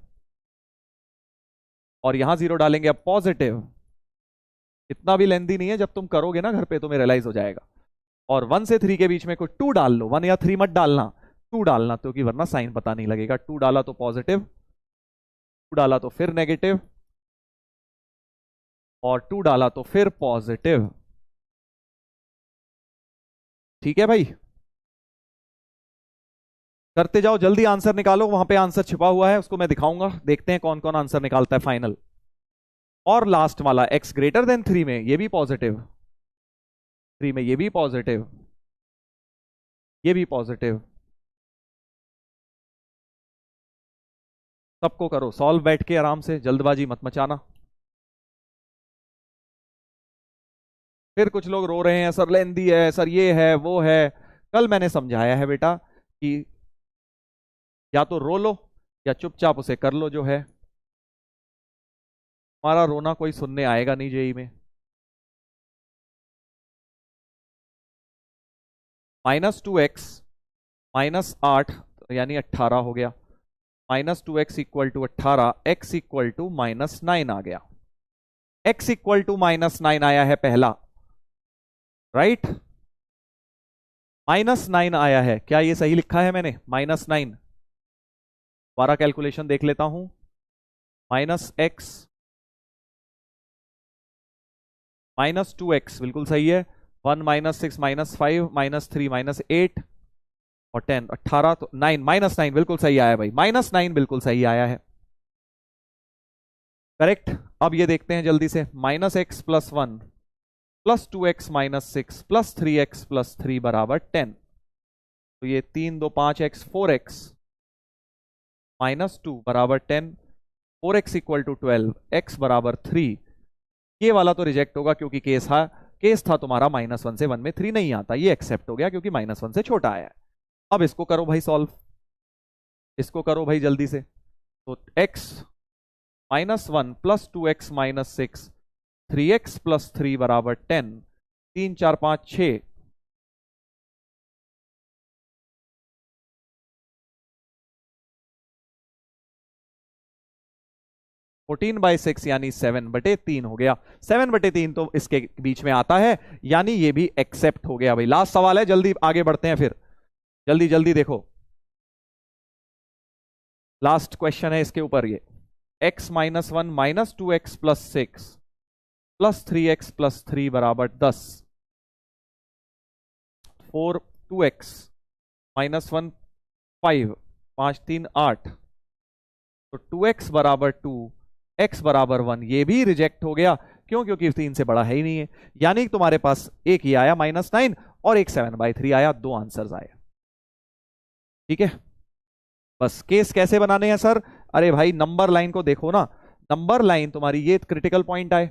और यहां जीरो डालेंगे अब पॉजिटिव। इतना भी लेंदी नहीं है, जब तुम करोगे ना घर पे तुम्हें रियलाइज हो जाएगा। और 1 से 3 के बीच में कोई 2 डाल लो, 1 या 3 मत डालना, 2 डालना, क्योंकि वरना साइन पता नहीं लगेगा। 2 डाला तो पॉजिटिव, 2 डाला तो फिर नेगेटिव, और 2 डाला तो फिर पॉजिटिव। ठीक है भाई, करते जाओ, जल्दी आंसर निकालो, वहां पे आंसर छिपा हुआ है, उसको मैं दिखाऊंगा, देखते हैं कौन कौन आंसर निकालता है फाइनल। और लास्ट वाला x ग्रेटर देन 3 में ये भी पॉजिटिव, 3 में ये भी पॉजिटिव, ये भी पॉजिटिव। सबको करो सॉल्व बैठ के आराम से, जल्दबाजी मत मचाना। फिर कुछ लोग रो रहे हैं, सर लेंदी है, सर ये है वो है। कल मैंने समझाया है बेटा कि या तो रो लो या चुपचाप उसे कर लो जो है। हमारा रोना कोई सुनने आएगा नहीं जेई में। -2x -8 यानी 18 हो गया, -2x equal to 18, x equal to -9 आ गया। x इक्वल टू -9 आया है पहला, राइट? -9 आया है, क्या ये सही लिखा है मैंने? -9, दोबारा कैलकुलेशन देख लेता हूं। -x -2x बिल्कुल सही है, 1 -6 -5 -3 -8 और 10 18, तो 9 -9 बिल्कुल सही आया भाई, -9 बिल्कुल सही आया है, करेक्ट। अब ये देखते हैं जल्दी से, -x + 1 + 2x - 6 + 3x + 3 बराबर 10। तो ये 3 2 5x 4x -2 बराबर 10, 4x इक्वल टू 12, x बराबर 3। ये वाला तो रिजेक्ट होगा क्योंकि केस था तुम्हारा -1 से 1 में 3 नहीं आता, ये एक्सेप्ट हो गया क्योंकि -1 से छोटा आया है। अब इसको करो भाई सॉल्व, इसको करो भाई जल्दी से। तो x -1 + 2x - 6, 3x + 3 बराबर 10, 3 4 5 6, 14/6 यानी 7/3 हो गया। 7/3 तो इसके बीच में आता है, यानी ये भी एक्सेप्ट हो गया भाई। लास्ट सवाल है, जल्दी आगे बढ़ते हैं फिर, जल्दी जल्दी देखो, लास्ट क्वेश्चन है इसके ऊपर ये। x -1 -2x + 6 plus 3x plus 3 बराबर 10, 4 2x माइनस 1 5, 5 3 8, तो 2x बराबर 2, x बराबर 1, ये भी रिजेक्ट हो गया। क्यों? क्योंकि 3 से बड़ा है ही नहीं है। यानी तुम्हारे पास एक ही आया -9 और एक 7/3 आया, दो आंसर्स आए। ठीक है, बस केस कैसे बनाने हैं सर? अरे भाई नंबर लाइन को देखो ना, नंबर लाइन तुम्हारी ये क्रिटिकल पॉइंट आए,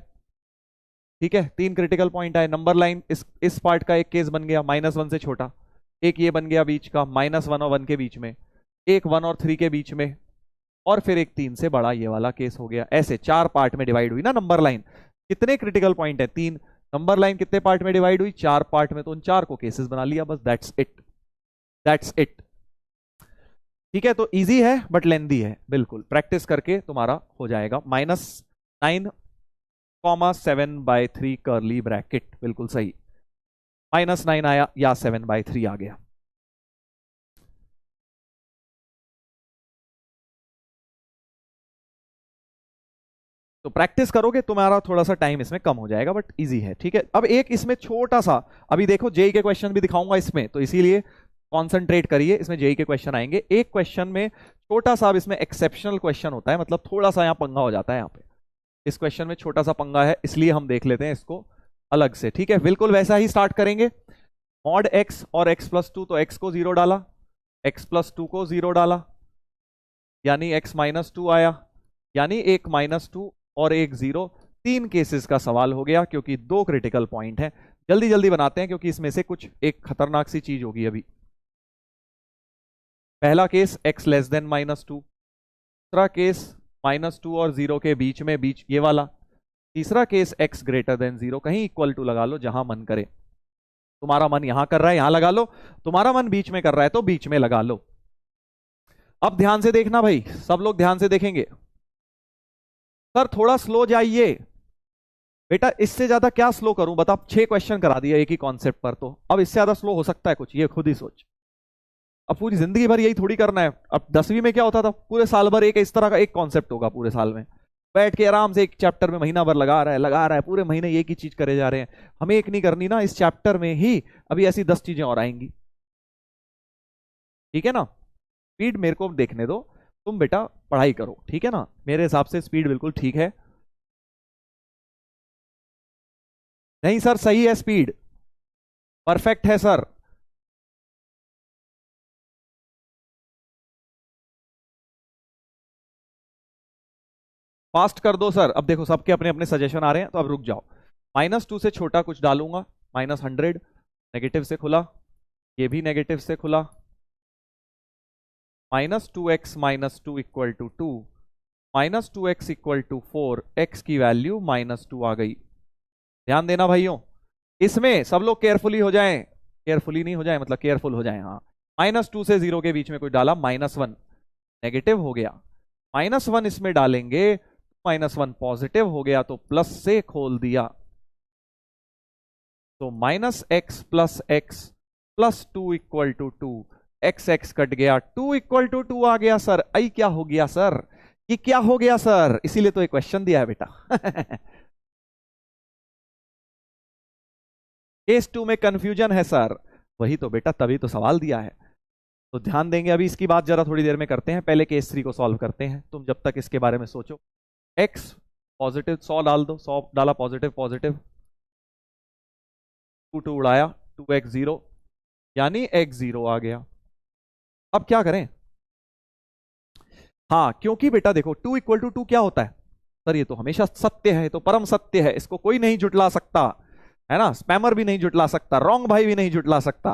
ठीक है, 3 क्रिटिकल पॉइंट आए, नंबर लाइन इस पार्ट का एक केस बन गया -1 से छोटा, एक ये बन गया बीच का -1 और 1 के बीच में, एक 1 और 3 के बीच में, और फिर एक 3 से बड़ा ये वाला केस हो गया। ऐसे 4 पार्ट में डिवाइड हुई ना नंबर लाइन। कितने क्रिटिकल पॉइंट है? 3। नंबर लाइन कितने पार्ट में डिवाइड हुई? 4 पार्ट में। तो उन 4 को केसेस बना लिया, बस दैट्स इट, दैट्स इट। ठीक है, तो इजी है बट लेंदी है, बिल्कुल प्रैक्टिस करके तुम्हारा हो जाएगा। -9,7/3 कर्ली ब्रैकेट, बिल्कुल सही, -9 आया या 7/3 आ गया। तो प्रैक्टिस करोगे तुम्हारा थोड़ा सा टाइम इसमें कम हो जाएगा बट इजी है। ठीक है, अब एक इसमें छोटा सा, अभी देखो जेई के क्वेश्चन भी दिखाऊंगा इसमें, तो इसीलिए कॉन्सेंट्रेट करिए, इसमें जेई के क्वेश्चन आएंगे। एक क्वेश्चन में छोटा सा, अब इसमें एक्सेप्शनल क्वेश्चन होता है, मतलब थोड़ा सा यहाँ पंगा हो जाता है। यहाँ पे इस क्वेश्चन में छोटा सा पंगा है, इसलिए हम देख लेते हैं इसको अलग से। ठीक है, बिल्कुल वैसा ही स्टार्ट करेंगे। मॉड x और x प्लस 2, तो x को 0 डाला, x प्लस 2 को 0 डाला, यानी x -2 आया, यानी एक -2 और एक 0। 3 केसेस का सवाल हो गया क्योंकि 2 क्रिटिकल पॉइंट है। जल्दी जल्दी बनाते हैं क्योंकि इसमें से कुछ एक खतरनाक सी चीज होगी अभी। पहला केस x लेस देन -2, दूसरा केस -2 और 0 के बीच में, बीच ये वाला, तीसरा केस x ग्रेटर देन 0, कहीं इक्वल टू लगा लो जहां मन करे। तुम्हारा मन यहां कर रहा है यहां लगा लो, तुम्हारा मन बीच में कर रहा है तो बीच में लगा लो। अब ध्यान से देखना भाई, सब लोग ध्यान से देखेंगे। सर थोड़ा स्लो जाइए बेटा, इससे ज्यादा क्या स्लो करूं बता, 6 क्वेश्चन करा दिया एक ही कॉन्सेप्ट पर, तो अब इससे ज्यादा स्लो हो सकता है कुछ? ये खुद ही सोच। अब पूरी जिंदगी भर यही थोड़ी करना है। अब 10वीं में क्या होता था, पूरे साल भर एक इस तरह का एक कॉन्सेप्ट होगा, पूरे साल में बैठ के आराम से एक चैप्टर में महीना भर लगा रहा है, पूरे महीने एक ही चीज करे जा रहे हैं। हमें एक नहीं करनी ना, इस चैप्टर में ही अभी ऐसी 10 चीजें और आएंगी। ठीक है ना, स्पीड मेरे को देखने दो, तुम बेटा पढ़ाई करो। ठीक है ना, मेरे हिसाब से स्पीड बिल्कुल ठीक है। नहीं सर सही है, स्पीड परफेक्ट है सर। फास्ट कर दो सर। अब देखो सबके अपने अपने सजेशन आ रहे हैं, तो अब रुक जाओ। -2 से छोटा कुछ डालूंगा, -100, नेगेटिव से खुला, ये भी नेगेटिव से खुला, -2x -2 equal to 2, -2x equal to 4, x की वैल्यू -2 आ गई। ध्यान देना भाइयों, इसमें सब लोग केयरफुली हो जाएं, केयरफुली नहीं हो जाए मतलब केयरफुल हो जाएं। हाँ, -2 से 0 के बीच में कोई डाला, -1 नेगेटिव हो गया, -1 इसमें डालेंगे, -1 पॉजिटिव हो गया तो प्लस से खोल दिया, तो -x plus x plus 2 equal to 2, x cut गया, 2 इक्वल टू 2 आ गया। सर आई क्या हो गया सर, ये क्या हो गया सर? इसीलिए तो एक क्वेश्चन दिया है बेटा। केस 2 में कंफ्यूजन है सर, वही तो बेटा, तभी तो सवाल दिया है। तो ध्यान देंगे, अभी इसकी बात जरा थोड़ी देर में करते हैं, पहले केस 3 को सॉल्व करते हैं। तुम जब तक इसके बारे में सोचो, x पॉजिटिव 100 डाल दो, 100 डाला, पॉजिटिव पॉजिटिव, 2 उड़ाया, 2x 0, यानी x 0 आ गया। अब क्या करें? हाँ, क्योंकि बेटा देखो 2 इक्वल टू 2 क्या होता है सर? ये तो हमेशा सत्य है, ये तो परम सत्य है, इसको कोई नहीं जुटला सकता, है ना? स्पैमर भी नहीं जुटला सकता, रॉन्ग भाई भी नहीं जुटला सकता।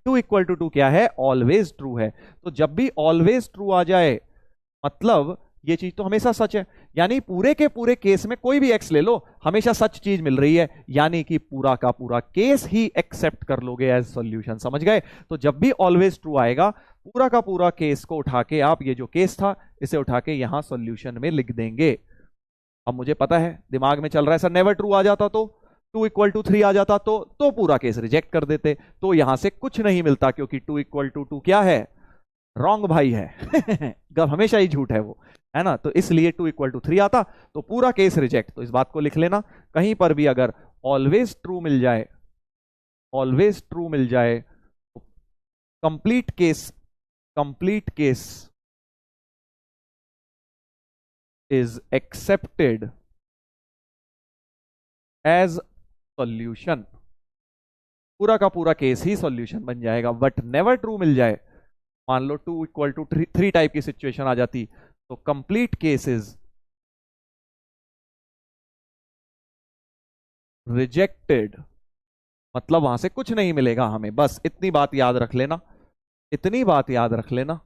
2 इक्वल टू 2 क्या है? ऑलवेज ट्रू है। तो जब भी ऑलवेज ट्रू आ जाए मतलब ये चीज तो हमेशा सच है, यानी पूरे के पूरे केस में कोई भी एक्स ले लो, हमेशा सच चीज मिल रही है, यानी कि पूरा का पूरा केस ही एक्सेप्ट कर लोगे एज सॉल्यूशन। समझ गए? तो जब भी ऑलवेज ट्रू आएगा, पूरा का पूरा केस को उठा के आप, ये जो केस था इसे उठा के यहां सॉल्यूशन में लिख देंगे। अब मुझे पता है दिमाग में चल रहा है सर नेवर ट्रू आ जाता तो, 2 इक्वल टू 3 आ जाता तो पूरा केस रिजेक्ट कर देते, तो यहां से कुछ नहीं मिलता क्योंकि 2 इक्वल टू 2 क्या है? रॉन्ग भाई है। हमेशा ही झूठ है वो, है ना, तो इसलिए 2 इक्वल टू 3 आता, तो पूरा केस रिजेक्ट। तो इस बात को लिख लेना, कहीं पर भी अगर ऑलवेज ट्रू मिल जाए, ऑलवेज ट्रू मिल जाए, तो complete case, complete case is accepted as solution, पूरा का पूरा केस ही सॉल्यूशन बन जाएगा। बट नेवर ट्रू मिल जाए, मान लो 2 इक्वल टू 3 टाइप की सिचुएशन आ जाती, तो कंप्लीट केस इज रिजेक्टेड, मतलब वहां से कुछ नहीं मिलेगा हमें। बस इतनी बात याद रख लेना, इतनी बात याद रख लेना,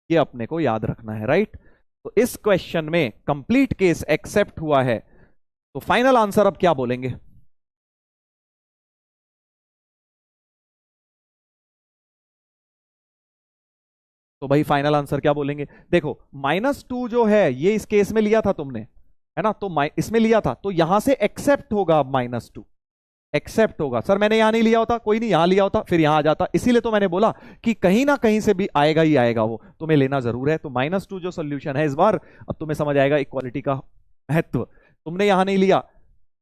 ये अपने को याद रखना है, राइट। तो इस क्वेश्चन में कंप्लीट केस एक्सेप्ट हुआ है, तो फाइनल आंसर अब क्या बोलेंगे? तो भाई फाइनल आंसर क्या बोलेंगे? देखो -2 जो है ये इस केस में लिया था तुमने, है ना, तो इसमें लिया था, तो यहां से एक्सेप्ट होगा। अब -2 एक्सेप्ट होगा। सर मैंने यहां नहीं लिया होता, कोई नहीं, यहां लिया होता फिर यहां आ जाता, इसीलिए तो मैंने बोला कि कहीं ना कहीं से भी आएगा ही आएगा, वो तुम्हें लेना जरूर है। तो -2 जो सोल्यूशन है इस बार, अब तुम्हें समझ आएगा इक्वालिटी का महत्व। तुमने यहां नहीं लिया,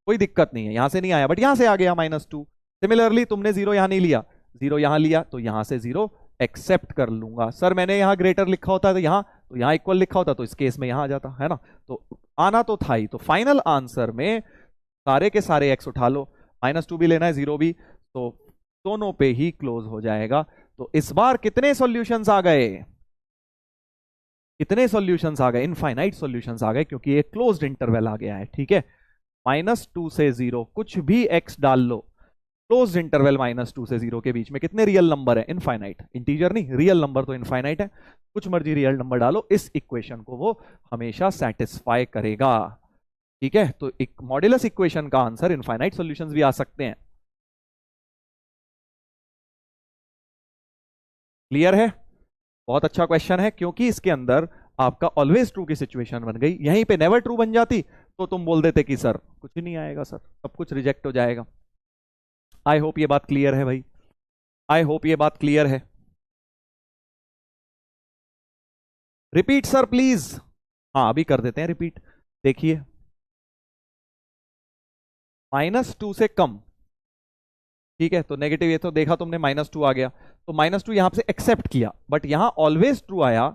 कोई दिक्कत नहीं है, यहां से नहीं आया बट यहां से आ गया -2। सिमिलरली तुमने 0 यहां नहीं लिया, 0 यहां लिया, तो यहां से 0 एक्सेप्ट कर लूंगा। सर मैंने यहां ग्रेटर लिखा होता तो यहां इक्वल लिखा होता, तो इस केस में यहां आ जाता, है ना। तो आना तो था ही। तो फाइनल आंसर में सारे के सारे एक्स उठा लो, -2 भी लेना है 0 भी, तो दोनों पे ही क्लोज हो जाएगा। तो इस बार कितने सॉल्यूशंस आ गए? कितने सॉल्यूशंस आ गए? इनफाइनाइट सॉल्यूशंस आ गए, क्योंकि ये क्लोज्ड इंटरवल आ गया है, ठीक है। -2 से 0 कुछ भी एक्स डाल लो, क्लोज्ड इंटरवल -2 से 0 के बीच में कितने रियल नंबर है? इनफाइनाइट, इंटीजर नहीं, रियल नंबर तो इनफाइनाइट है। कुछ मर्जी रियल नंबर डालो, इस इक्वेशन को वो हमेशा सेटिस्फाई करेगा, ठीक है। तो एक मॉड्यूलस इक्वेशन का आंसर इनफाइनाइट सॉल्यूशंस भी आ सकते हैं। क्लियर है? बहुत अच्छा क्वेश्चन है, क्योंकि इसके अंदर आपका ऑलवेज ट्रू की सिचुएशन बन गई। यहीं पे नेवर ट्रू बन जाती तो तुम बोल देते कि सर कुछ नहीं आएगा, सर सब कुछ रिजेक्ट हो जाएगा। आई होप ये बात क्लियर है भाई, आई होप ये बात क्लियर है। Repeat sir please. हाँ अभी कर देते हैं रिपीट। देखिए -2 से कम, ठीक है, तो नेगेटिव, ये तो देखा तुमने -2 आ गया, तो -2 यहां से एक्सेप्ट किया, बट यहां ऑलवेज ट्रू आया,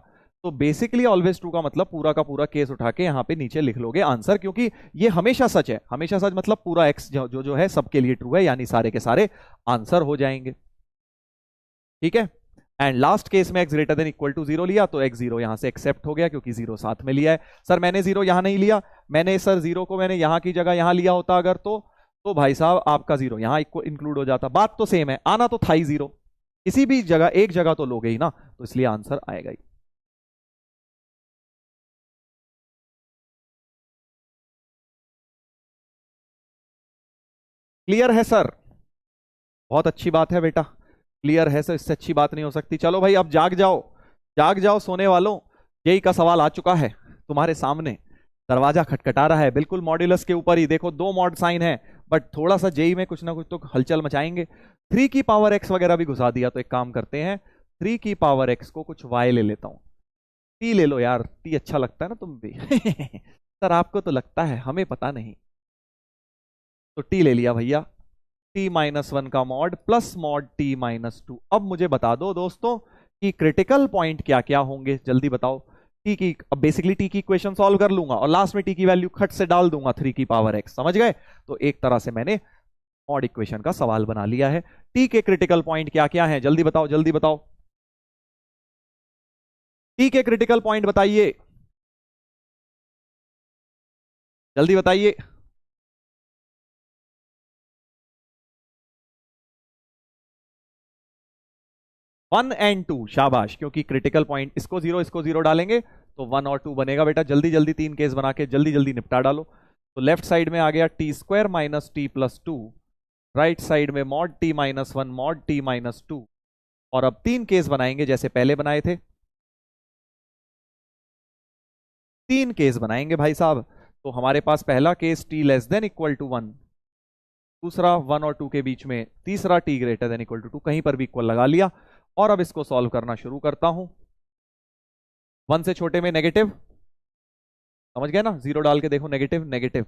तो बेसिकली ऑलवेज ट्रू का मतलब पूरा का पूरा केस उठा के यहां पे नीचे लिख लोगे आंसर, क्योंकि ये हमेशा सच है। हमेशा सच मतलब पूरा एक्स जो है सबके लिए ट्रू है, यानी सारे के सारे आंसर हो जाएंगे, ठीक है। एंड लास्ट केस में x greater than equal to 0 लिया, तो x0 यहां से एक्सेप्ट हो गया, क्योंकि 0 साथ में लिया है। सर मैंने 0 यहां नहीं लिया, मैंने सर 0 को मैंने यहां की जगह यहां लिया होता अगर, तो भाई साहब आपका 0 यहां इंक्लूड हो जाता। बात तो सेम है, आना तो था ही 0, किसी भी जगह एक जगह तो लोगे ही ना, तो इसलिए आंसर आएगा ही। क्लियर है सर? बहुत अच्छी बात है बेटा, क्लियर है सर, इससे अच्छी बात नहीं हो सकती। चलो भाई अब जाग जाओ, जाग जाओ सोने वालों, जेई का सवाल आ चुका है तुम्हारे सामने, दरवाजा खटखटा रहा है, बिल्कुल मॉड्यूलस के ऊपर ही। देखो 2 मॉड साइन है, बट थोड़ा सा जेई में कुछ ना कुछ तो हलचल मचाएंगे। 3 की पावर एक्स वगैरह भी घुसा दिया, तो एक काम करते हैं, 3 की पावर एक्स को कुछ वाई ले लेता हूं। टी ले लो यार, टी अच्छा लगता है ना तुम भी सर आपको तो लगता है, हमें पता नहीं, तो टी ले लिया भैया। t-1 का मॉड प्लस मॉड t-2। अब मुझे बता दो दोस्तों कि क्रिटिकल पॉइंट क्या क्या होंगे, जल्दी बताओ। टी की, अब बेसिकली टी की इक्वेशन सॉल्व कर लूंगा और लास्ट में टी की वैल्यू खट से डाल दूंगा 3 की पावर x, समझ गए। तो एक तरह से मैंने मॉड इक्वेशन का सवाल बना लिया है। टी के क्रिटिकल पॉइंट क्या क्या है, जल्दी बताओ, जल्दी बताओ। टी के क्रिटिकल पॉइंट बताइए, जल्दी बताइए। 1 एंड 2, शाबाश, क्योंकि क्रिटिकल पॉइंट, इसको 0 इसको 0 डालेंगे तो 1 और 2 बनेगा। बेटा जल्दी जल्दी 3 केस बना के जल्दी जल्दी निपटा डालो। तो लेफ्ट साइड में आ गया t² minus t plus 2, right side में मॉड t-1 मॉड t-2, और अब 3 केस बनाएंगे जैसे पहले बनाए थे, 3 केस बनाएंगे भाई साहब। तो हमारे पास पहला case t less than equal to 1, दूसरा 1 और 2 के बीच में, तीसरा t greater than equal to 2, कहीं पर भी इक्वल लगा लिया। और अब इसको सॉल्व करना शुरू करता हूं। 1 से छोटे में नेगेटिव, समझ गए ना, जीरो डाल के देखो, नेगेटिव नेगेटिव।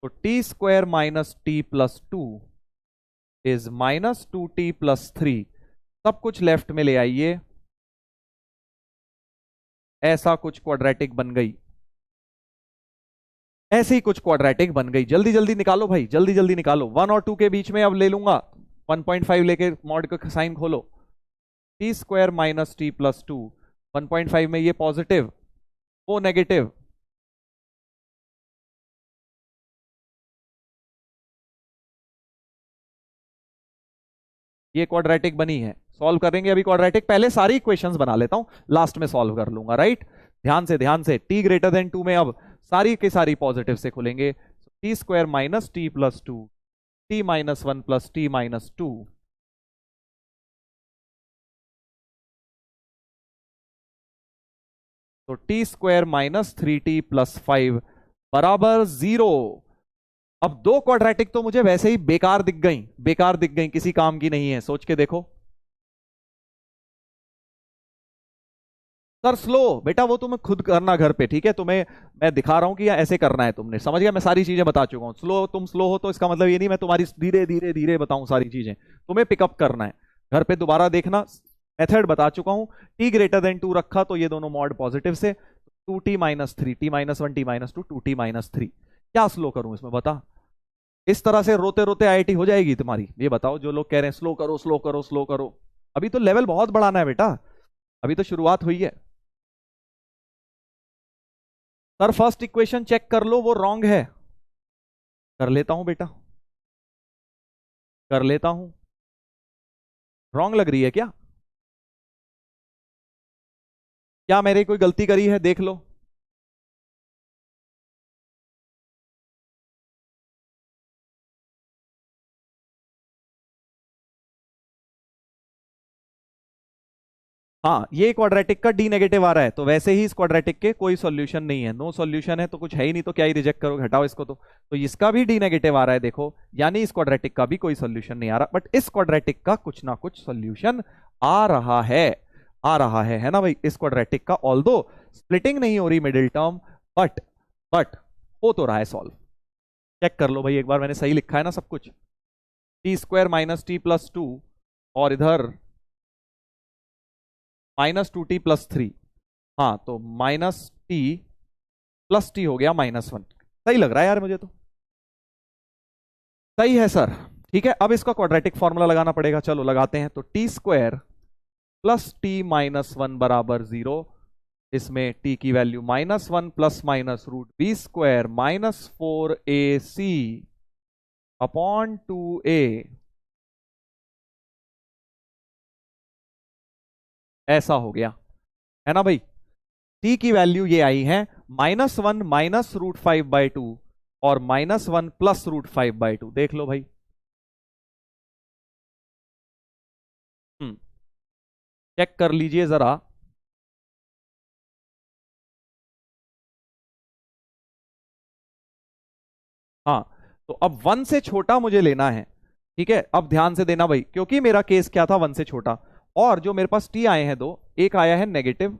तो t square minus t plus two is minus two T plus three. सब कुछ लेफ्ट में ले आइए, ऐसा कुछ क्वाड्रेटिक बन गई, ऐसे ही कुछ क्वाड्रेटिक बन गई। जल्दी जल्दी निकालो भाई, जल्दी जल्दी निकालो। वन और टू के बीच में अब ले लूंगा, 1.5 लेके मॉड का साइन खोलो। T square minus t plus to, 1.5 में ये पॉजिटिव, वो नेगेटिव। ये क्वाड्रेटिक बनी है, सॉल्व करेंगे अभी क्वाड्रेटिक। पहले सारी इक्वेशंस बना लेता हूं, लास्ट में सॉल्व कर लूंगा, राइट। ध्यान से ध्यान से, टी ग्रेटर देन टू में अब सारी की सारी पॉजिटिव से खुलेंगे। T square minus t plus two, t minus one plus t minus two, तो t square minus three t plus five बराबर जीरो। अब दो क्वाड्रेटिक तो मुझे वैसे ही बेकार दिख गई, बेकार दिख गई, किसी काम की नहीं है। सोच के देखो सर, स्लो बेटा वो तुम्हें खुद करना घर पे, ठीक है। तुम्हें मैं दिखा रहा हूं कि ऐसे करना है, तुमने समझ गया। मैं सारी चीजें बता चुका हूं। स्लो, तुम स्लो हो तो इसका मतलब ये नहीं मैं तुम्हारी धीरे धीरे धीरे बताऊं सारी चीजें, तुम्हें पिकअप करना है। घर पे दोबारा देखना, मेथड बता चुका हूं। टी ग्रेटर देन टू रखा तो ये दोनों मॉड पॉजिटिव से, two t minus three, t minus one, t minus two, two t minus three. क्या स्लो करूं इसमें बता। इस तरह से रोते रोते आईआईटी हो जाएगी तुम्हारी, ये बताओ। जो लोग कह रहे हैं स्लो करो स्लो करो स्लो करो, अभी तो लेवल बहुत बढ़ाना है बेटा, अभी तो शुरुआत हुई है। सर फर्स्ट इक्वेशन चेक कर लो, वो रॉन्ग है। कर लेता हूं बेटा, कर लेता हूं। रॉन्ग लग रही है क्या? क्या मैंने कोई गलती करी है, देख लो। हाँ, ये क्वाड्रेटिक का डी नेगेटिव आ रहा है, तो वैसे ही इस क्वाड्रेटिक के कोई सॉल्यूशन नहीं है। नो सॉल्यूशन है तो कुछ है ही नहीं, तो क्या ही रिजेक्ट करोगे, हटाओ इसको। तो इसका भी डी नेगेटिव आ रहा है देखो, यानी इस क्वाड्रेटिक का भी कोई सॉल्यूशन नहीं आ रहा, बट इस क्वाड्रेटिक का कुछ ना कुछ सॉल्यूशन आ रहा है, आ रहा है ना भाई। इस क्वाड्रेटिक का ऑल्दो स्प्लिटिंग नहीं हो रही मिडिल टर्म, बट बट हो तो रहा है सॉल्व। चेक कर लो भाई एक बार, मैंने सही लिखा है ना सब कुछ। T square minus t plus to, और इधर minus two T plus three. हाँ, तो माइनस टी प्लस टी हो गया माइनस वन। सही लग रहा है यार मुझे तो, सही है सर। ठीक है, अब इसका क्वाड्रेटिक फॉर्मूला लगाना पड़ेगा, चलो लगाते हैं। तो t square plus t minus one बराबर जीरो। इसमें टी की value minus one plus minus root B square minus four a c upon two a, ऐसा हो गया है ना भाई। टी की वैल्यू ये आई है minus one minus root five by two और minus one plus root five by two. देख लो भाई, चेक कर लीजिए जरा। हाँ, तो अब वन से छोटा मुझे लेना है, ठीक है। अब ध्यान से देना भाई, क्योंकि मेरा केस क्या था, वन से छोटा। और जो मेरे पास टी आए हैं दो, एक आया है नेगेटिव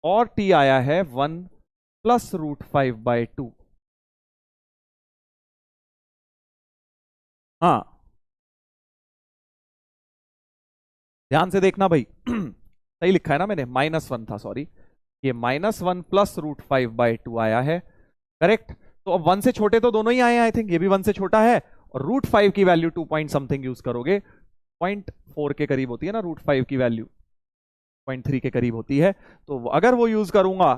और टी आया है one plus root five by two. हाँ, ध्यान से देखना भाई सही लिखा है ना मैंने, माइनस वन था, सॉरी। ये minus one plus root five by two आया है, करेक्ट। तो अब वन से छोटे तो दोनों ही आए हैं, आई थिंक ये भी वन से छोटा है। और रूट फाइव की value two point something use करोगे, पॉइंट फोर के करीब होती है ना रूट फाइव की वैल्यू, पॉइंट थ्री के करीब होती है। तो अगर वो यूज करूंगा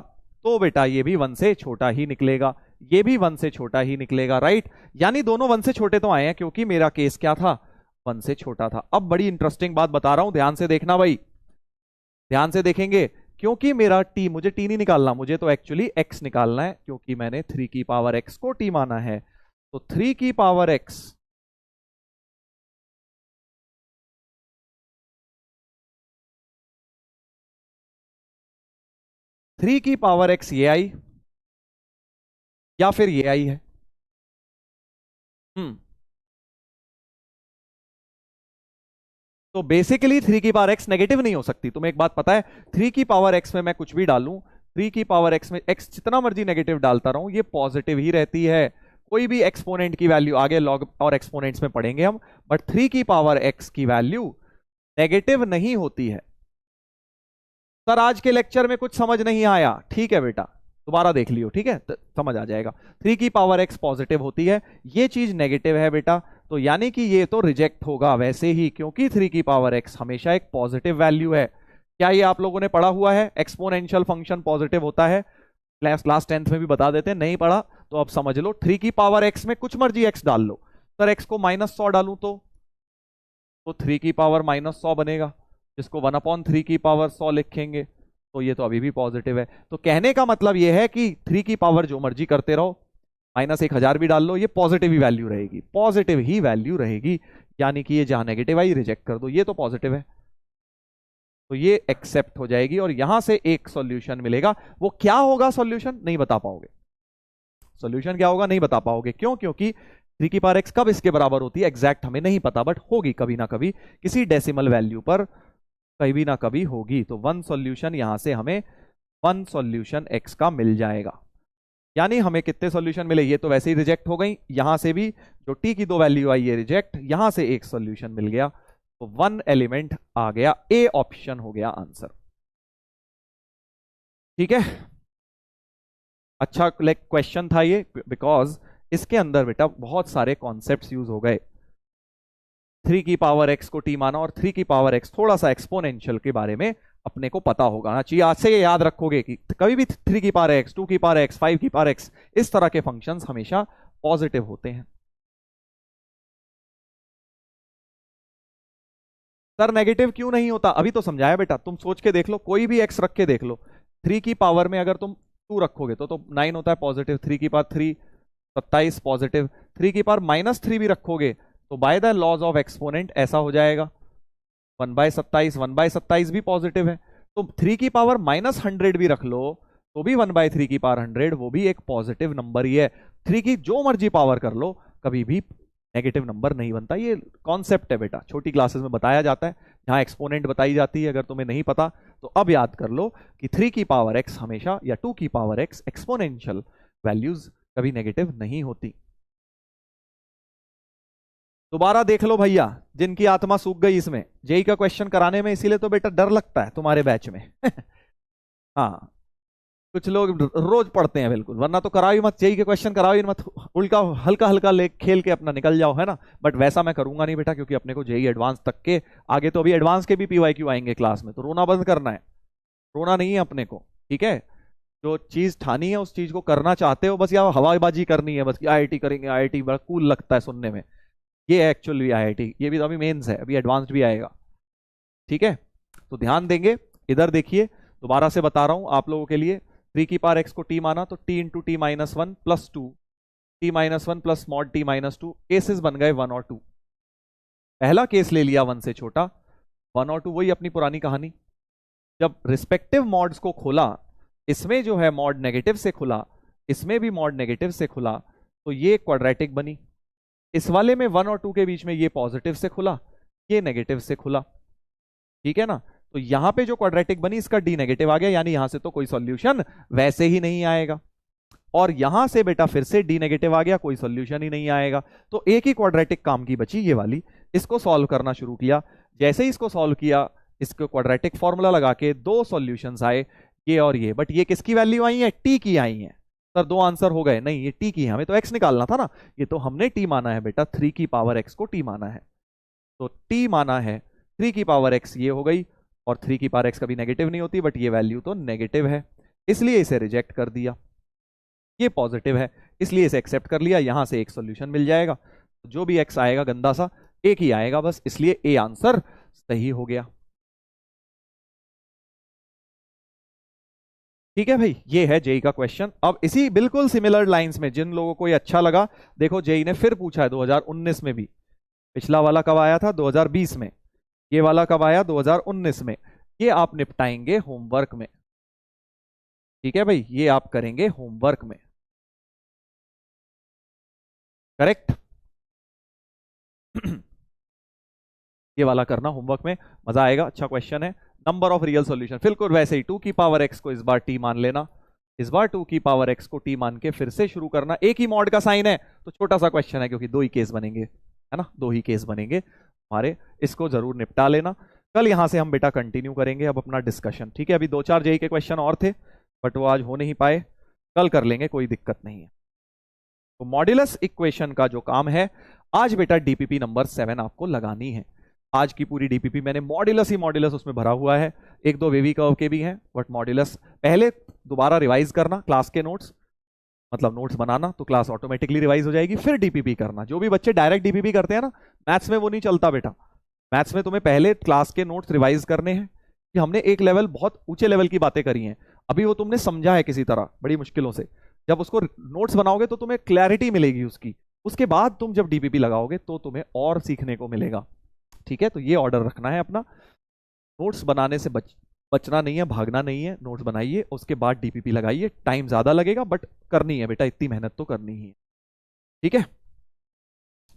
तो बेटा ये भी वन से छोटा ही निकलेगा, ये भी वन से छोटा ही निकलेगा, राइट। यानी दोनों वन से छोटे तो आए हैं, क्योंकि मेरा केस क्या था, वन से छोटा था। अब बड़ी इंटरेस्टिंग बात बता रहा हूं, ध्यान से देखना भाई, ध्यान से देखेंगे। क्योंकि मेरा टी, मुझे टी नहीं निकालना, मुझे तो एक्चुअली एक्स निकालना है, क्योंकि मैंने थ्री की पावर एक्स को टी माना है। तो थ्री की पावर एक्स, थ्री की पावर एक्स ये आई या फिर ये आई है। हम्म तो बेसिकली 3 की पावर x नेगेटिव नहीं हो सकती। तुम्हें एक बात पता है, 3 की पावर x में मैं कुछ भी डालूं, 3 की पावर x में x जितना मर्जी नेगेटिव डालता रहूं, ये पॉजिटिव ही रहती है। कोई भी एक्सपोनेंट की वैल्यू, आगे लॉग और एक्सपोनेंट्स में पढ़ेंगे हम, बट 3 की पावर x की वैल्यू नेगेटिव नहीं होती है। सर आज के लेक्चर में कुछ समझ नहीं आया, ठीक है बेटा, दोबारा देख लियो, ठीक है, तो समझ आ जाएगा। 3 की पावर x पॉजिटिव होती है, ये चीज नेगेटिव है बेटा, तो यानी कि ये तो रिजेक्ट होगा वैसे ही, क्योंकि 3 की पावर x हमेशा एक पॉजिटिव वैल्यू है। क्या ये आप लोगों ने पढ़ा हुआ है, एक्सपोनेंशियल फंक्शन पॉजिटिव होता है? क्लास 10th में भी बता देते हैं, नहीं पढ़ा तो अब समझ लो। 3 की पावर x में कुछ मर्जी x डाल लो। सर x को -100 डालूं तो 3 की पावर -100 बनेगा, जिसको 1/3 की पावर 100 लिखेंगे, तो ये तो अभी भी पॉजिटिव है। तो कहने का मतलब ये है कि 3 की पावर जो मर्जी करते रहो, -1000 भी डाल लो, ये पॉजिटिव ही वैल्यू रहेगी, पॉजिटिव ही वैल्यू रहेगी। यानी कि ये जहां नेगेटिव आई रिजेक्ट कर दो, ये तो पॉजिटिव है, तो ये एक्सेप्ट हो जाएगी और यहां से एक सॉल्यूशन मिलेगा। वो क्या होगा सॉल्यूशन, नहीं बता पाओगे। सॉल्यूशन क्या होगा नहीं बता पाओगे, क्यों? क्योंकि 3 की पावर x कब इसके बराबर होती है एग्जैक्ट हमें नहीं पता, बट होगी कभी ना कभी, किसी डेसिमल वैल्यू पर कभी ना कभी होगी। तो वन सॉल्यूशन यहां से हमें वन सॉल्यूशन x का मिल जाएगा। यानी हमें कितने सॉल्यूशन मिले, ये तो वैसे ही रिजेक्ट हो गई, यहां से भी जो t की 2 वैल्यू आई ये रिजेक्ट, यहां से एक सॉल्यूशन मिल गया, तो 1 एलिमेंट आ गया, ए ऑप्शन हो गया आंसर। ठीक है, अच्छा क्वेश्चन था ये, बिकॉज इसके अंदर बेटा बहुत सारे कॉन्सेप्ट्स यूज हो गए। 3 की पावर x को t माना और 3 की पावर x थोड़ा सा एक्सपोनेंशियल के बारे में अपने को पता होगा ना चाहिए। आज से ये याद रखोगे कि कभी भी 3 की पावर x, 2 की पावर x, 5 की पावर x, इस तरह के फंक्शंस हमेशा पॉजिटिव होते हैं। सर नेगेटिव क्यों नहीं होता, अभी तो समझाया बेटा, तुम सोच के देख लो, कोई भी x रख के देख लो। 3 की पावर में अगर तुम 2 रखोगे तो 9 होता है पॉजिटिव, 3 की पावर 3 27 पॉजिटिव, 3 की पावर -3 भी रखोगे तो by the laws of exponent ऐसा हो जाएगा, 1/27, 1/27 भी पॉजिटिव है। तो 3 की पावर -100 भी रख लो तो भी 1/3 की पावर 100 वो भी एक पॉजिटिव नंबर ही है। 3 की जो मर्जी पावर कर लो कभी भी नेगेटिव नंबर नहीं बनता। ये कॉन्सेप्ट है बेटा, छोटी क्लासेस में बताया जाता है, जहां एक्सपोनेंट बताई जाती है। अगर तुम्हें नहीं पता तो अब याद कर लो कि 3 की पावर x हमेशा, या 2 की पावर x एक्सपोनेंशियल वैल्यूज कभी नेगेटिव नहीं होती। दोबारा देख लो भैया, जिनकी आत्मा सूख गई इसमें, जेई का क्वेश्चन कराने में, इसीलिए तो बेटा डर लगता है तुम्हारे बैच में हाँ, कुछ लोग रोज पढ़ते हैं बिल्कुल, वरना तो कराओ ही मत, जेई के क्वेश्चन कराओ ही मत, उल्टा हल्का हल्का ले खेल के अपना निकल जाओ, है ना। बट वैसा मैं करूंगा नहीं बेटा, क्योंकि अपने को जेई एडवांस तक के आगे, तो अभी एडवांस के भी पीवाईक्यू आएंगे क्लास में, तो रोना बंद करना है, रोना नहीं है अपने को, ठीक है। जो चीज ठानी है उस चीज को करना चाहते हो, बस या हवाबाजी करनी है, बस आईआईटी करेंगे, आईआईटी बड़ा कूल लगता है सुनने में, ये एक्चुअली आईआईटी, ये भी तो अभी मेंस है, अभी एडवांस्ड भी आएगा, ठीक है। तो ध्यान देंगे, इधर देखिए, दोबारा से बता रहा हूं आप लोगों के लिए। 3 की पावर x को t माना तो t into T minus one plus two, t minus one plus mod T minus to, cases बन गए 1 और 2। पहला केस ले लिया 1 से छोटा, 1 और 2 वही अपनी पुरानी कहानी। जब रिस्पेक्टिव मॉड्स को खोला, इसमें जो है मॉड नेगेटिव से खुला, इसमें भी मॉड नेगेटिव से खुला, तो ये क्वाड्रेटिक बनी। इस वाले में 1 और 2 के बीच में ये पॉजिटिव से खुला, ये नेगेटिव से खुला, ठीक है ना। तो यहां पे जो क्वाड्रेटिक बनी इसका डी नेगेटिव आ गया, यानी यहां से तो कोई सॉल्यूशन वैसे ही नहीं आएगा। और यहां से बेटा फिर से डी नेगेटिव आ गया, कोई सॉल्यूशन ही नहीं आएगा। तो एक ही क्वाड्रेटिक काम की बची, ये वाली, इसको सॉल्व करना शुरू किया। जैसे ही इसको सॉल्व किया, इसको क्वाड्रेटिक फॉर्मूला लगा के 2 सॉल्यूशंस आए, ये और ये। बट ये किसकी वैल्यू आई है, टी की आई है। सर 2 आंसर हो गए, नहीं, ये टी की है, हमें तो एक्स निकालना था ना, ये तो हमने टी माना है बेटा, 3 की पावर एक्स को टी माना है, तो टी माना है 3 की पावर एक्स, ये हो गई। और 3 की पावर एक्स कभी नेगेटिव नहीं होती, बट ये वैल्यू तो नेगेटिव है, इसलिए इसे रिजेक्ट कर दिया। ये पॉजिटिव है, इसलिए इसे एक्सेप्ट कर लिया, यहां से एक सॉल्यूशन मिल जाएगा। जो भी एक्स आएगा गंदा सा, एक ही आएगा बस, इसलिए ए आंसर सही हो गया। ठीक है भाई, ये है जेई का क्वेश्चन। अब इसी बिल्कुल सिमिलर लाइंस में, जिन लोगों को ये अच्छा लगा, देखो जेई ने फिर पूछा है 2019 में भी। पिछला वाला कब आया था, 2020 में, ये वाला कब आया, 2019 में। ये आप निपटाएंगे होमवर्क में, ठीक है भाई, ये आप करेंगे होमवर्क में, करेक्ट ये वाला करना होमवर्क में, मजा आएगा, अच्छा क्वेश्चन है। नंबर ऑफ रियल सॉल्यूशन बिल्कुल वैसे ही 2 की पावर x को इस बार t मान लेना, इस बार 2 की पावर x को t मान के फिर से शुरू करना। एक ही मॉड का साइन है तो छोटा सा क्वेश्चन है, क्योंकि 2 ही केस बनेंगे, है ना, 2 ही केस बनेंगे हमारे, इसको जरूर निपटा लेना। कल यहां से हम बेटा कंटिन्यू करेंगे अब अपना डिस्कशन, ठीक है। अभी 2-4 जेई के क्वेश्चन और थे बट वो आज हो नहीं पाए, कल कर लेंगे, कोई दिक्कत नहीं है। तो मॉड्यूलस इक्वेशन का जो काम है आज बेटा डीपीपी नंबर 7 आपको लगानी है। आज की पूरी डीपीपी मैंने मॉड्यूलस ही मॉड्यूलस उसमें भरा हुआ है, 1-2 वेवी कर्व के भी हैं बट मॉड्यूलस पहले दोबारा रिवाइज करना क्लास के नोट्स, मतलब नोट्स बनाना तो क्लास ऑटोमेटिकली रिवाइज हो जाएगी, फिर डीपीपी करना। जो भी बच्चे डायरेक्ट डीपीपी करते हैं ना, मैथ्स में वो नहीं चलता बेटा। मैथ्स में तुम्हें पहले क्लास के नोट्स रिवाइज करने हैं कि हमने एक लेवल, बहुत ऊंचे लेवल की बातें करी हैं, अभी वो तुमने समझा है किसी तरह बड़ी मुश्किलों से, जब उसको नोट्स बनाओगे तो तुम्हें क्लैरिटी मिलेगी उसकी, उसके बाद तुम जब डीपीपी लगाओगे तो तुम्हें और सीखने को मिलेगा, ठीक है। तो ये ऑर्डर रखना है अपना, नोट्स बनाने से बचना नहीं है, भागना नहीं है, नोट्स बनाइए उसके बाद डीपीपी लगाइए। टाइम ज्यादा लगेगा बट करनी है बेटा, इतनी मेहनत तो करनी ही है, ठीक है।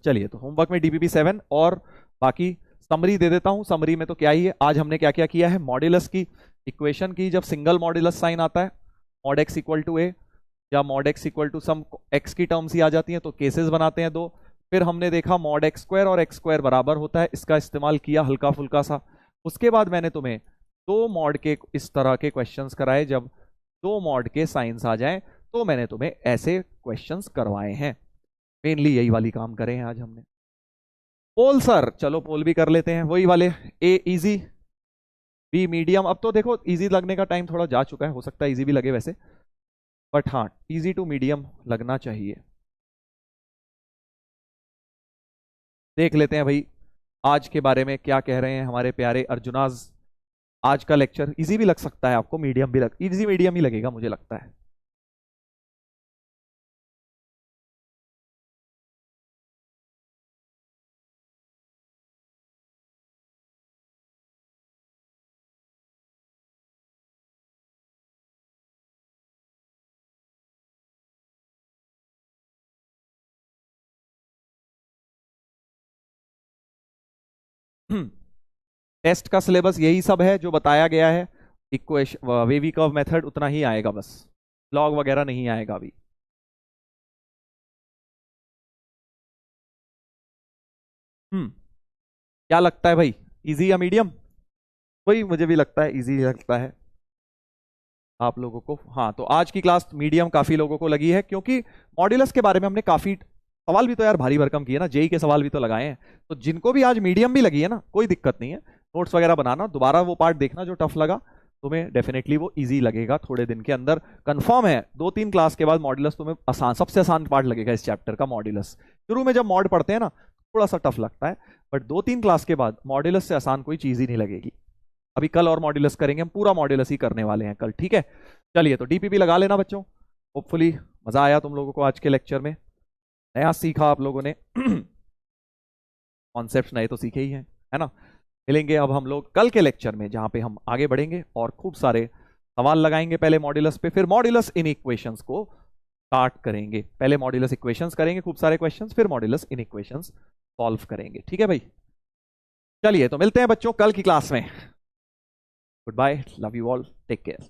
चलिए तो होमवर्क में डीपीपी 7 और बाकी समरी दे देता हूं। समरी में तो क्या ही है, आज हमने क्या क्या किया है, मॉड्यूलस की इक्वेशन की, जब सिंगल मॉड्यूलस साइन आता है mod x equal to a या mod x equal to some x की टर्म्स ही आ जाती हैं तो केसेस बनाते हैं 2। फिर हमने देखा मॉड x स्क्वायर और x स्क्वायर बराबर होता है, इसका इस्तेमाल किया हल्का फुल्का सा। उसके बाद मैंने तुम्हें 2 मॉड के इस तरह के क्वेश्चंस कराए, जब 2 मॉड के साइंस आ जाएं तो मैंने तुम्हें ऐसे क्वेश्चंस करवाए हैं, मेनली यही वाली काम करे हैं आज हमने। पोल सर, चलो पोल भी कर लेते हैं, वही वाले, ए इजी, बी मीडियम। अब तो देखो इजी लगने का टाइम थोड़ा जा चुका है, हो सकता है इजी भी लगे वैसे, बट हाँ इजी टू मीडियम लगना चाहिए। देख लेते हैं भाई आज के बारे में क्या कह रहे हैं हमारे प्यारे अर्जुनाज। आज का लेक्चर इजी भी लग सकता है आपको, मीडियम भी इजी मीडियम ही लगेगा मुझे लगता है। टेस्ट का सिलेबस यही सब है जो बताया गया है, इक्वेशन वेवी कर्व मेथड उतना ही आएगा बस, लॉग वगैरह नहीं आएगा अभी। क्या लगता है भाई, इजी या मीडियम? वही मुझे भी लगता है इजी लगता है आप लोगों को। हाँ तो आज की क्लास मीडियम काफी लोगों को लगी है, क्योंकि मॉड्यूलस के बारे में हमने काफी सवाल भी तो यार भारी भरकम किए ना, जेई के सवाल भी तो लगाए हैं, तो जिनको भी आज मीडियम भी लगी है ना कोई दिक्कत नहीं है, नोट्स वगैरह बनाना, दोबारा वो पार्ट देखना जो टफ लगा तुम्हें, डेफिनेटली वो इजी लगेगा थोड़े दिन के अंदर, कंफर्म है। 2-3 क्लास के बाद मॉड्यूलस तुम्हें आसान, सबसे आसान पार्ट लगेगा इस चैप्टर का मॉड्यूलस। शुरू में जब मॉड पढ़ते हैं ना थोड़ा सा टफ लगता है, बट 2-3 क्लास के बाद मॉड्यूलस से आसान कोई चीज ही नहीं लगेगी। अभी कल और मॉड्यूलस करेंगे, हम पूरा मॉड्यूलस ही करने वाले हैं कल, ठीक है। चलिए तो डीपीपी लगा लेना बच्चों, होपफुली मजा आया तुम लोगों को आज के लेक्चर में, नया सीखा आप लोगों ने, कॉन्सेप्ट्स नए तो सीखे ही हैं, है ना। मिलेंगे अब हम लोग कल के लेक्चर में, जहां पे हम आगे बढ़ेंगे और खूब सारे सवाल लगाएंगे, पहले मॉड्यूलस पे, फिर मॉड्यूलस इन इक्वेशंस को स्टार्ट करेंगे। पहले मॉड्यूलस इक्वेशंस करेंगे खूब सारे क्वेश्चंस, फिर मॉड्यूलस इन इक्वेशंस सॉल्व करेंगे, ठीक है भाई। चलिए तो मिलते हैं बच्चों कल की क्लास में, good bye, love you all, take care.